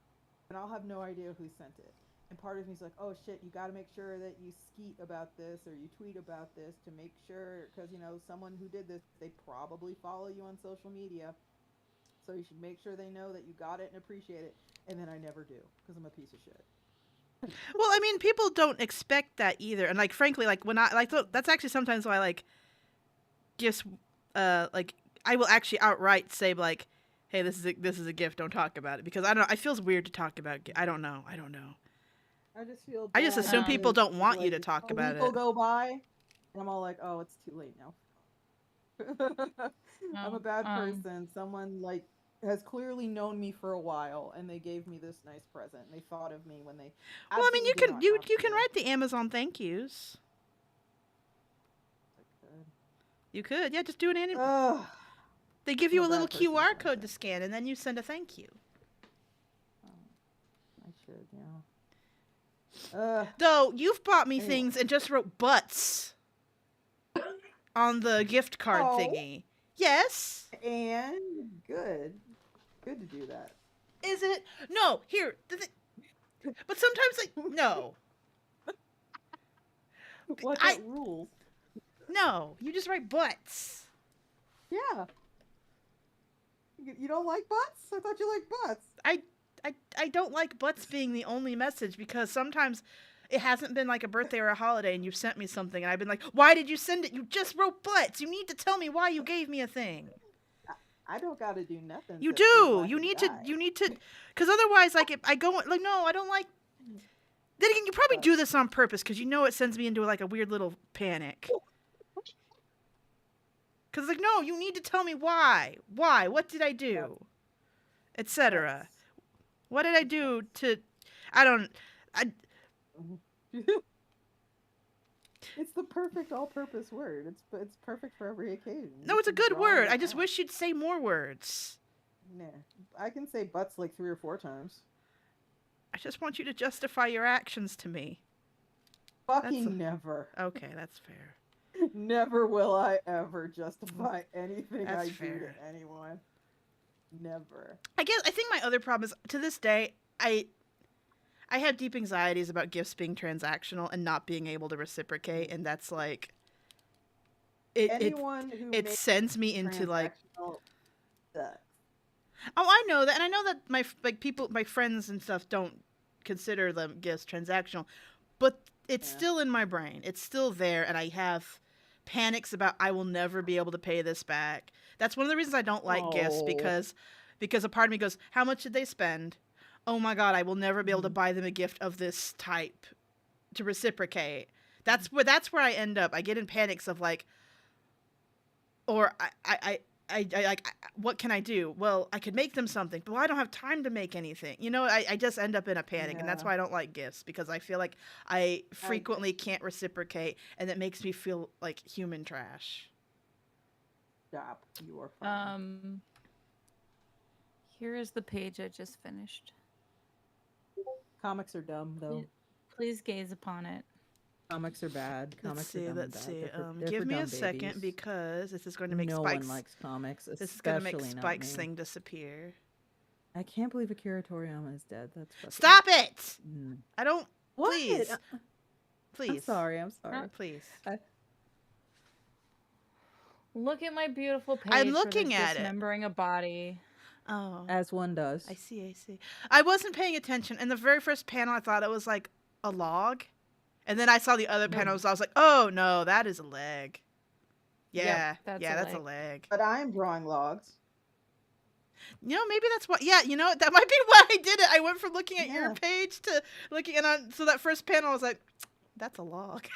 And I'll have no idea who sent it. And part of me's like, oh shit, you got to make sure that you skeet about this or you tweet about this to make sure, because, someone who did this, they probably follow you on social media. So you should make sure they know that you got it and appreciate it. And then I never do, because I'm a piece of shit. Well, I mean, people don't expect that either. And, like, frankly, like, when I, like, that's actually sometimes why, like, gifts, like, I will actually outright say, like, hey, this is a gift, don't talk about it. Because, I don't know, it feels weird to talk about I don't know. I just feel I just bad assume people because, don't want you like, to talk a about week will it. go by, and I'm all like, oh, it's too late now. I'm a bad person. Someone, like, has clearly known me for a while, and they gave me this nice present. And they thought of me when they. Well, I mean, you absolutely did can not you have you to. can write the Amazon thank yous. I could. You could, yeah, just do it. Ugh. They give I'm you a a little bad person, QR so I code to can't. scan, and then you send a thank you. I should, yeah. Though you've bought me Anyway. things and just wrote butts on the gift card Oh. thingy. Yes. And good to do that. Is it? No. Here. But sometimes, like, no. What that rules? No. You just write butts. Yeah. You don't like butts? I thought you liked butts. I don't like butts being the only message, because sometimes it hasn't been like a birthday or a holiday and you've sent me something and I've been like, why did you send it? You just wrote butts. You need to tell me why you gave me a thing. I don't gotta do nothing. You to do. feel like You a need guy. to, because otherwise, like, if I go, like, no, I don't like. Then again, you probably do this on purpose because you know it sends me into like a weird little panic. Because, like, no, you need to tell me why. Why? What did I do? Etc. What did I do to? It's the perfect all-purpose word. It's perfect for every occasion. No, it's a good word. I just wish you'd say more words. Nah, I can say butts like 3 or 4 times. I just want you to justify your actions to me. Fucking never. Okay, that's fair. Never will I ever justify anything That's I do fair. to anyone. Never. I think my other problem is, to this day, I have deep anxieties about gifts being transactional and not being able to reciprocate, and that's like Anyone who it makes sends me into like, transactional sucks. oh, I know that, and I know that my friends and stuff don't consider them gifts transactional, but it's still in my brain. It's still there, and I have panics about I will never be able to pay this back. That's one of the reasons I don't like gifts, because a part of me goes, how much did they spend? Oh my God, I will never be able to buy them a gift of this type to reciprocate. That's where I end up. I get in panics of like, or I like, what can I do? Well, I could make them something, but I don't have time to make anything. I just end up in a panic, and that's why I don't like gifts, because I feel like I frequently can't reciprocate, and it makes me feel like human trash. Stop. You are fine. Here is the page I just finished. Comics are dumb, though. Please gaze upon it. Comics are bad. Comics are dumb. Let's see. They're Give for me a dumb second, babies. because this is going to make no Spike's. one likes comics. This is going to make especially not Spike's me. thing disappear. I can't believe Akira Toriyama is dead. That's fucking... Stop it! Mm. I don't. What? Please. Please. I'm sorry. Please. Look at my beautiful page. I'm looking where at there's it. Dismembering a body. Oh. As one does. I see. I wasn't paying attention. In the very first panel, I thought it was like a log. And then I saw the other panels. I was like, oh, no, that is a leg. Yeah. Yep, that's a leg. But I'm drawing logs. Maybe that's what. Yeah, that might be why I did it. I went from looking at your page to looking at. So that first panel, I was like, that's a log.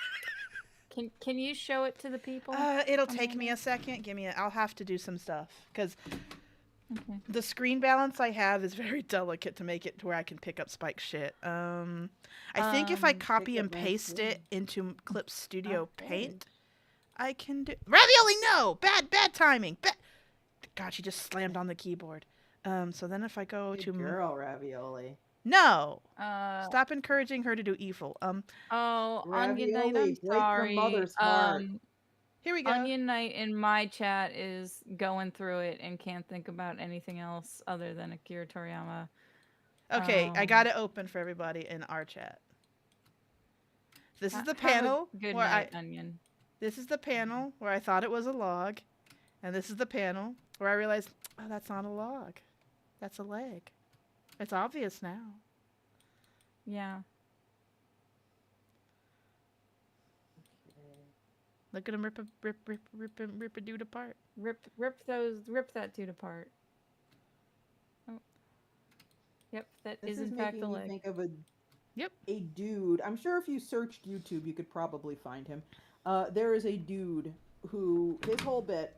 Can you show it to the people? It'll take me a second. I'll have to do some stuff, because the screen balance I have is very delicate to make it to where I can pick up Spike's shit. I think if I copy and paste it into Clip Studio Paint, I can do. Ravioli, no! Bad timing. God, she just slammed on the keyboard. So then if I go Good to girl, Ravioli. No. Uh Stop encouraging her to do evil. oh, Onion Knight, I'm Ravioli, break her sorry. mother's heart. Here we go. Onion Knight in my chat is going through it and can't think about anything else other than Akira Toriyama. Okay, I got it open for everybody in our chat. This is the Have a panel good where night, Onion. This is the panel where I thought it was a log, and this is the panel where I realized, oh, that's not a log. That's a leg. It's obvious now. Yeah. Look at him rip a dude apart. Rip that dude apart. Oh. Yep, that This is is in fact a making me leg. think of Yep. a dude. I'm sure if you searched YouTube, you could probably find him. There is a dude who his whole bit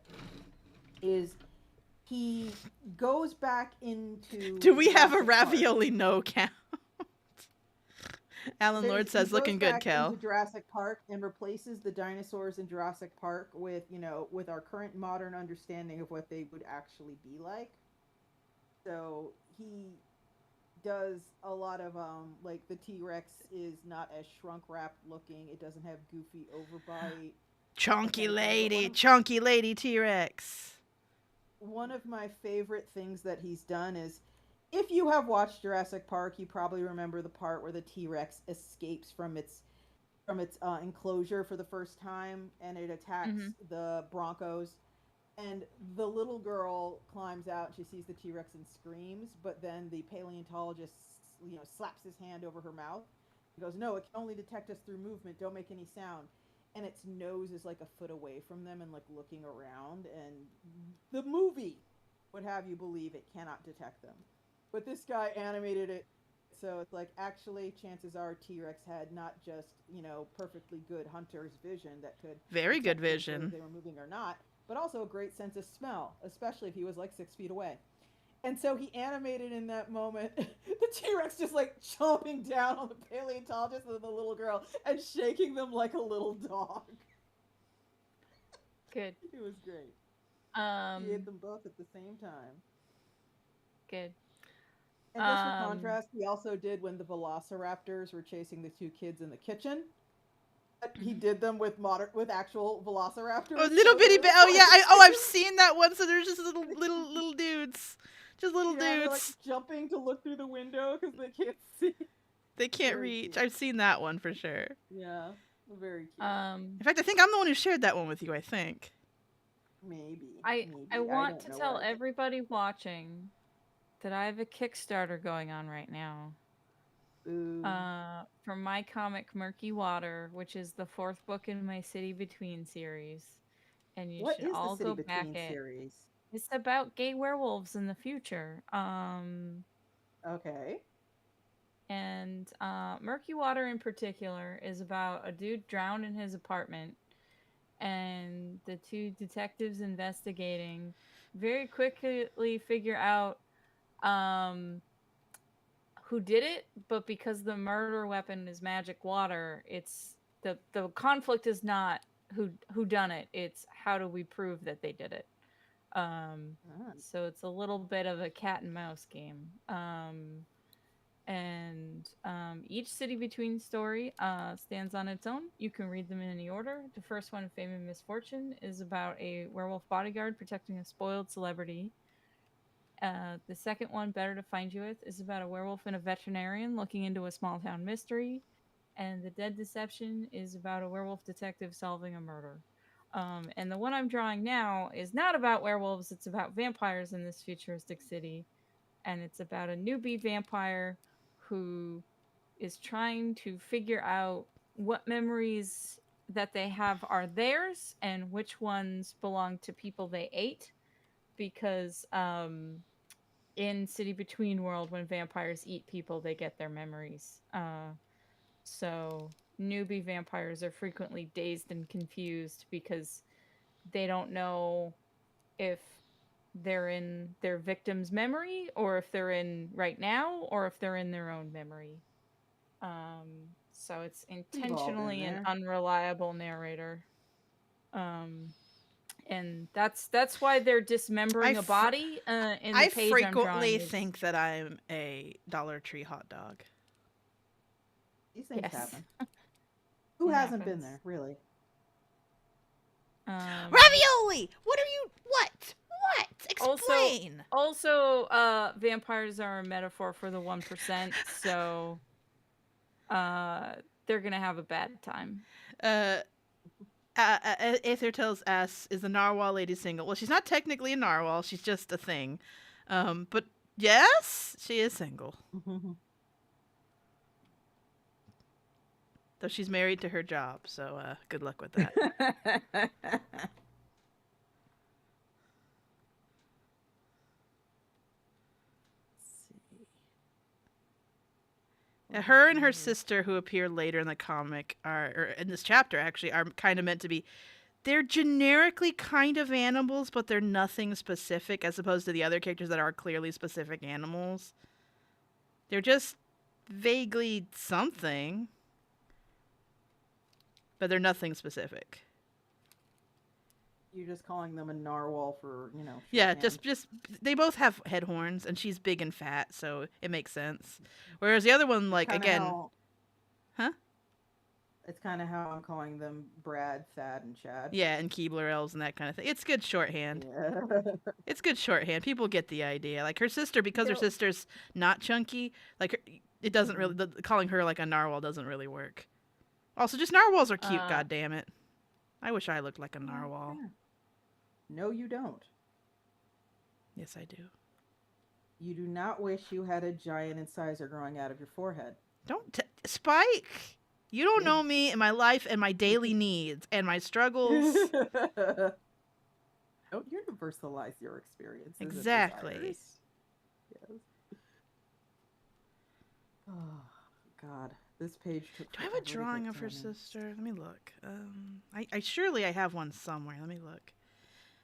is he goes back into. Do we have a Jurassic Park. ravioli no count? Alan Lord says, looking good, Cal. Into Jurassic Park and replaces the dinosaurs in Jurassic Park with, with our current modern understanding of what they would actually be like. So he does a lot of like the T-Rex is not as shrunk wrapped looking. It doesn't have goofy overbite. Chunky lady T-Rex. One of my favorite things that he's done is, if you have watched Jurassic Park, you probably remember the part where the T-Rex escapes from its enclosure for the first time, and it attacks the Broncos. And the little girl climbs out, and she sees the T-Rex and screams, but then the paleontologist, slaps his hand over her mouth. He goes, "No, it can only detect us through movement. Don't make any sound." And its nose is like a foot away from them and like looking around, and the movie would have you believe it cannot detect them. But this guy animated it, so it's like, actually, chances are T-Rex had not just, perfectly good hunter's vision that could... Very good whether vision. they were moving or not, but also a great sense of smell, especially if he was like 6 feet away. And so he animated in that moment the T-Rex just like chomping down on the paleontologist and the little girl and shaking them like a little dog. Good. It was great. He ate them both at the same time. Good. And just for contrast, he also did when the velociraptors were chasing the 2 kids in the kitchen. He did them with actual velociraptors. Oh, little bitty oh yeah, I've seen that one. So there's just little dudes, just little dudes. They're like jumping to look through the window because they can't see. They can't reach. Cute. I've seen that one for sure. Yeah, very cute. In fact, I think I'm the one who shared that one with you. I think. Maybe. I want to tell everybody watching that I have a Kickstarter going on right now. Ooh. For my comic Murky Water, which is the 4th book in my City Between series. And you should all go back it. Series? It's about gay werewolves in the future. Okay. And Murky Water in particular is about a dude drowned in his apartment, and the 2 detectives investigating very quickly figure out who did it, but because the murder weapon is magic water, it's the conflict is not who done it, it's how do we prove that they did it. So it's a little bit of a cat and mouse game. And each City Between story stands on its own. You can read them in any order. The first one, Fame and Misfortune, is about a werewolf bodyguard protecting a spoiled celebrity. The second one, Better to Find You With, is about a werewolf and a veterinarian looking into a small town mystery. And The Dead Deception is about a werewolf detective solving a murder. And the one I'm drawing now is not about werewolves, it's about vampires in this futuristic city. And it's about a newbie vampire who is trying to figure out what memories that they have are theirs and which ones belong to people they ate. Because in City Between World, when vampires eat people, they get their memories. So newbie vampires are frequently dazed and confused because they don't know if they're in their victim's memory or if they're in right now or if they're in their own memory. So it's intentionally an unreliable narrator. and that's why they're dismembering I a body in the I page I'm frequently drawing. Is, think that I'm a Dollar Tree hot dog. These things yes, happen. Who it hasn't been happens. there, really? Ravioli! What are you? What? Also, Explain! vampires are a metaphor for the 1%, so they're gonna have a bad time. Uh, Aether tells us, is the narwhal lady single? Well, she's not technically a narwhal. She's just a thing. But yes, she is single. Though she's married to her job, so good luck with that. Her and her sister, who appear later in the comic, or in this chapter actually, are kind of meant to be. They're generically kind of animals, but they're nothing specific, as opposed to the other characters that are clearly specific animals. They're just vaguely something, but they're nothing specific. You're just calling them a narwhal for, Yeah, shorthand. just they both have head horns, and she's big and fat, so it makes sense. Whereas the other one, like, Kinda again, how- It's kind of how I'm calling them Brad, Thad, and Chad. yeah, and Keebler elves and that kind of thing. It's good shorthand. Yeah. It's good shorthand. People get the idea. Like her sister, because her sister's not chunky, like it doesn't really. Calling her like a narwhal doesn't really work. Also, just narwhals are cute. God damn it! I wish I looked like a narwhal. Yeah. No, you don't. Yes, I do. You do not wish you had a giant incisor growing out of your forehead. Don't Spike. You don't know me and my life and my daily needs and my struggles. Don't universalize your experiences. Exactly. And desires. Yes. Oh God, this page took. Do I have a drawing of her sister? Let me look. I surely I have one somewhere. Let me look.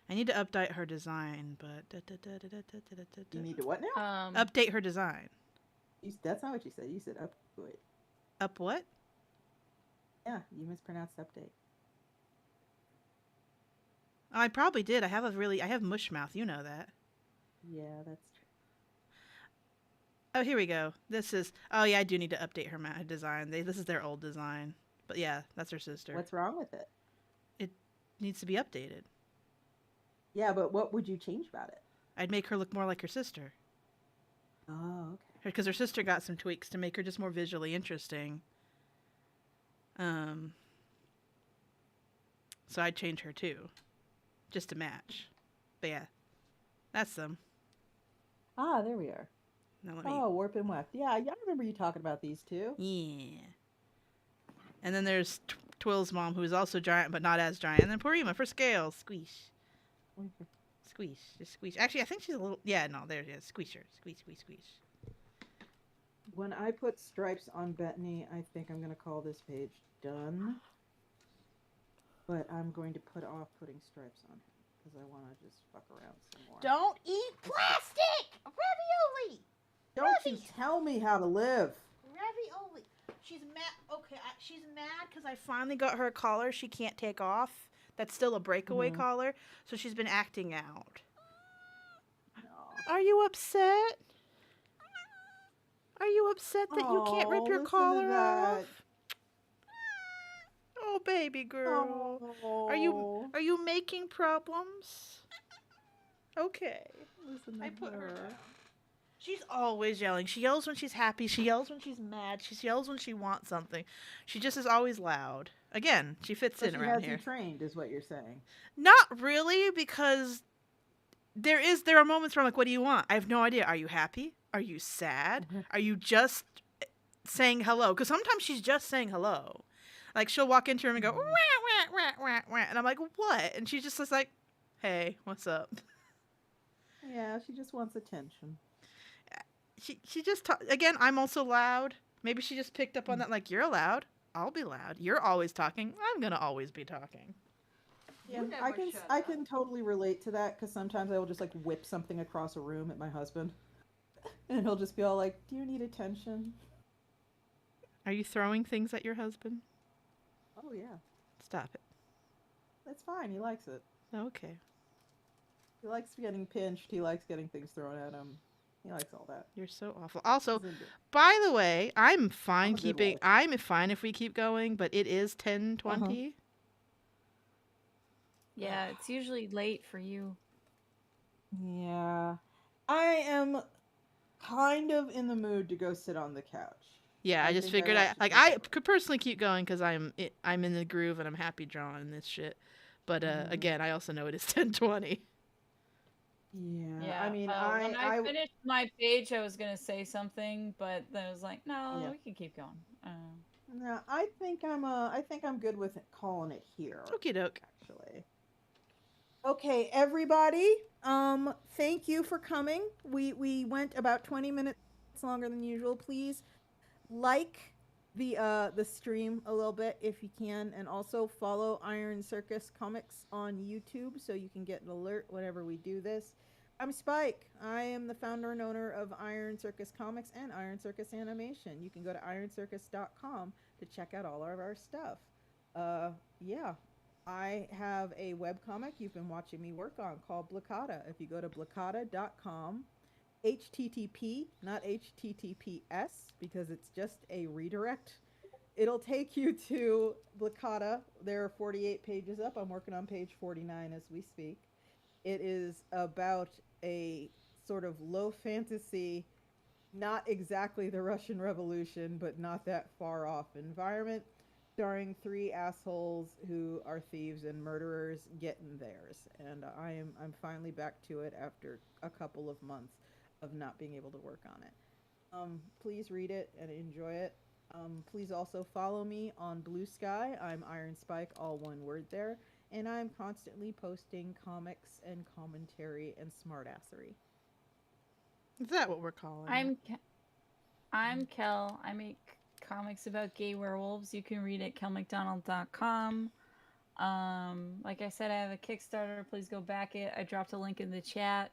I need to update her design, but You need to what now? Update her design. That's not what you said. You said update. Up what? Yeah, you mispronounced update. I probably did. I have mush mouth. You know that. Yeah, that's true. Oh, here we go. Oh yeah, I do need to update her design. This is their old design. But yeah, that's her sister. What's wrong with it? It needs to be updated. Yeah, but what would you change about it? I'd make her look more like her sister. Oh, okay. Because her sister got some tweaks to make her just more visually interesting. So I'd change her too, just to match. But yeah, that's them. Ah, there we are. Now let me. Oh, warp and weft. Yeah, I remember you talking about these two. Yeah. And then there's Twill's mom, who is also giant, but not as giant. And then Porima for scale. Squeeze. Squeeze. Just squeeze. Actually, I think she's a little. Yeah, no, there it is. Squeeze her. Squeeze, squeeze, squeeze. When I put stripes on Bettany, I think I'm going to call this page done. But I'm going to put off putting stripes on her because I want to just fuck around some more. Don't eat plastic! Ravioli! Don't you tell me how to live. Ravioli. She's mad. Okay, she's mad because I finally got her a collar she can't take off. That's still a breakaway collar. So she's been acting out. No. Are you upset? Are you upset that you can't rip your collar off? Oh, baby girl. Oh. Are you making problems? Okay. Listen to I put her her. down. She's always yelling. She yells when she's happy. She yells when she's mad. She yells when she wants something. She just is always loud. Again, she fits in around here. She has you trained, is what you're saying. Not really, because there are moments where I'm like, what do you want? I have no idea. Are you happy? Are you sad? Are you just saying hello? Because sometimes she's just saying hello. Like, she'll walk into her room and go, wah, wah, wah, wah, wah. And I'm like, what? And she's just like, hey, what's up? Yeah, she just wants attention. She just, again, I'm also loud. Maybe she just picked up on that, like, you're loud. I'll be loud. You're always talking. I'm going to always be talking. Yeah, I can totally relate to that because sometimes I will just, like, whip something across a room at my husband. And he'll just be all like, do you need attention? Are you throwing things at your husband? Oh, yeah. Stop it. That's fine. He likes it. Okay. He likes getting pinched. He likes getting things thrown at him. He likes all that. You're so awful. Also, He's into it. by the way, I'm I'm fine a good keeping. wolf. I'm fine if we keep going, but it is Uh-huh. 10:20. Yeah, it's usually late for you. Yeah. I am kind of in the mood to go sit on the couch. Yeah, I I just think I figured want I to like take I a could personally keep going because I'm in the groove and I'm happy drawing this shit. But Mhm. again, I also know it is 10:20. Yeah. I Yeah. mean, When I finished my page, I was gonna say something, but then I was like, no, yeah. we can keep going. No, I think I'm good with calling it here, Okie doke. actually. Okay, everybody. Thank you for coming. We went about 20 minutes longer than usual. Please like the stream a little bit if you can, and also follow Iron Circus Comics on YouTube so you can get an alert whenever we do this. I'm Spike. I am the founder and owner of Iron Circus Comics and Iron Circus Animation. You can go to ironcircus.com to check out all of our stuff. Yeah. I have a webcomic you've been watching me work on called Blacata. If you go to blacata.com, HTTP, not HTTPS, because it's just a redirect. It'll take you to Blacata. There are 48 pages up. I'm working on page 49 as we speak. It is about a sort of low fantasy, not exactly the Russian Revolution, but not that far off environment, starring three assholes who are thieves and murderers getting theirs. And I'm finally back to it after a couple of months of not being able to work on it. Please read it and enjoy it. Please also follow me on Blue Sky. I'm Iron Spike, all one word there. And I'm constantly posting comics and commentary and smartassery. Is that what we're calling? I'm Kel. I make comics about gay werewolves. You can read it at kelmcdonald.com. Like I said, I have a Kickstarter. Please go back it. I dropped a link in the chat.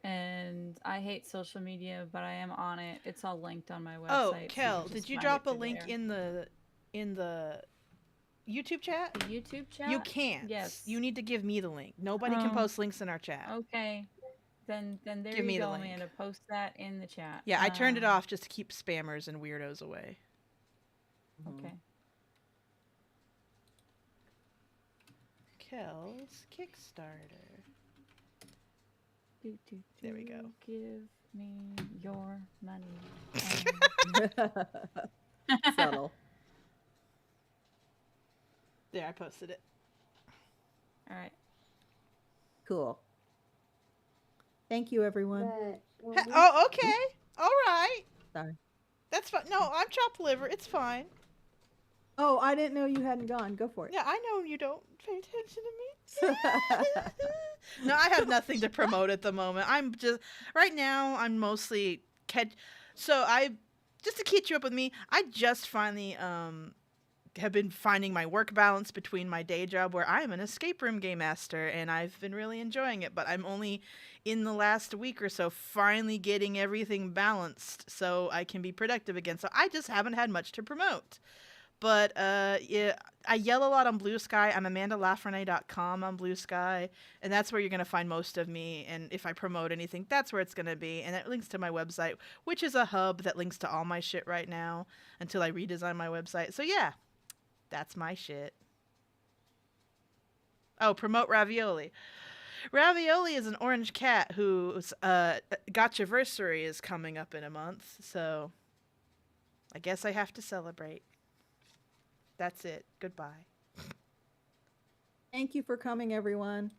And I hate social media, but I am on it. It's all linked on my website. Oh, so you Kel, can did just you find drop it a through link there. in the YouTube chat? The YouTube chat? You can't. Yes. You need to give me the link. Nobody can post links in our chat. Okay. Then there Give me you the go, link. Amanda. Post that in the chat. Yeah, I turned it off just to keep spammers and weirdos away. Okay. Kel's Kickstarter. There we go. Give me your money. Subtle. There, I posted it. All right. Cool. Thank you, everyone. Oh, okay. All right. Sorry. That's fine. No, I'm chopped liver. It's fine. Oh, I didn't know you hadn't gone. Go for it. Yeah, I know you don't pay attention to me. No, I have nothing to promote at the moment. I'm just right now. I'm mostly just to catch you up with me. I just finally have been finding my work balance between my day job where I'm an escape room game master and I've been really enjoying it, but I'm only in the last week or so finally getting everything balanced so I can be productive again. So I just haven't had much to promote. But yeah, I yell a lot on Blue Sky. I'm AmandaLafrene.com on Blue Sky, and that's where you're going to find most of me. And if I promote anything, that's where it's going to be. And it links to my website, which is a hub that links to all my shit right now until I redesign my website. So yeah, that's my shit. Oh, promote Ravioli. Ravioli is an orange cat whose gotchaversary is coming up in a month. So I guess I have to celebrate. That's it. Goodbye. Thank you for coming, everyone.